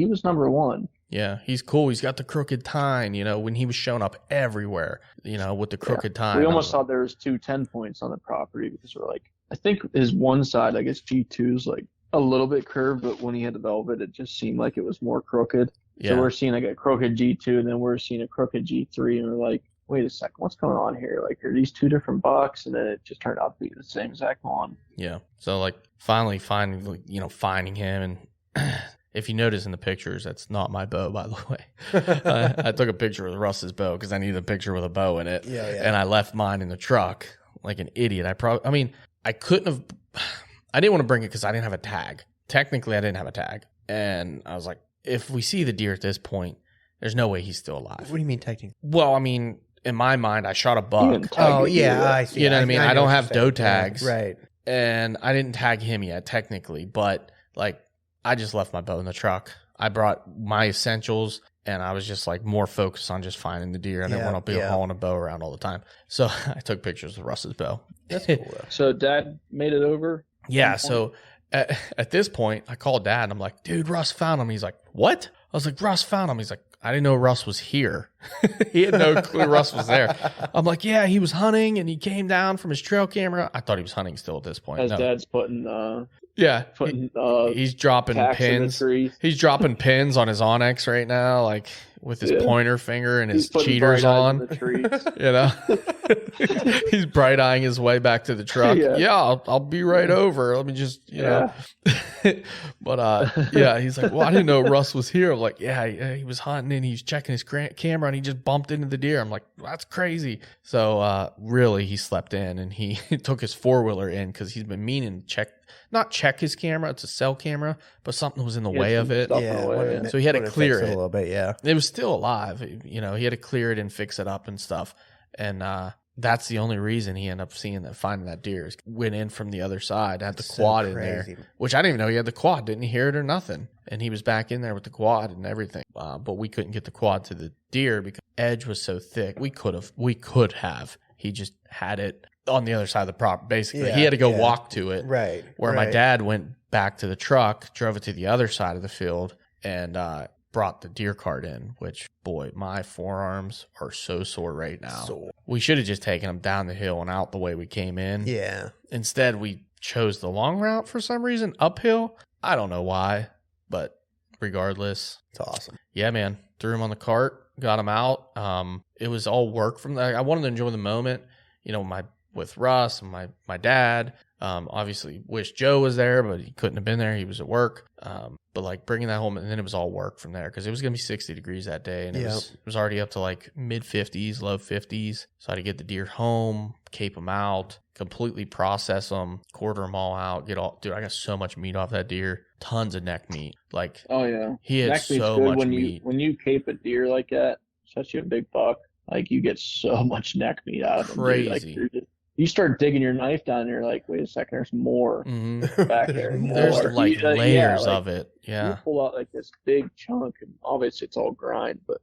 was number 1. Yeah, he's cool. He's got the Crooked Tine, you know, when he was showing up everywhere, you know, with the Crooked Tine. We almost thought there was 2 10 points on the property because we're like, I think his one side, I guess G2 is like a little bit curved, but when he had the velvet, it just seemed like it was more crooked. Yeah. So we're seeing like a crooked G2, and then we're seeing a crooked G3, and we're like, wait a second, what's going on here? Like, are these 2 different bucks? And then it just turned out to be the same exact one. Yeah. So like finally finding him, and if you notice in the pictures, that's not my bow, by the way. I took a picture with Russ's bow because I needed a picture with a bow in it. Yeah. And I left mine in the truck like an idiot. I couldn't have, I didn't want to bring it because I didn't have a tag. Technically, I didn't have a tag. And I was like, if we see the deer at this point, there's no way he's still alive. What do you mean technically? Well, I mean, in my mind, I shot a You buck. didn't tag Oh, the deer yeah, yet. I see. You know what I mean? I know don't what have you're saying. doe tags. Yeah, right. And I didn't tag him yet, technically. But, like, I just left my bow in the truck. I brought my essentials, and I was just, like, more focused on just finding the deer. I didn't want to be hauling a bow around all the time. So I took pictures with Russ's bow. That's cool, though. So Dad made it over? Yeah, so at this point, I called Dad, and I'm like, dude, Russ found him. He's like, what? I was like, Russ found him. He's like, I didn't know Russ was here. He had no clue Russ was there. I'm like, yeah, he was hunting, and he came down from his trail camera. I thought he was hunting still at this point. As No. Dad's putting He's dropping tacks in the pins. trees. He's dropping pins on his Onyx right now, like with his pointer finger and his He's putting cheaters bright eyes on. in the trees. You know, he's bright eyeing his way back to the truck. Yeah. I'll be right over. Let me just, you know. But yeah, he's like, well, I didn't know Russ was here. I'm like, yeah, he was hunting and he's checking his camera and he just bumped into the deer. I'm like, that's crazy. So really, he slept in and he took his 4-wheeler in because he's been meaning to not check his camera. It's a cell camera, but something was in the way of it. So he had to clear it a little bit. Yeah, it was still alive. You know, he had to clear it and fix it up and stuff. And that's the only reason he ended up finding that deer. Is went in from the other side, had the quad in there, which I didn't even know he had the quad. Didn't hear it or nothing. And he was back in there with the quad and everything. But we couldn't get the quad to the deer because the edge was so thick. We could have. He just had it on the other side of the property. Basically, he had to go walk to it. Right. Where my dad went back to the truck, drove it to the other side of the field, and brought the deer cart in, which, boy, my forearms are so sore right now. We should have just taken them down the hill and out the way we came in. Yeah. Instead, we chose the long route for some reason, uphill. I don't know why, but regardless. It's awesome. Yeah, man. Threw him on the cart, got him out. It was all work from there. I wanted to enjoy the moment, you know, with Russ and my dad. Obviously wish Joe was there, but he couldn't have been there. He was at work. But like bringing that home, and then it was all work from there because it was going to be 60 degrees that day. And it was already up to like mid 50s, low 50s. So I had to get the deer home, cape them out, completely process them, quarter them all out, dude, I got so much meat off that deer. Tons of neck meat. Like, oh yeah. He had so much meat. When you cape a deer like that, especially a big buck, like you get so much neck meat out of them. Crazy. Dude. Like, you start digging your knife down there, like, wait a second, there's more back there. You know? There's like layers of it. Yeah. You pull out like this big chunk, and obviously it's all grind, but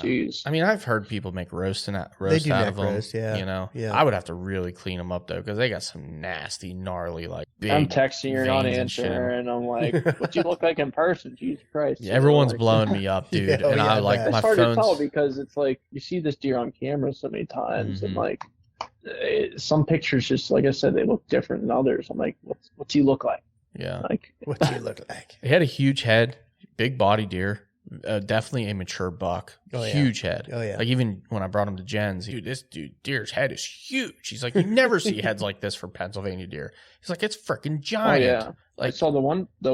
geez. I mean, I've heard people make roast out of them. You know, I would have to really clean them up though, because they got some nasty, gnarly, like big. I'm texting you're not answering, and I'm like, "What you look like in person?" Jesus Christ! Yeah, everyone's blowing me up, dude, and I like it's my hard phone's to tell because it's like you see this deer on camera so many times, and like some pictures, just like I said, they look different than others. I'm like, what's he look like? Yeah, like what's he look like? He had a huge head, big body deer. Definitely a mature buck. Huge head. Oh yeah. Like even when I brought him to Jen's, this deer's head is huge. He's like, you never see heads like this for Pennsylvania deer. He's like, it's freaking giant. Oh yeah. Like, I saw the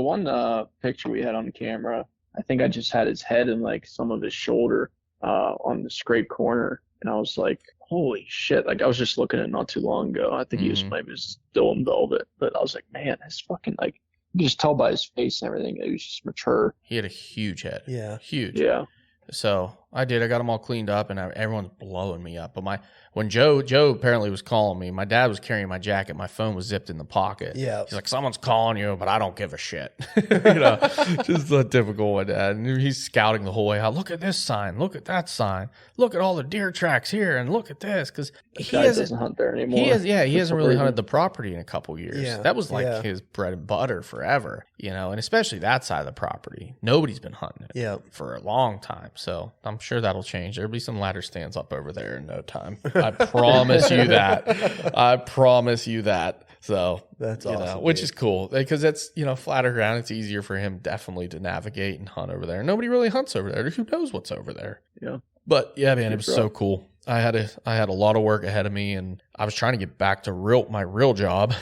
one picture we had on camera. I think I just had his head and like some of his shoulder on the scrape corner, and I was like, holy shit! Like I was just looking at it not too long ago. I think he was maybe still in velvet, but I was like, man, it's fucking like. You can just tell by his face and everything. He was just mature. He had a huge head. Yeah. Huge. Yeah. So I got them all cleaned up, and everyone's blowing me up. But when Joe apparently was calling me, my dad was carrying my jacket. My phone was zipped in the pocket. Yeah. He's like, someone's calling you, but I don't give a shit. You know, just a typical one, Dad. And he's scouting the whole way out. Look at this sign. Look at that sign. Look at all the deer tracks here, and look at this. Because he doesn't hunt there anymore. He hasn't really hunted the property in a couple years. Yeah. That was like his bread and butter forever, you know, and especially that side of the property. Nobody's been hunting it for a long time. So I'm sure that'll change. There'll be some ladder stands up over there in no time. I promise you that. I promise you that. So that's awesome, which is cool because that's, flatter ground. It's easier for him definitely to navigate and hunt over there. Nobody really hunts over there. Who knows what's over there? Yeah. But yeah, man, it was so cool. I had a lot of work ahead of me, and I was trying to get back to my real job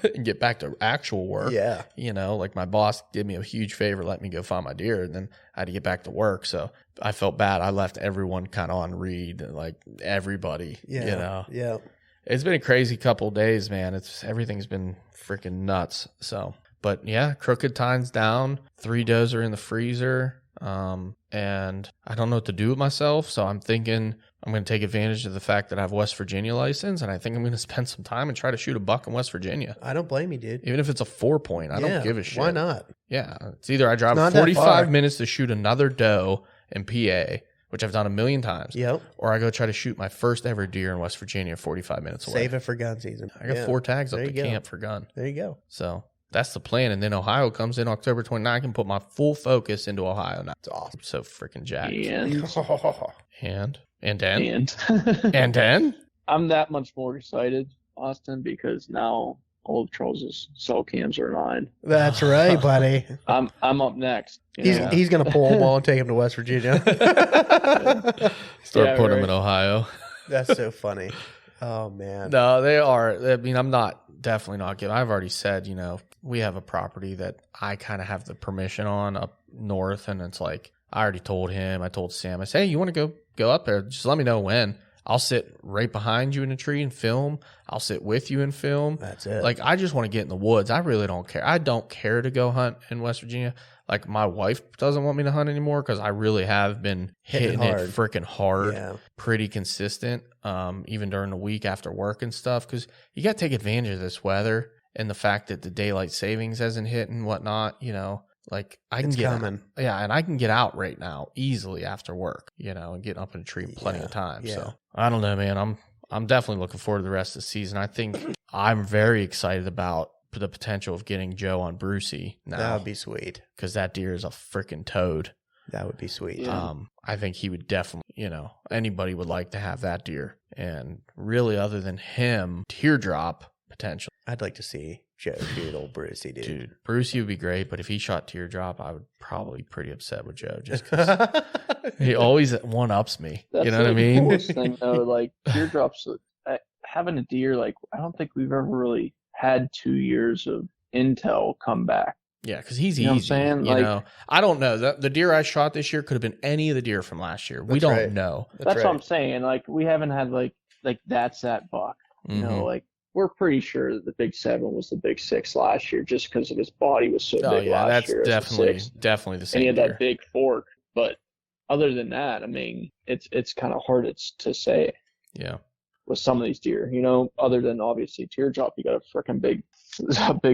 and get back to actual work. Yeah. Like my boss did me a huge favor, let me go find my deer, and then I had to get back to work. So I felt bad. I left everyone kind of on read, like everybody, Yeah. It's been a crazy couple of days, man. Everything's been freaking nuts. So, But yeah, Crooked Tine's down. 3 does are in the freezer. And I don't know what to do with myself. So I'm thinking I'm going to take advantage of the fact that I have West Virginia license. And I think I'm going to spend some time and try to shoot a buck in West Virginia. I don't blame you, dude. Even if it's a 4-point, I don't give a shit. Why not? Yeah. It's either I drive 45 minutes to shoot another doe in PA, which I've done a million times. Yep. Or I go try to shoot my first ever deer in West Virginia 45 minutes away. Save it for gun season. I got 4 tags up the camp for gun. There you go. So that's the plan. And then Ohio comes in October 29th. I can put my full focus into Ohio now. That's awesome. I'm so freaking jacked. And then? I'm that much more excited, Austin, because now all of Charles's cell cams are 9. That's right, buddy. I'm up next. He's gonna pull a ball and take him to West Virginia. Start putting him in Ohio. That's so funny. Oh man. No, they are. I mean, I'm definitely not giving. I've already said, we have a property that I kind of have the permission on up north, and it's like I already told him. I told Sam. I said, hey, you want to go up there? Just let me know when. I'll sit right behind you in a tree and film. I'll sit with you and film. That's it. Like, I just want to get in the woods. I really don't care. I don't care to go hunt in West Virginia. Like, my wife doesn't want me to hunt anymore because I really have been hitting it freaking hard, pretty consistent, even during the week after work and stuff. Because you got to take advantage of this weather and the fact that the daylight savings hasn't hit and whatnot, Like I can and I can get out right now easily after work, and get up in a tree plenty of time. Yeah. So I don't know, man. I'm definitely looking forward to the rest of the season. I think I'm very excited about the potential of getting Joe on Brucey now. That would be sweet because that deer is a freaking toad. That would be sweet. Yeah. I think he would definitely, anybody would like to have that deer. And really, other than him, Teardrop potential. I'd like to see Joe shoot old Brucey, dude. Dude, Brucey would be great, but if he shot Teardrop, I would probably be pretty upset with Joe just because he always one-ups me. That's you know what I mean? That's the coolest thing, though. Like, Teardrops, having a deer, like, I don't think we've ever really had 2 years of intel come back. Yeah, because he's easy. What I'm saying? I don't know. The deer I shot this year could have been any of the deer from last year. We don't know. That's what I'm saying. Like, we haven't had, like that's that buck. Like, we're pretty sure that the Big 7 was the Big 6 last year just because of his body was so big last year. That's definitely the same. And he had deer. that big fork. But other than that, I mean, it's kind of hard to say. Yeah. With some of these deer, other than obviously Teardrop, you got a big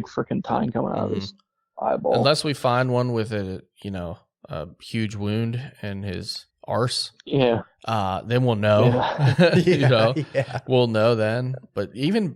freaking tine coming out of his eyeball. Unless we find one with a huge wound in his arse. Yeah. Then we'll know. Yeah. We'll know then. But even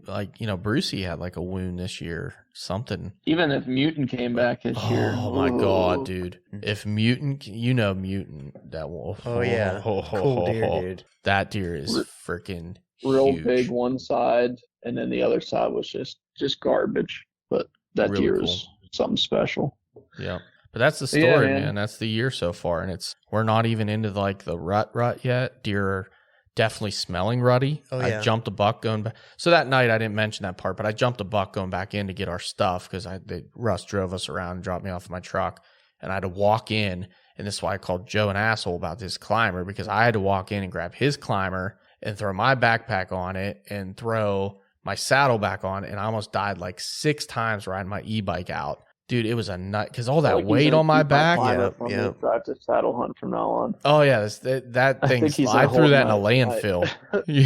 Brucey had like a wound this year, something. Even if Mutant came back this year. Oh my God, dude. If Mutant, Mutant, that wolf. Oh yeah. Cool deer, dude. That deer is freaking real huge. big one side, and then the other side was just garbage. But that really deer cool. is something special. Yeah. But that's the story, man. That's the year so far. And we're not even into like the rut yet. Deer are definitely smelling ruddy. Oh, yeah. I jumped a buck going back. So that night I didn't mention that part, but I jumped a buck going back in to get our stuff because Russ drove us around and dropped me off in my truck. And I had to walk in. And this is why I called Joe an asshole about this climber, because I had to walk in and grab his climber and throw my backpack on it and throw my saddle back on. And I almost died like 6 times riding my e-bike out. Dude, it was a nut because all that weight on my back. Yeah. Drive to saddle hunt from now on. Oh yeah, that thing. I threw that in a landfill.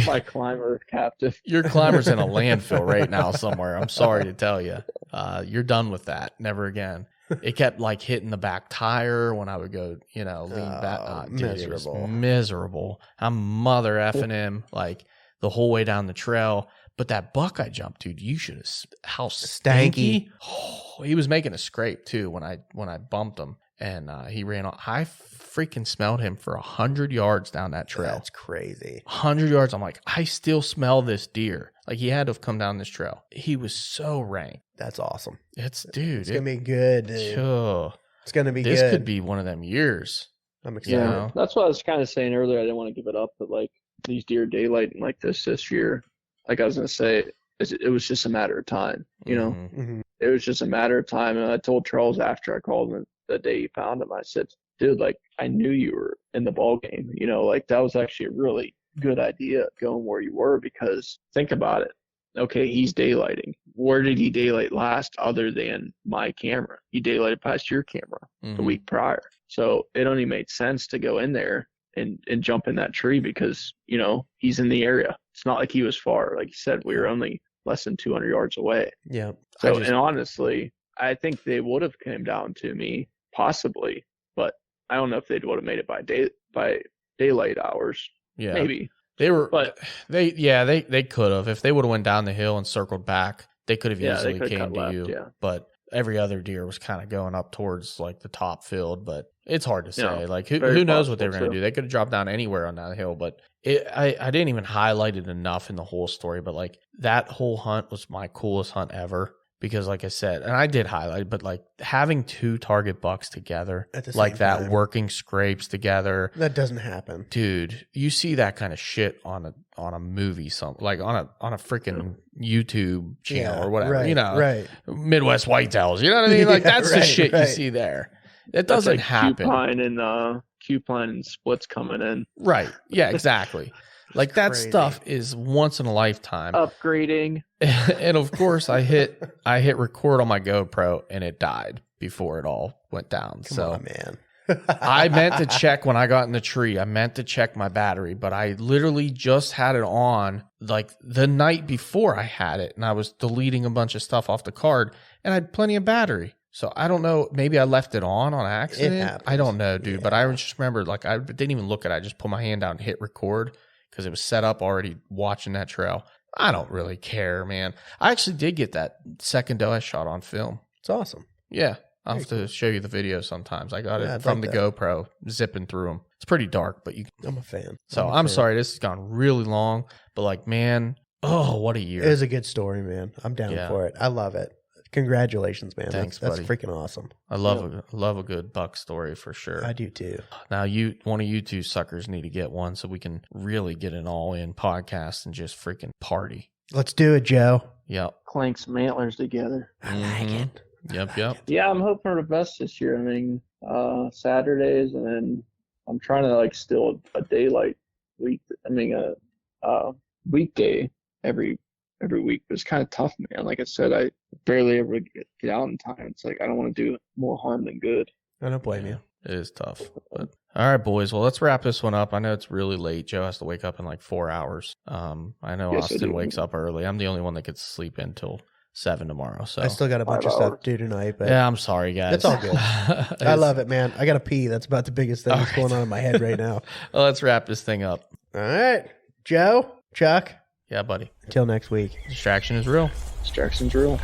My climber captive. Your climber's in a landfill right now somewhere. I'm sorry to tell you. You're done with that. Never again. It kept like hitting the back tire when I would go, lean back. Dude, miserable. It was miserable. I'm mother effing him like the whole way down the trail. But that buck I jumped, dude, you should have. How stanky. Oh, he was making a scrape too when I bumped him, and he ran on. I freaking smelled him for 100 yards down that trail. That's crazy. 100 yards. I'm like, I still smell this deer. Like he had to have come down this trail. He was so rank. That's awesome. It's gonna be good, dude. It's gonna be good. This could be one of them years. I'm excited. Yeah, that's what I was kind of saying earlier. I didn't want to give it up, but like these deer daylighting like this year. Like I was going to say, it was just a matter of time, Mm-hmm. It was just a matter of time. And I told Charles after I called him the day he found him, I said, dude, like I knew you were in the ball game, like that was actually a really good idea going where you were, because think about it. okay, he's daylighting. Where did he daylight last other than my camera? He daylighted past your camera the week prior. So it only made sense to go in there and jump in that tree because, you know, he's in the area. It's not like he was far. Like you said, we were only less than 200 yards away. Yeah. So, and honestly, I think they would have come down to me possibly, but I don't know if they would have made it by daylight hours. Yeah. Maybe. They could have. If they would have went down the hill and circled back, they could have easily came to left, you. yeah. But every other deer was kind of going up towards like the top field, but it's hard to say. Yeah, like who knows what they were going to do? They could have dropped down anywhere on that hill, but I didn't even highlight it enough in the whole story. But like that whole hunt was my coolest hunt ever. Because like I said, and I did highlight, but like having 2 target bucks together like that, time. working scrapes together. That doesn't happen. Dude, you see that kind of shit on a movie, like on a freaking YouTube channel or whatever, you know, Midwest Whitetails, you know what I mean? Like that's the shit you see there. It doesn't happen. Cupine and splits coming in. Right. Yeah, exactly. Like that stuff is once in a lifetime. Upgrading. And of course I hit record on my GoPro and it died before it all went down. Come on, man. I meant to check when I got in the tree. I meant to check my battery, but I literally just had it on like the night before I had it, and I was deleting a bunch of stuff off the card, and I had plenty of battery. So I don't know. Maybe I left it on accident. I don't know, dude. Yeah. But I just remember, like, I didn't even look at it. I just put my hand down and hit record because it was set up already watching that trail. I don't really care, man. I actually did get that second doe I shot on film. It's awesome. Yeah. I'll have to show you the video sometimes. I got it from the GoPro, zipping through them. It's pretty dark, but I'm a fan. So I'm sorry, this has gone really long, but like, man, what a year. It is a good story, man. I'm down for it. I love it. Congratulations, man. Thanks, that's buddy. Freaking awesome. I love a good buck story for sure. I do too. Now one of you two suckers need to get one so we can really get an all-in podcast and just freaking party. Let's do it, Joe. Yep. Clank some antlers together. I like it. Yep. Yeah, I'm hoping for the best this year. I mean, Saturdays, and then I'm trying to like still a daylight week. I mean, a weekday every week. But it's kind of tough, man. Like I said, I barely ever get out in time. It's like I don't want to do more harm than good. I don't blame you. It is tough. But all right, boys. Well, let's wrap this one up. I know it's really late. Joe has to wake up in like 4 hours. I know Austin wakes up early. I'm the only one that gets to sleep in till 7 tomorrow. So I still got a bunch of stuff to do tonight. But yeah, I'm sorry, guys. It's all good. I love it, man. I got to pee. That's about the biggest thing that's going on in my head right now. Well, let's wrap this thing up. All right. Joe, Chuck. Yeah, buddy. Until next week. Distraction is real. Distraction's real.